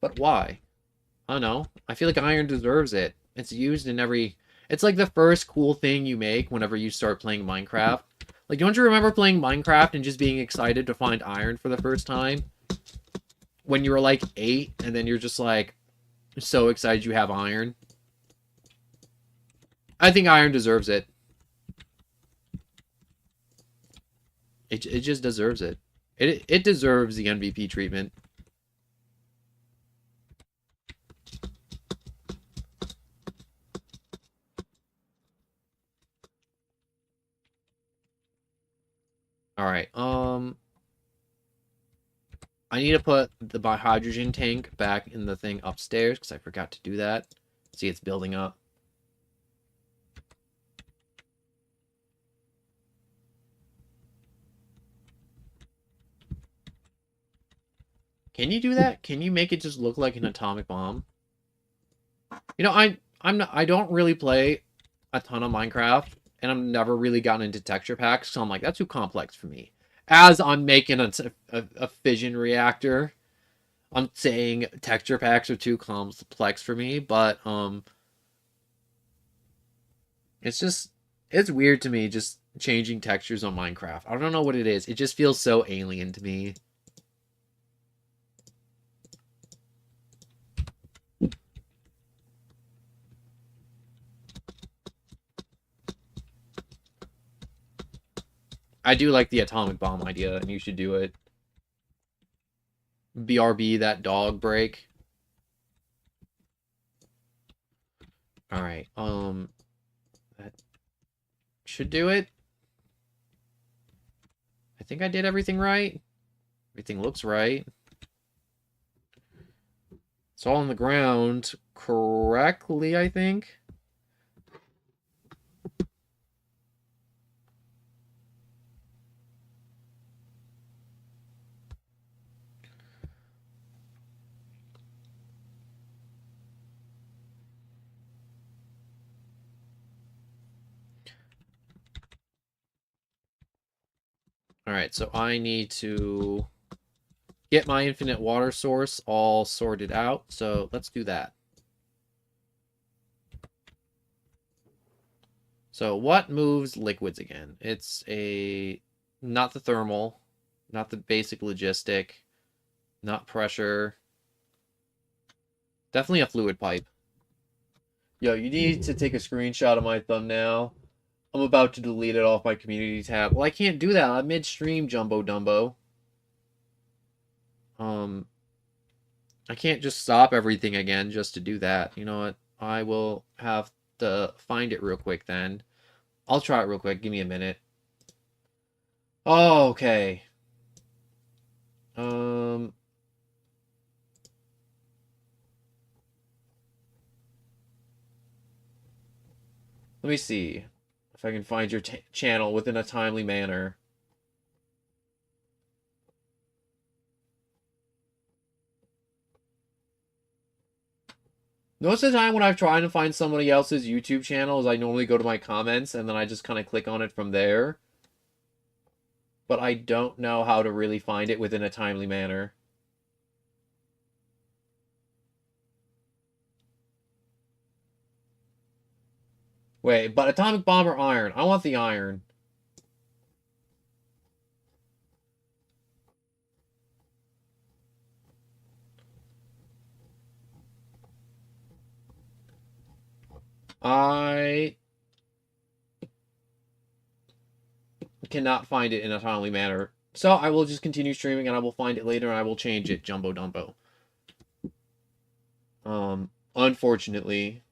But why? I don't know. I feel like iron deserves it. It's used in every... It's like the first cool thing you make whenever you start playing Minecraft. Like, don't you remember playing Minecraft and just being excited to find iron for the first time? When you were like 8, and then you're just like so excited you have iron. I think iron deserves it. It just deserves it. It deserves the MVP treatment. Alright, I need to put my hydrogen tank back in the thing upstairs, because I forgot to do that. See, it's building up. Can you do that? Can you make it just look like an atomic bomb? You know, I don't really play a ton of Minecraft, and I've never really gotten into texture packs, so I'm like, that's too complex for me. As I'm making a fission reactor, I'm saying texture packs are too complex for me, but it's weird to me just changing textures on Minecraft. I don't know what it is. It just feels so alien to me. I do like the atomic bomb idea, and you should do it. BRB, that dog break. Alright, that should do it. I think I did everything right. Everything looks right. It's all on the ground correctly, I think. Alright, so I need to get my infinite water source all sorted out, so let's do that. So what moves liquids again? It's not the thermal, not the basic logistic, not pressure. Definitely a fluid pipe. Yo, you need to take a screenshot of my thumbnail. I'm about to delete it off my community tab. Well, I can't do that. I'm midstream, Jumbo Dumbo. I can't just stop everything again just to do that. You know what? I will have to find it real quick then. I'll try it real quick. Give me a minute. Oh, okay. Let me see if I can find your channel within a timely manner. Most of the time when I've tried to find somebody else's YouTube channel is I normally go to my comments and then I just kind of click on it from there. But I don't know how to really find it within a timely manner. Wait, but atomic bomb or iron? I want the iron. I cannot find it in a timely manner. So I will just continue streaming and I will find it later and I will change it, Jumbo Dumbo. Unfortunately.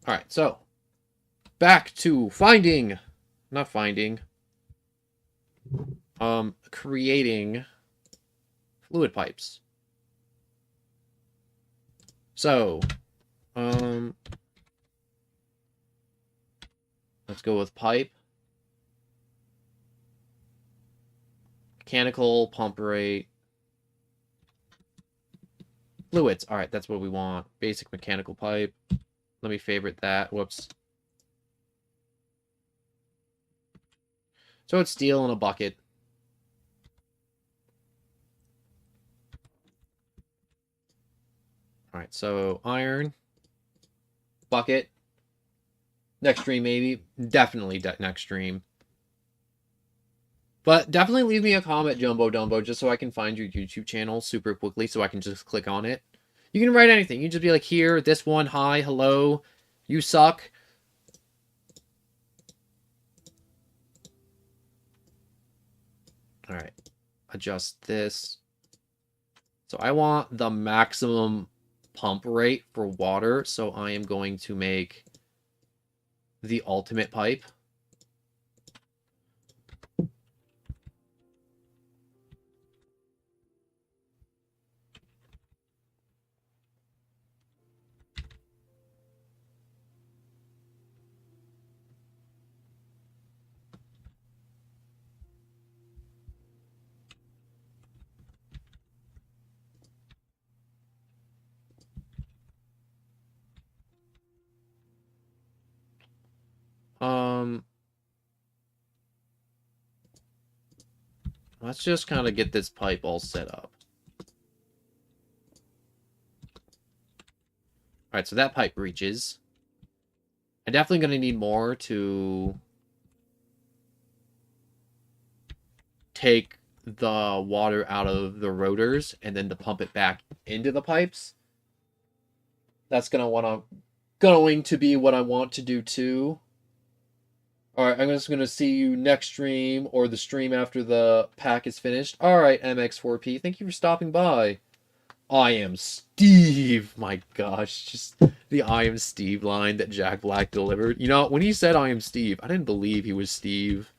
Alright, so back to creating fluid pipes. So, let's go with pipe. Mechanical, pump rate. Fluids. Alright, that's what we want. Basic mechanical pipe. Let me favorite that. Whoops. So it's steel in a bucket. Alright, so iron. Bucket. Next stream, maybe. Definitely next stream. But definitely leave me a comment, Jumbo Dumbo, just so I can find your YouTube channel super quickly so I can just click on it. You can write anything. You can just be like, here, this one, hi, hello, you suck. Alright. Adjust this. So I want the maximum pump rate for water, so I am going to make the ultimate pipe. Let's just kind of get this pipe all set up. Alright, so that pipe reaches. I'm definitely going to need more to take the water out of the rotors and then to pump it back into the pipes. That's going to be what I want to do too. Alright, I'm just going to see you next stream or the stream after the pack is finished. Alright, MX4P, thank you for stopping by. I am Steve. My gosh, just the I am Steve line that Jack Black delivered. You know, when he said I am Steve, I didn't believe he was Steve.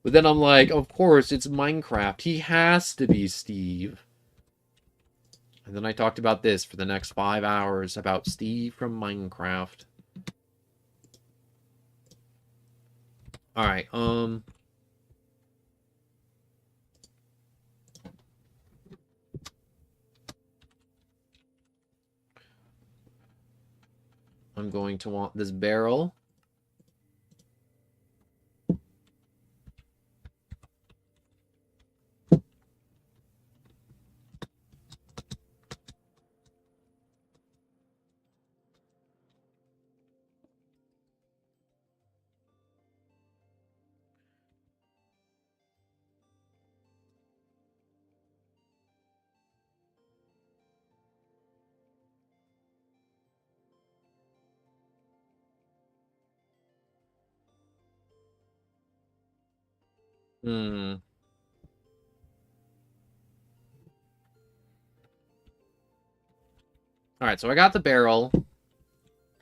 But then I'm like, of course, it's Minecraft. He has to be Steve. And then I talked about this for the next 5 hours about Steve from Minecraft. Alright, I'm going to want this barrel. Alright, so I got the barrel.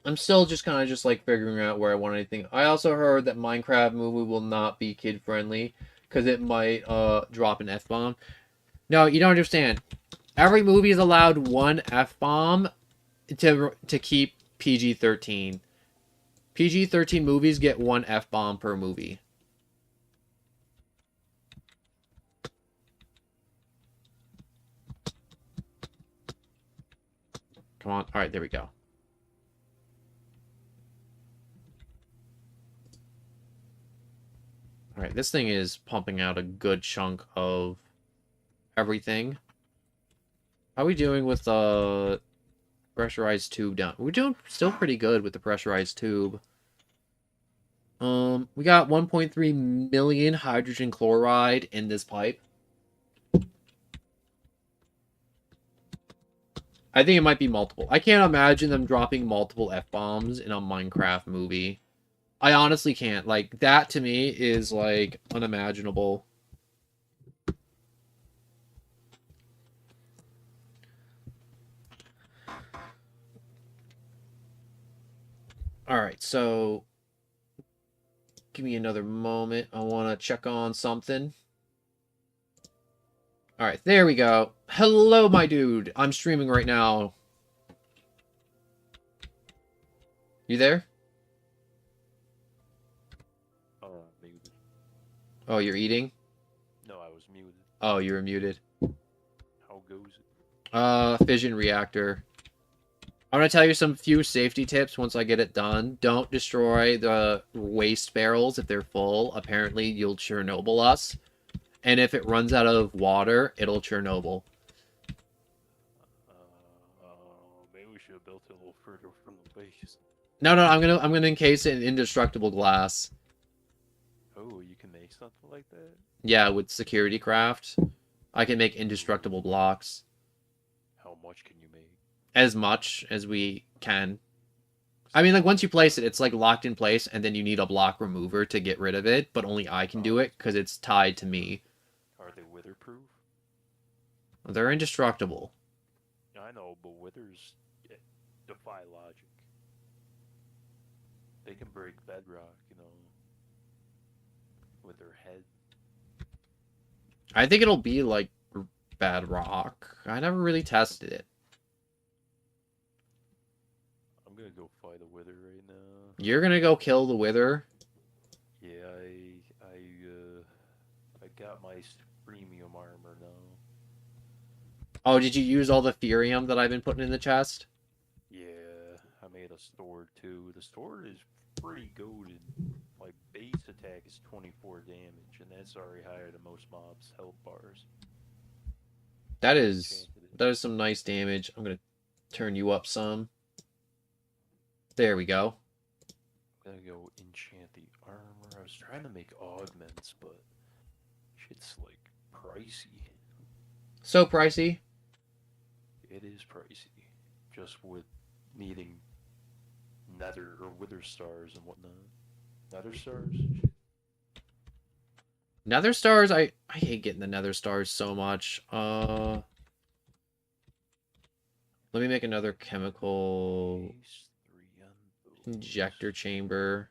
I'm still just kind of just like figuring out where I want anything. I also heard that Minecraft movie will not be kid friendly because it might drop an F-bomb. No, you don't understand. Every movie is allowed one F-bomb to keep PG-13. PG-13 movies get one F-bomb per movie. Come on. Alright, there we go. Alright, this thing is pumping out a good chunk of everything. How are we doing with the pressurized tube down? We're doing still pretty good with the pressurized tube. We got 1.3 million hydrogen chloride in this pipe. I think it might be multiple. I can't imagine them dropping multiple F-bombs in a Minecraft movie. I honestly can't. Like, that to me is, like, unimaginable. Alright, so give me another moment. I want to check on something. Alright, there we go. Hello, my dude. I'm streaming right now. You there? Muted. Oh, you're eating? No, I was muted. Oh, you were muted. How goes it? Fission reactor. I'm gonna tell you some few safety tips once I get it done. Don't destroy the waste barrels if they're full. Apparently, you'll Chernobyl us. And if it runs out of water, it'll Chernobyl. Maybe we should have built it a little further from the base. No, I'm gonna encase it in indestructible glass. Oh, you can make something like that? Yeah, with security craft, I can make indestructible blocks. How much can you make? As much as we can. I mean, like, once you place it, it's, like, locked in place, and then you need a block remover to get rid of it, but only I can do it, because it's tied to me. Are they witherproof? They're indestructible. I know, but withers defy logic. They can break bedrock, you know, with their head. I think it'll be, like, bad rock. I never really tested it. I'm gonna go fight a wither right now. You're gonna go kill the wither? Yeah, I got my premium armor now. Oh, did you use all the Therium that I've been putting in the chest? Yeah, I made a sword too. The sword is pretty goated. My base attack is 24 damage, and that's already higher than most mobs' health bars. That is some nice damage. I'm gonna turn you up some. There we go. I'm gonna go enchant the armor. I was trying to make augments, but shit's like pricey. So pricey. It is pricey, just with needing nether or wither stars and whatnot. Nether stars? Shit. Nether stars, I hate getting the nether stars so much. Let me make another chemical injector chamber.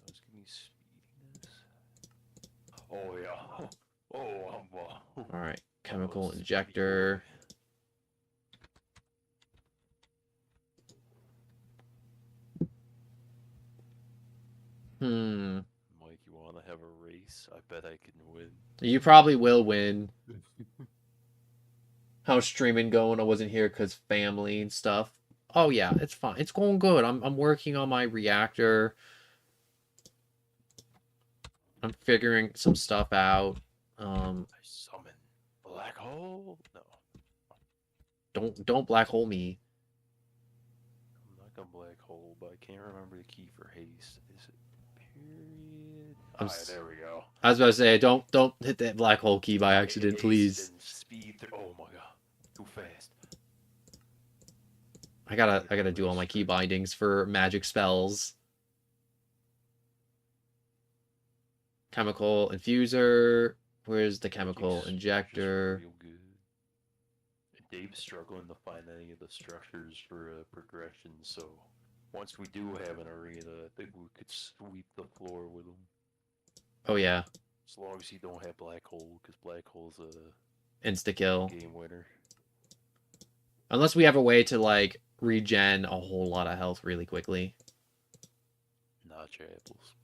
Those give me speediness. Oh yeah. Oh, I'm All right, chemical injector. Mike, you want to have a race? I bet I can win. You probably will win. How's streaming going? I wasn't here because family and stuff. Oh yeah, it's fine. It's going good. I'm working on my reactor. I'm figuring some stuff out. I summon black hole. No. Don't black hole me. I'm not gonna black hole, but I can't remember the key for haste. Is it period? There we go. I was about to say, don't hit that black hole key by accident, please. Speed. Oh my god, too fast. I gotta do all my key bindings for magic spells. Chemical infuser. Where's the chemical injector? Real good. Dave's struggling to find any of the structures for progression, so once we do have an arena, I think we could sweep the floor with them. Oh yeah. As long as you don't have black hole, because black hole's a insta-kill. Game winner. Unless we have a way to, like, regen a whole lot of health really quickly. Notch apples.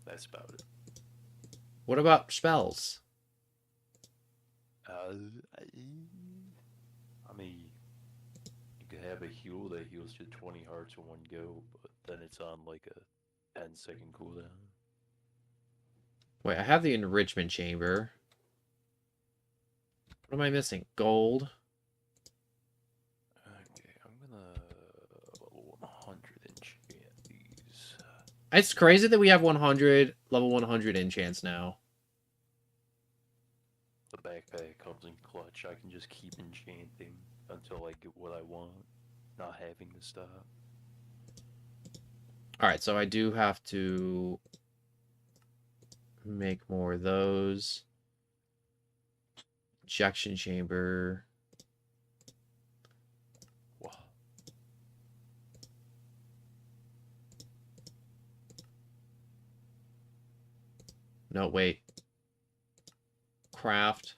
That's about it. What about spells? I mean, you could have a heal that heals you 20 hearts in one go, but then it's on like a 10-second cooldown. Wait, I have the enrichment chamber. What am I missing? Gold. Okay, I'm gonna level 100 enchant these. It's crazy that we have level 100 enchants now. The backpack comes in clutch. I can just keep enchanting until I get what I want, not having to stop. Alright, so I do have to make more of those. Injection chamber. Wow. No, wait. Craft.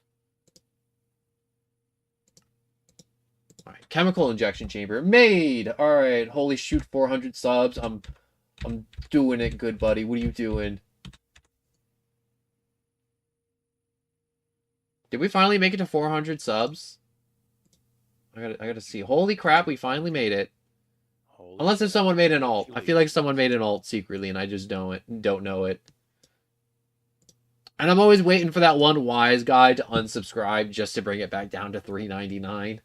Alright, chemical injection chamber made. Alright, holy shoot, 400 subs. I'm doing it good, buddy. What are you doing? Did we finally make it to 400 subs? I gotta see. Holy crap, we finally made it. Holy Unless if crap, someone made an alt. I feel like congratulations. someone made an alt secretly and I just don't know it. And I'm always waiting for that one wise guy to unsubscribe just to bring it back down to $3.99.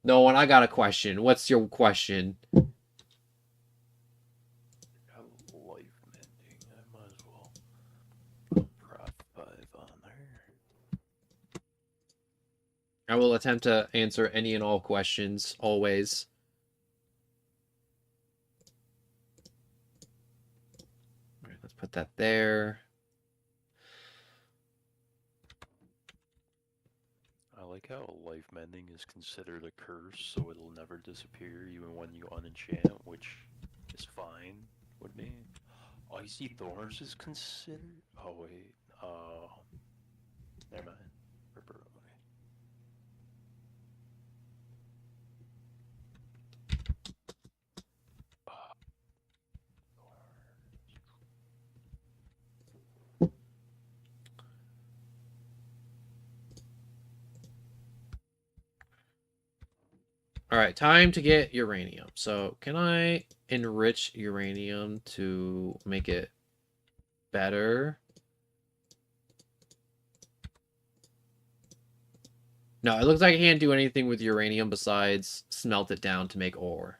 No one, I got a question. What's your question? Life mending. I might as well put Prop 5 on there. I will attempt to answer any and all questions, always. All right, let's put that there. I like how life mending is considered a curse, so it'll never disappear even when you unenchant, which is fine with me. Icy Thorns is considered. Oh wait, never mind. Ripper, okay. Ah, All right, time to get uranium. So can I enrich uranium to make it better? No, it looks like I can't do anything with uranium besides smelt it down to make ore.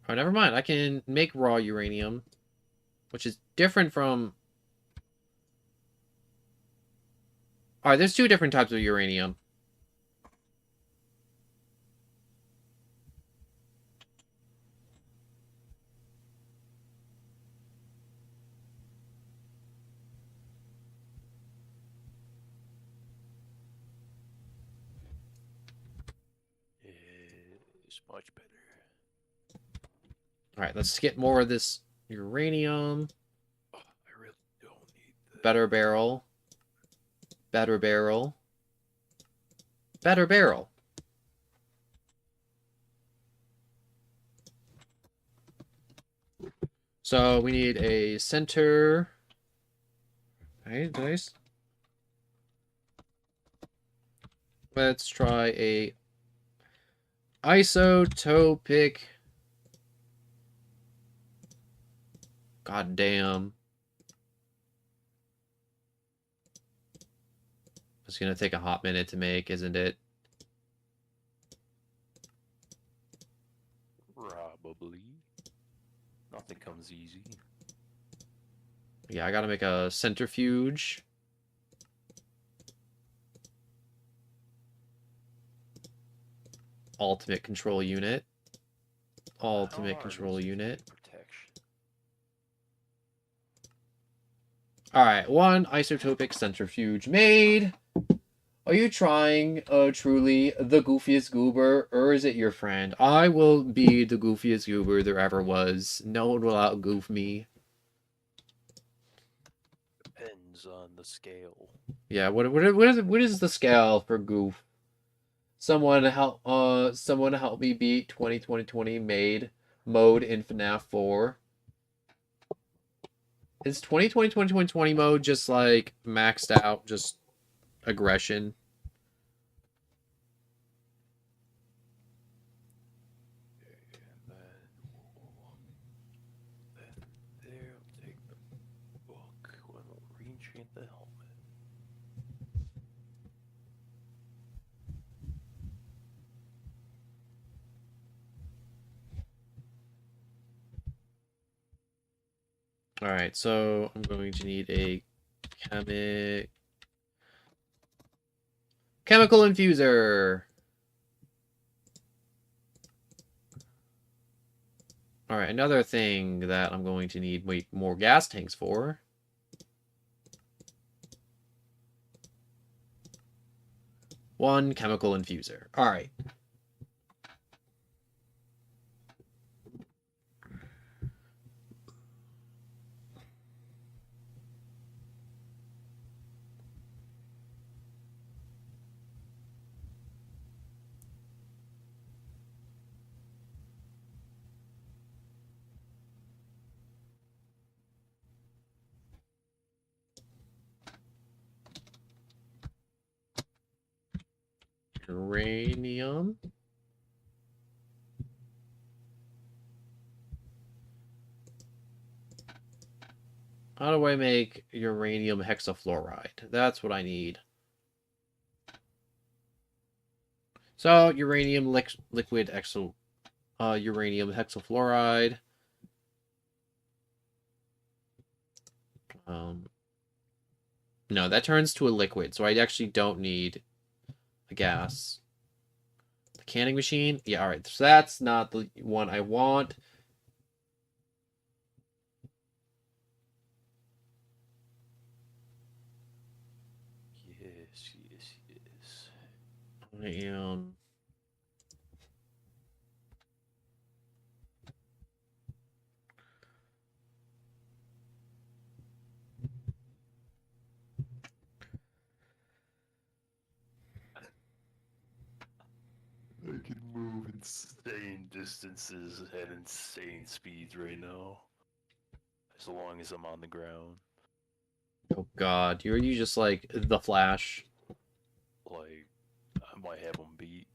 Oh, never mind. I can make raw uranium, which is different from... All right, there's two different types of uranium. it's much better. All right, let's get more of this uranium. Oh, I really don't need that. Better barrel. Better barrel. Better barrel. So we need a center. Okay, nice. Let's try a isotopic. God damn. It's gonna take a hot minute to make, isn't it? Probably. Nothing comes easy. Yeah, I gotta make a centrifuge. Ultimate control unit. Ultimate control unit. Protection. Alright, one isotopic centrifuge made. Are you trying, truly, the goofiest goober, or is it your friend? I will be the goofiest goober there ever was. No one will outgoof me. Depends on the scale. Yeah, what is the scale for goof? Someone help me beat 2020 made mode in FNAF 4. Is 2020 mode just like maxed out, just aggression? There, I'll take the book. We'll re-enchant the helmet. Alright, so I'm going to need a chemical infuser. Alright, another thing that I'm going to need more gas tanks for. One chemical infuser. Alright. Uranium. How do I make uranium hexafluoride? That's what I need. So uranium liquid uranium hexafluoride. No, that turns to a liquid, so I actually don't need a gas. The canning machine? Yeah, alright. So that's not the one I want. Yes, yes, yes. I am. I can move insane distances at insane speeds right now. As long as I'm on the ground. Oh god, you're you just like the Flash. Like, I might have him beat.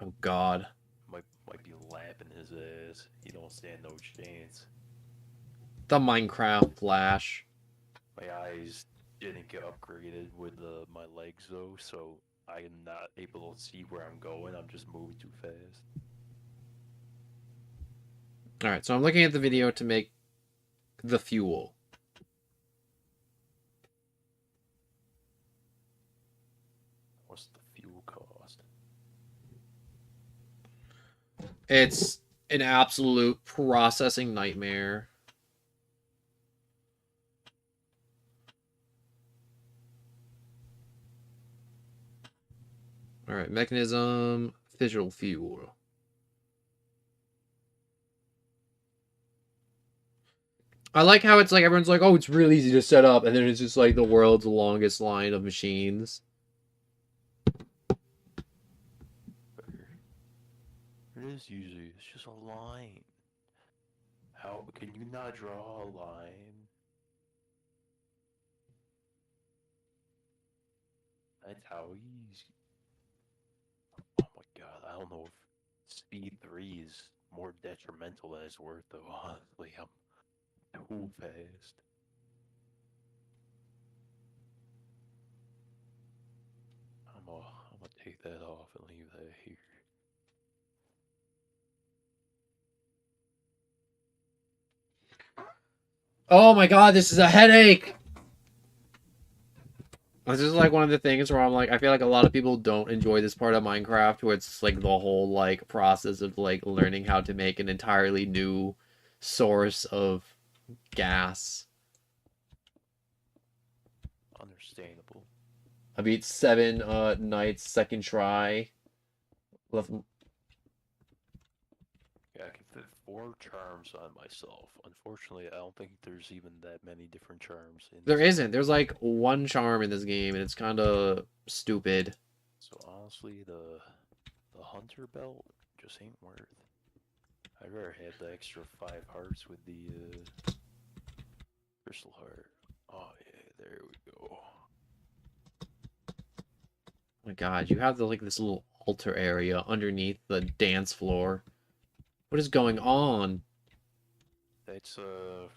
Oh god. Might be lapping his ass. He don't stand no chance. The Minecraft Flash. My eyes didn't get upgraded with my legs though, so I am not able to see where I'm going. I'm just moving too fast. Alright, so I'm looking at the video to make the fuel. What's the fuel cost? It's an absolute processing nightmare. Alright, mechanism, fissile fuel. I like how it's like everyone's like, oh, it's really easy to set up, and then it's just like the world's longest line of machines. It is usually, it's just a line. How can you not draw a line? That's how easy. Oh my god, I don't know if speed 3 is more detrimental than it's worth though, honestly. I'm too fast. I'm gonna take that off and leave that here. Oh my god, this is a headache! This is like one of the things where I'm like, I feel like a lot of people don't enjoy this part of Minecraft, where it's like the whole like process of like learning how to make an entirely new source of gas. Understandable. I beat 7 nights, second try. Left. Yeah, I can fit 4 charms on myself. Unfortunately, I don't think there's even that many different charms in There this isn't. game. There's like one charm in this game, and it's kind of stupid. So honestly, the hunter belt just ain't worth. I'd rather have the extra 5 hearts with the crystal heart. Oh yeah, there we go. Oh my god, you have the like this little altar area underneath the dance floor. What is going on? That's for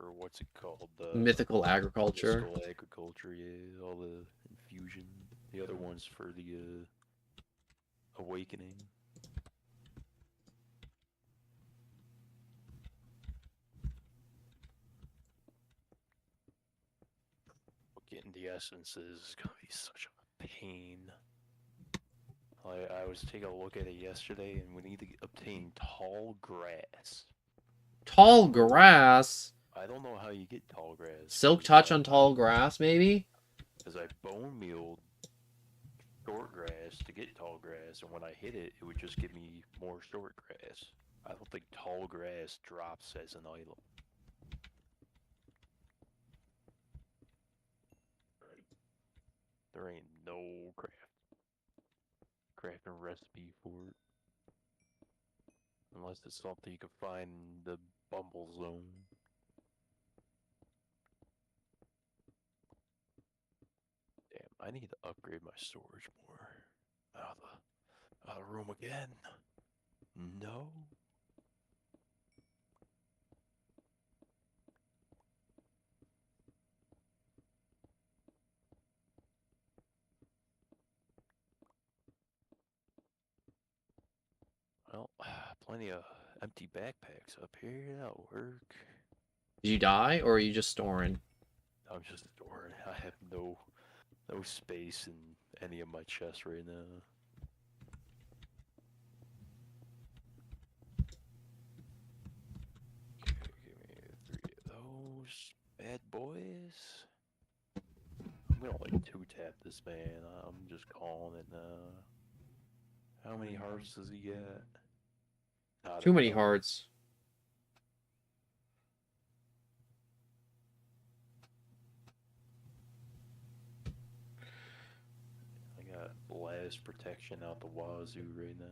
what's it called? Mythical agriculture. Mystical agriculture, yeah, all the infusion. The other one's for the awakening. But getting the essences is gonna be such a pain. I was taking a look at it yesterday, and we need to obtain tall grass. Tall grass. I don't know how you get tall grass. Silk touch on tall grass, maybe? Because I bone mealed short grass to get tall grass, and when I hit it, it would just give me more short grass. I don't think tall grass drops as an item. There ain't no crafting recipe for it. Unless it's something you can find in the Bumble Zone. Damn, I need to upgrade my storage more. Out of room again. No. Well, plenty of empty backpacks up here. That'll work. Did you die, or are you just storing? I'm just storing. I have no space in any of my chests right now. Okay, give me 3 of those bad boys. I'm gonna like two-tap this man. I'm just calling it now. How many hearts does he get? Not Too many enough. hearts. I got blast protection out the wazoo right now.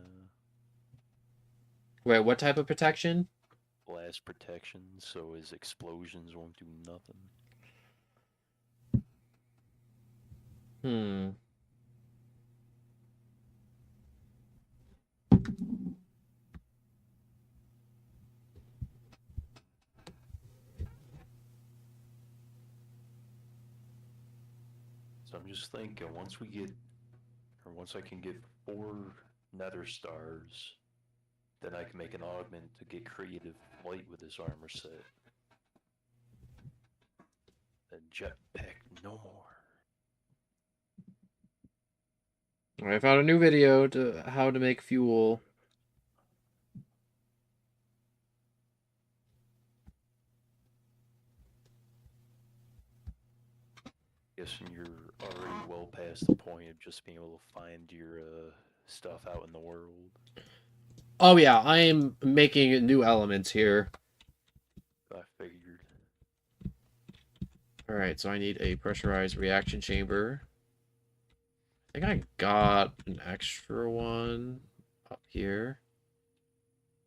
Wait, what type of protection? Blast protection, so his explosions won't do nothing. Hmm. So I'm just thinking, once I can get 4 nether stars, then I can make an augment to get creative flight with this armor set. Then jetpack no more. I found a new video to how to make fuel. Guessing you're already well past the point of just being able to find your stuff out in the world. Oh yeah, I am making new elements here. I figured. Alright, so I need a pressurized reaction chamber. I think I got an extra one up here.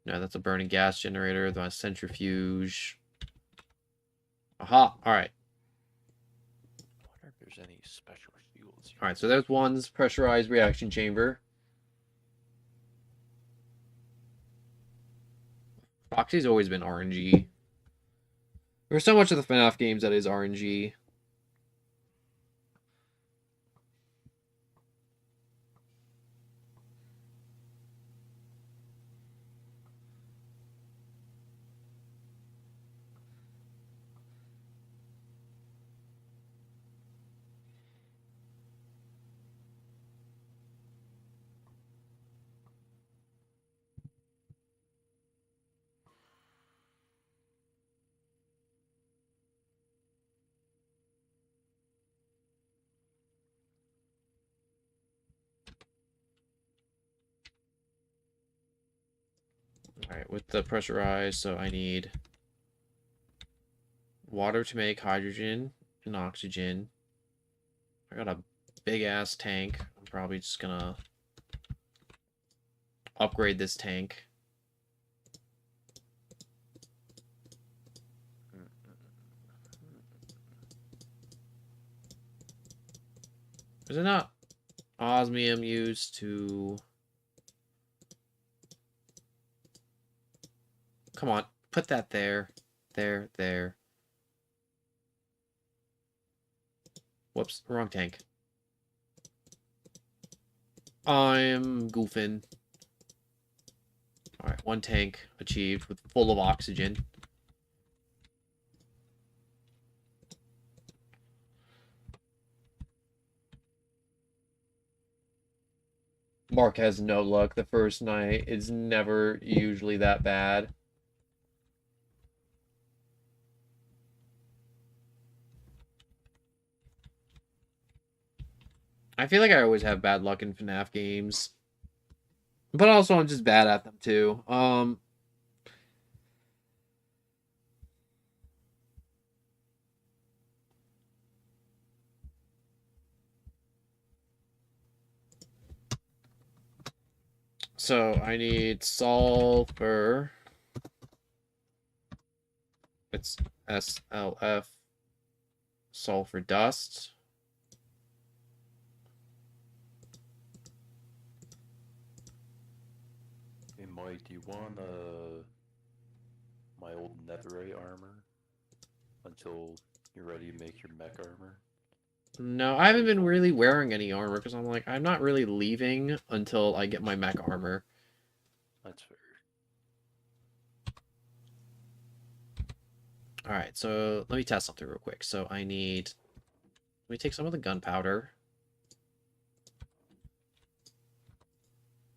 No, that's a burning gas generator. The centrifuge. Aha! Alright. I wonder if there's any special shields here. Alright, so there's one's pressurized reaction chamber. Proxy's always been RNG. There's so much of the FNAF games that is RNG. Alright, with the pressurized, so I need water to make hydrogen and oxygen. I got a big ass tank. I'm probably just gonna upgrade this tank. Is it not osmium used to... Come on, put that there. There. Whoops, wrong tank. I'm goofing. Alright, one tank achieved with full of oxygen. Mark has no luck the first night. It's never usually that bad. I feel like I always have bad luck in FNAF games. But also I'm just bad at them too. So I need sulfur. It's SLF. Sulfur dust. Wait, do you want my old netherite armor until you're ready to make your mech armor? No, I haven't Very been fun. really wearing any armor because I'm like, I'm not really leaving until I get my mech armor. That's fair. Alright, so let me test something real quick. So I need... Let me take some of the gunpowder.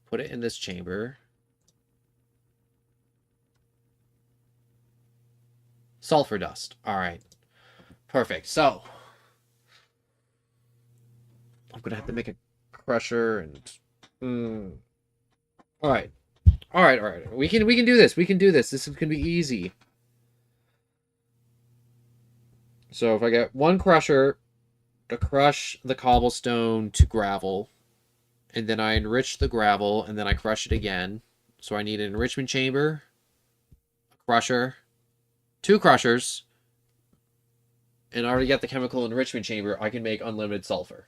Put it in this chamber. Sulfur dust. Alright. Perfect. So... I'm gonna have to make a crusher and... Alright. Alright. We can do this. We can do this. This is gonna be easy. So if I get one crusher to crush the cobblestone to gravel, and then I enrich the gravel, and then I crush it again. So I need an enrichment chamber, a crusher, 2 crushers, and I already got the chemical enrichment chamber. I can make unlimited sulfur.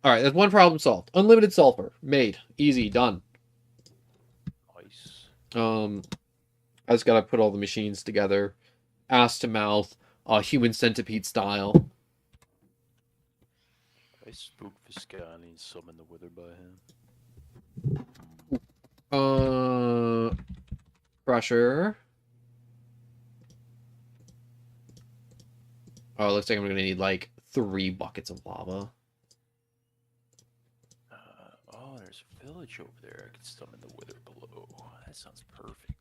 Alright, that's one problem solved. Unlimited sulfur. Made. Easy. Done. Nice. I just gotta put all the machines together. Ass to mouth. Human centipede style. I spook Viscani and summon the Wither by him. Crusher. Oh, it looks like I'm gonna need like 3 buckets of lava. Oh, there's a village over there. I can summon the Wither below. That sounds perfect.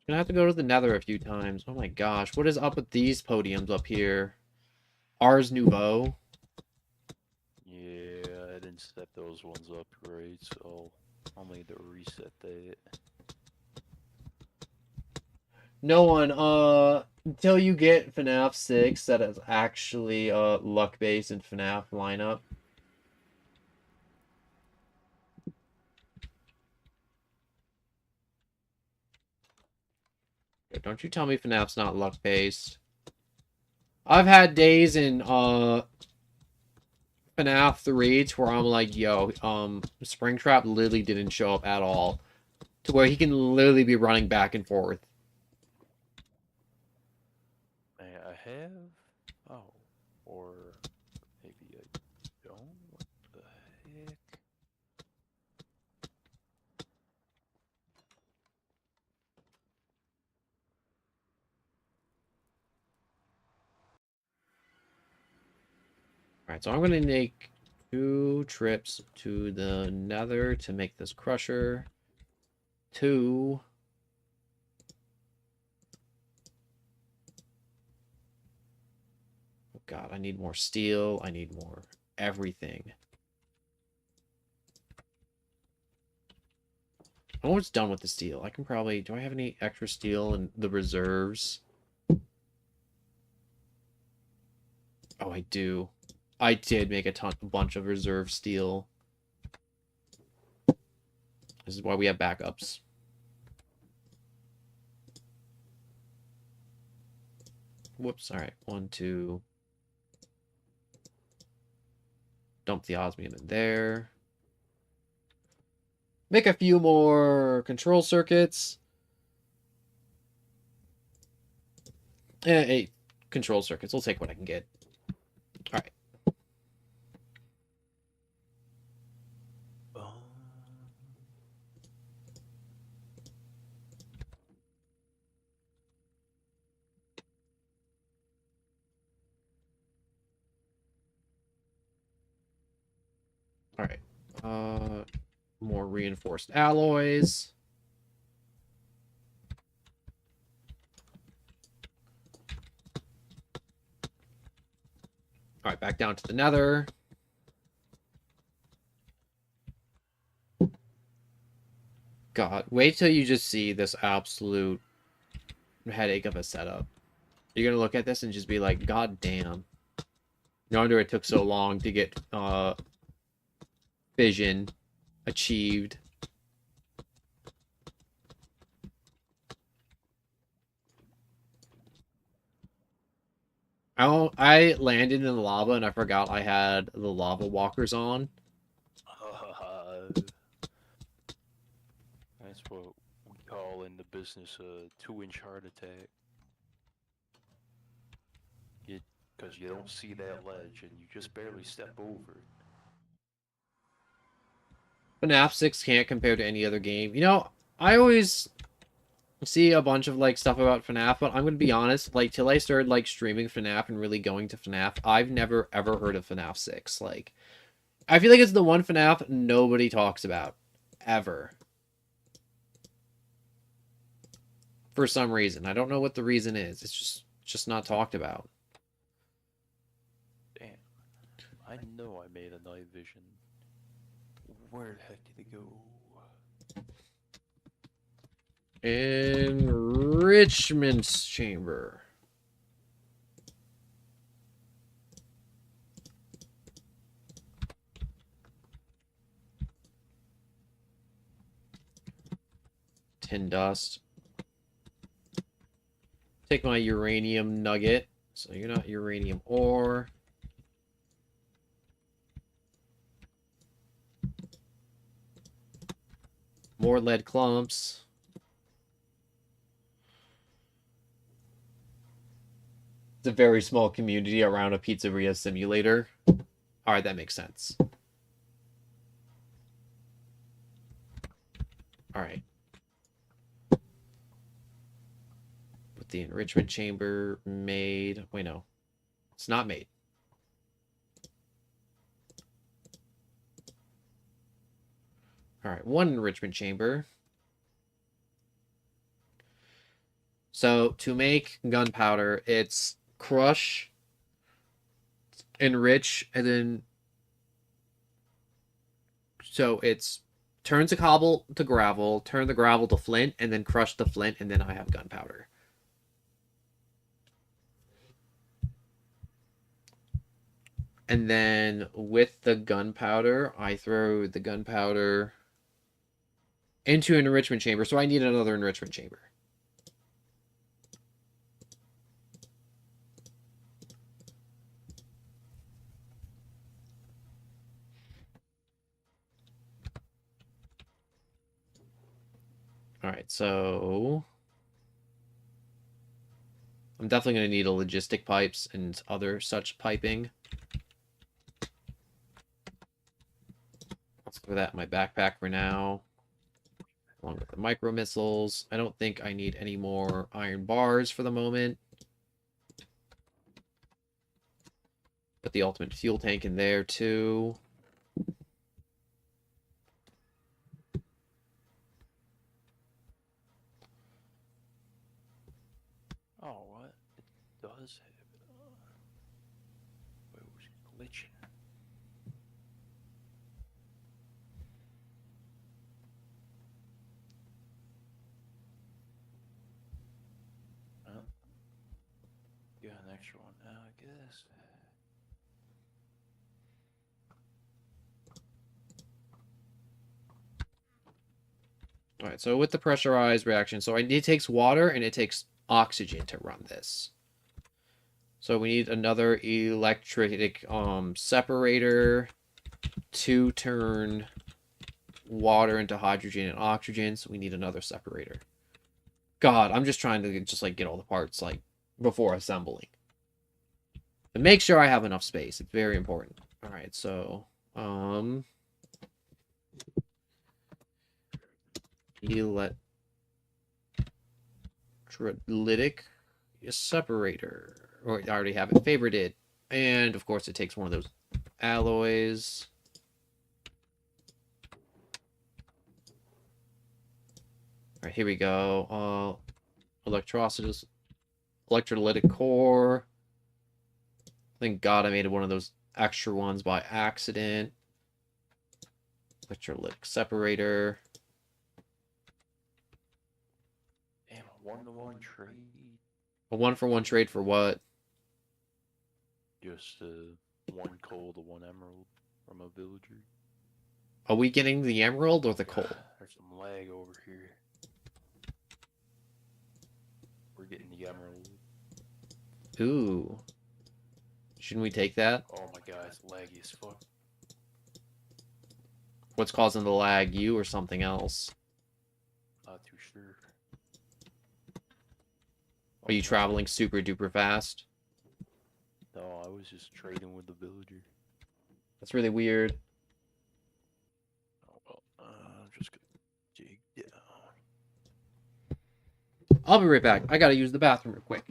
Gonna have to go to the nether a few times. Oh my gosh, what is up with these podiums up here? Ars Nouveau. Yeah, I didn't set those ones up right, so I'll need to reset that. No one, until you get FNAF 6 that is actually, luck-based in FNAF lineup. Don't you tell me FNAF's not luck-based. I've had days in, FNAF 3 to where I'm like, yo, Springtrap literally didn't show up at all. To where he can literally be running back and forth. I have? Oh, or maybe I don't? What the heck? Alright, so I'm gonna make 2 trips to the nether to make this crusher. 2. Oh god, I need more steel. I need more everything. I'm almost done with the steel. I can probably... Do I have any extra steel in the reserves? Oh, I do. I did make a bunch of reserve steel. This is why we have backups. Whoops, alright. 1, 2. Dump the osmium in there. Make a few more control circuits. 8 control circuits. We'll take what I can get. Alright. Alright. More reinforced alloys. Alright, back down to the nether. God, wait till you just see this absolute headache of a setup. You're gonna look at this and just be like, God damn. No wonder it took so long to get fission achieved. I landed in the lava and I forgot I had the lava walkers on. That's what we call in the business a 2-inch heart attack. Because you don't see that ledge and you just barely step over it. FNAF 6 can't compare to any other game. You know, I always see a bunch of like stuff about FNAF, but I'm gonna be honest, like till I started like streaming FNAF and really going to FNAF, I've never ever heard of FNAF 6. Like I feel like it's the one FNAF nobody talks about. Ever. For some reason. I don't know what the reason is. It's just not talked about. Damn. I know I made a night vision. Where the heck did it go? Enrichment chamber. Tin dust. Take my uranium nugget. So you're not uranium ore. More lead clumps. It's a very small community around a pizzeria simulator. Alright, that makes sense. Alright. Put the enrichment chamber made. Wait, no. It's not made. Alright, one enrichment chamber. So, to make gunpowder, it's crush, enrich, and then... So, it's turn the cobble to gravel, turn the gravel to flint, and then crush the flint, and then I have gunpowder. And then with the gunpowder, I throw the gunpowder into an enrichment chamber. So I need another enrichment chamber. All right, so I'm definitely going to need a logistic pipes and other such piping. Let's throw that in my backpack for now. Along with the micro missiles. I don't think I need any more iron bars for the moment. Put the ultimate fuel tank in there too. Oh, what? It does have it on. Wait, it was glitching. Well, got an extra one now, I guess. All right, so with the pressurized reaction, so it takes water and it takes oxygen to run this. So we need another electric separator to turn water into hydrogen and oxygen. So we need another separator. God, I'm just trying to just like get all the parts like before assembling. And make sure I have enough space. It's very important. All right, so electrolytic separator. Or I already have it favorited. And of course it takes one of those alloys. All right, here we go. Electrolytic core. Thank God I made one of those extra ones by accident. Electrolytic separator. Damn, a 1-to-1 trade. A 1-for-1 trade for what? Just 1 coal to 1 emerald from a villager. Are we getting the emerald or the coal? There's some lag over here. We're getting the emerald. Ooh. Shouldn't we take that? Oh my god, it's laggy as fuck. What's causing the lag? You or something else? Not too sure. Are you Oh no. traveling super duper fast? No, I was just trading with the villager. That's really weird. Oh well, I'm just gonna dig down. I'll be right back. I gotta use the bathroom real quick.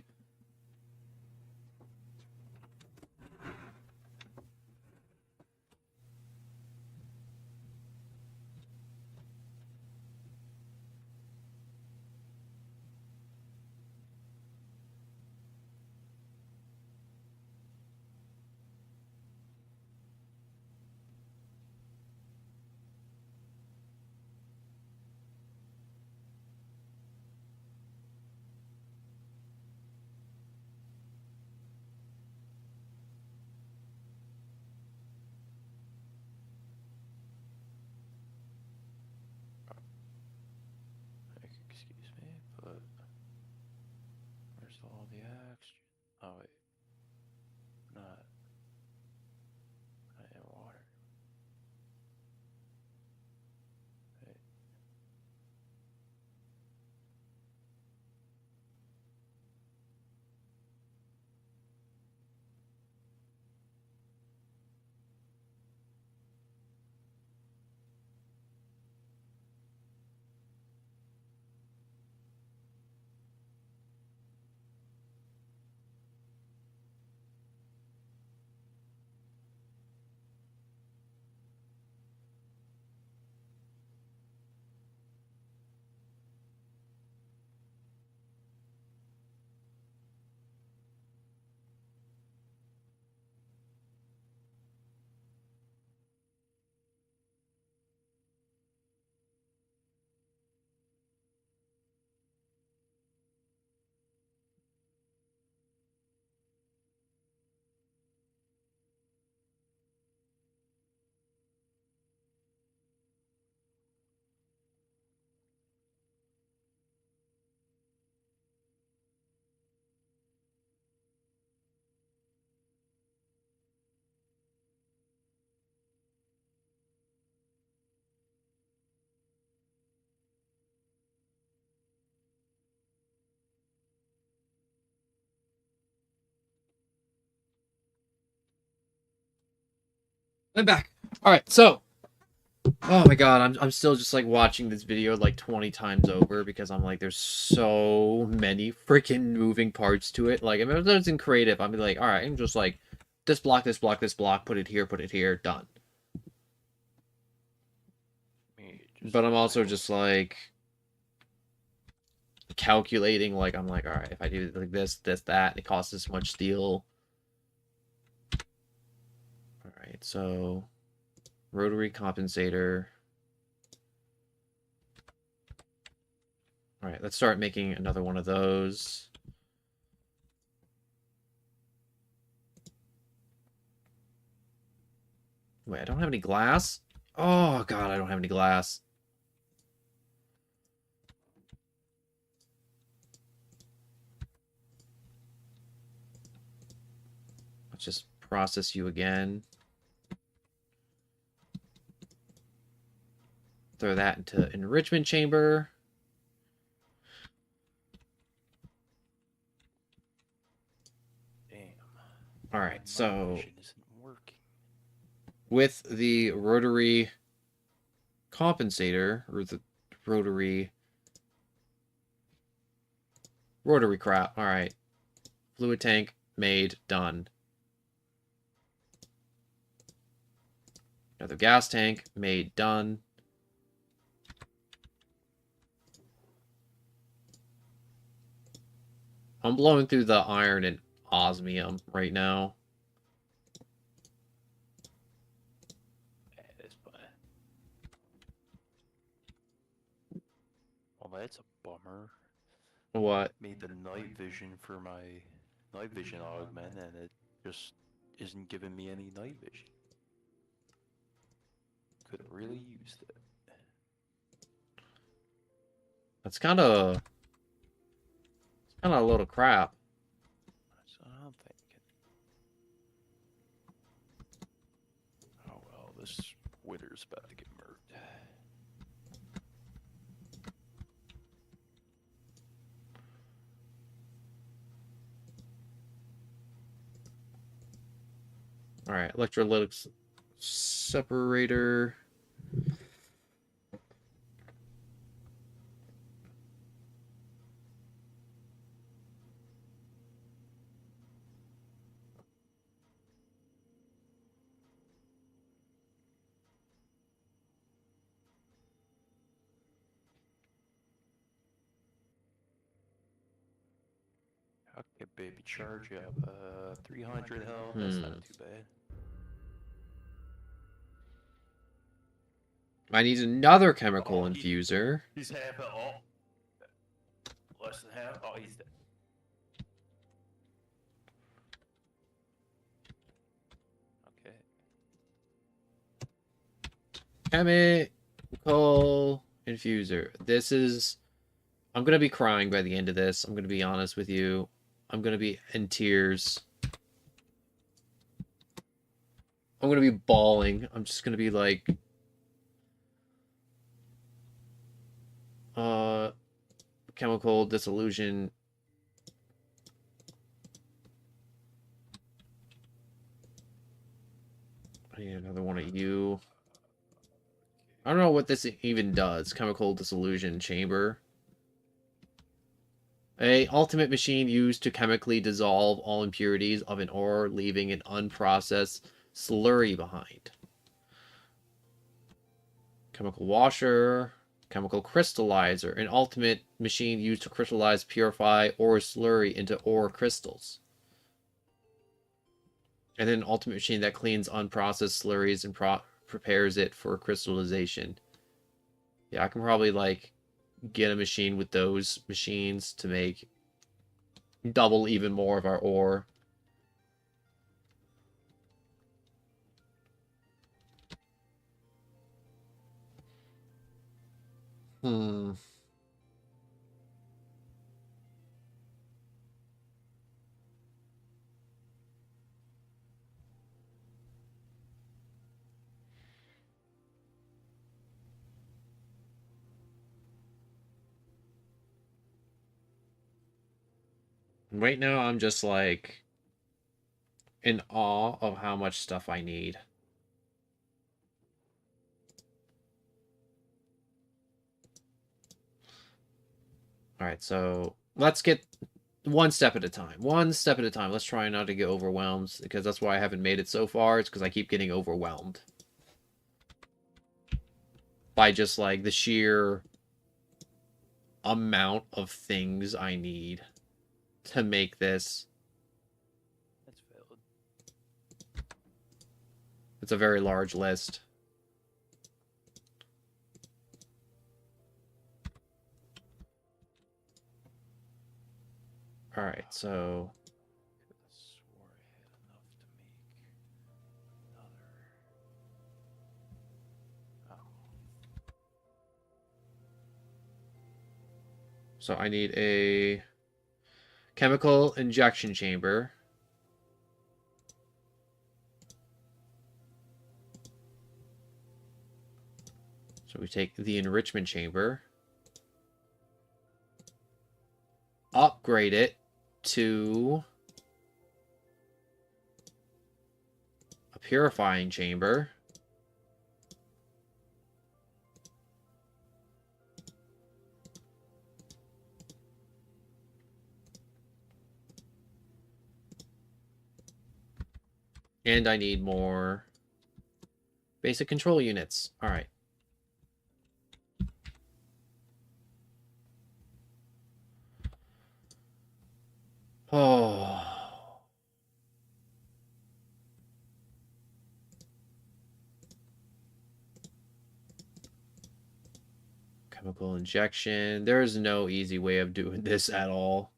Excuse me, but where's all the oxygen? Oh wait, not in water. Wait. I'm back. All right, so oh my god, I'm still just like watching this video like 20 times over because I'm like, there's so many freaking moving parts to it. Like, if it was in creative, I'd be like, all right, I'm just like, this block, this block, this block, put it here, done. But I'm also just like calculating, like, I'm like, all right, if I do like this, that, it costs this much steel. All right, so rotary compensator. All right, let's start making another one of those. Wait, I don't have any glass? Oh, God, I don't have any glass. Let's just process you again. Throw that into enrichment chamber. Damn. All right, so isn't working. with the rotary compensator, or the rotary crap. All right, fluid tank made, done. Another gas tank made, done. I'm blowing through the iron and osmium right now. That is fine. Well, that's a bummer. What? Made the night vision for my night vision augment, and it just isn't giving me any night vision. could have really used it. That's kind of a load of crap. That's what I'm thinking. Oh well, this wither's about to get murked. All right, electrolytics separator. Okay, baby, charge up. 300 health. That's not too bad. I need another chemical infuser. He's half a less than half. Oh, he's dead. Okay. Chemical infuser. This is... I'm going to be crying by the end of this. I'm going to be honest with you. I'm going to be in tears. I'm going to be bawling. I'm just going to be like... chemical dissolution. I need another one of you. I don't know what this even does. Chemical dissolution chamber. A ultimate machine used to chemically dissolve all impurities of an ore, leaving an unprocessed slurry behind. Chemical washer. Chemical crystallizer. An ultimate machine used to crystallize, purify ore slurry into ore crystals. And then an ultimate machine that cleans unprocessed slurries and prepares it for crystallization. Yeah, I can probably, like, get a machine with those machines to make double even more of our ore. Right now, I'm just, like, in awe of how much stuff I need. Alright, so let's get one step at a time. One step at a time. Let's try not to get overwhelmed, because that's why I haven't made it so far. It's because I keep getting overwhelmed by just, like, the sheer amount of things I need to make this. That's valid. It's a very large list. Alright, so... I swore I had enough to make another... Oh. So I need a chemical injection chamber. So we take the enrichment chamber, upgrade it to a purifying chamber. And I need more basic control units. All right. Oh. Chemical injection. There is no easy way of doing this at all.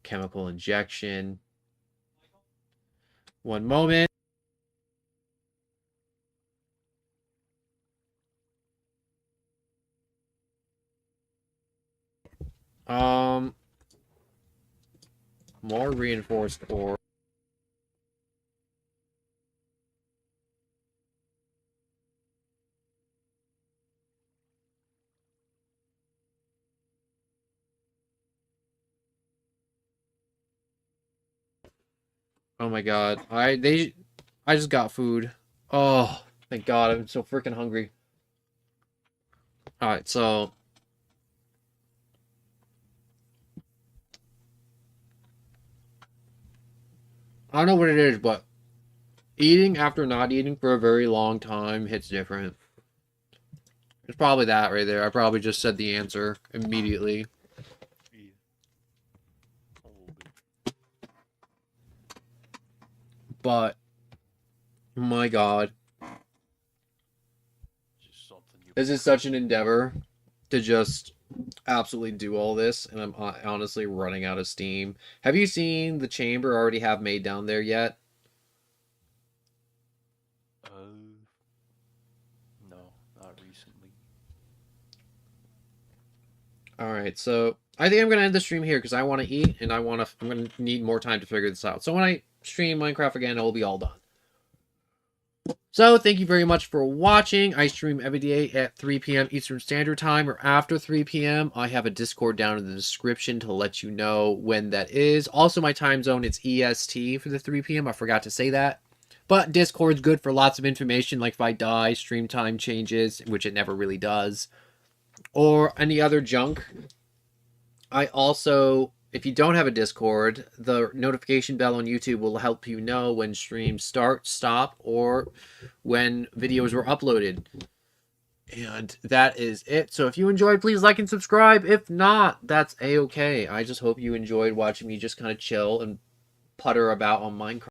Chemical injection. One moment. More reinforced ore. Oh my god. I just got food. Oh, thank god. I'm so freaking hungry. Alright, so I don't know what it is, but eating after not eating for a very long time hits different. It's probably that right there. I probably just said the answer immediately. Yeah. A little bit. But my god. Just something you This is such an endeavor to just absolutely do all this, and I'm honestly running out of steam. Have you seen the chamber I already have made down there yet? No, not recently. All right, so I think I'm gonna end the stream here because I want to eat and I'm gonna need more time to figure this out. So when I stream Minecraft again, it will be all done. So thank you very much for watching. I stream every day at 3 p.m. Eastern Standard Time or after 3 p.m. I have a Discord down in the description to let you know when that is. Also, my time zone is EST for the 3 p.m. I forgot to say that. But Discord's good for lots of information, like if I die, stream time changes, which it never really does, or any other junk. I also, if you don't have a Discord, the notification bell on YouTube will help you know when streams start, stop, or when videos were uploaded. And that is it. So if you enjoyed, please like and subscribe. If not, that's a-okay. I just hope you enjoyed watching me just kind of chill and putter about on Minecraft.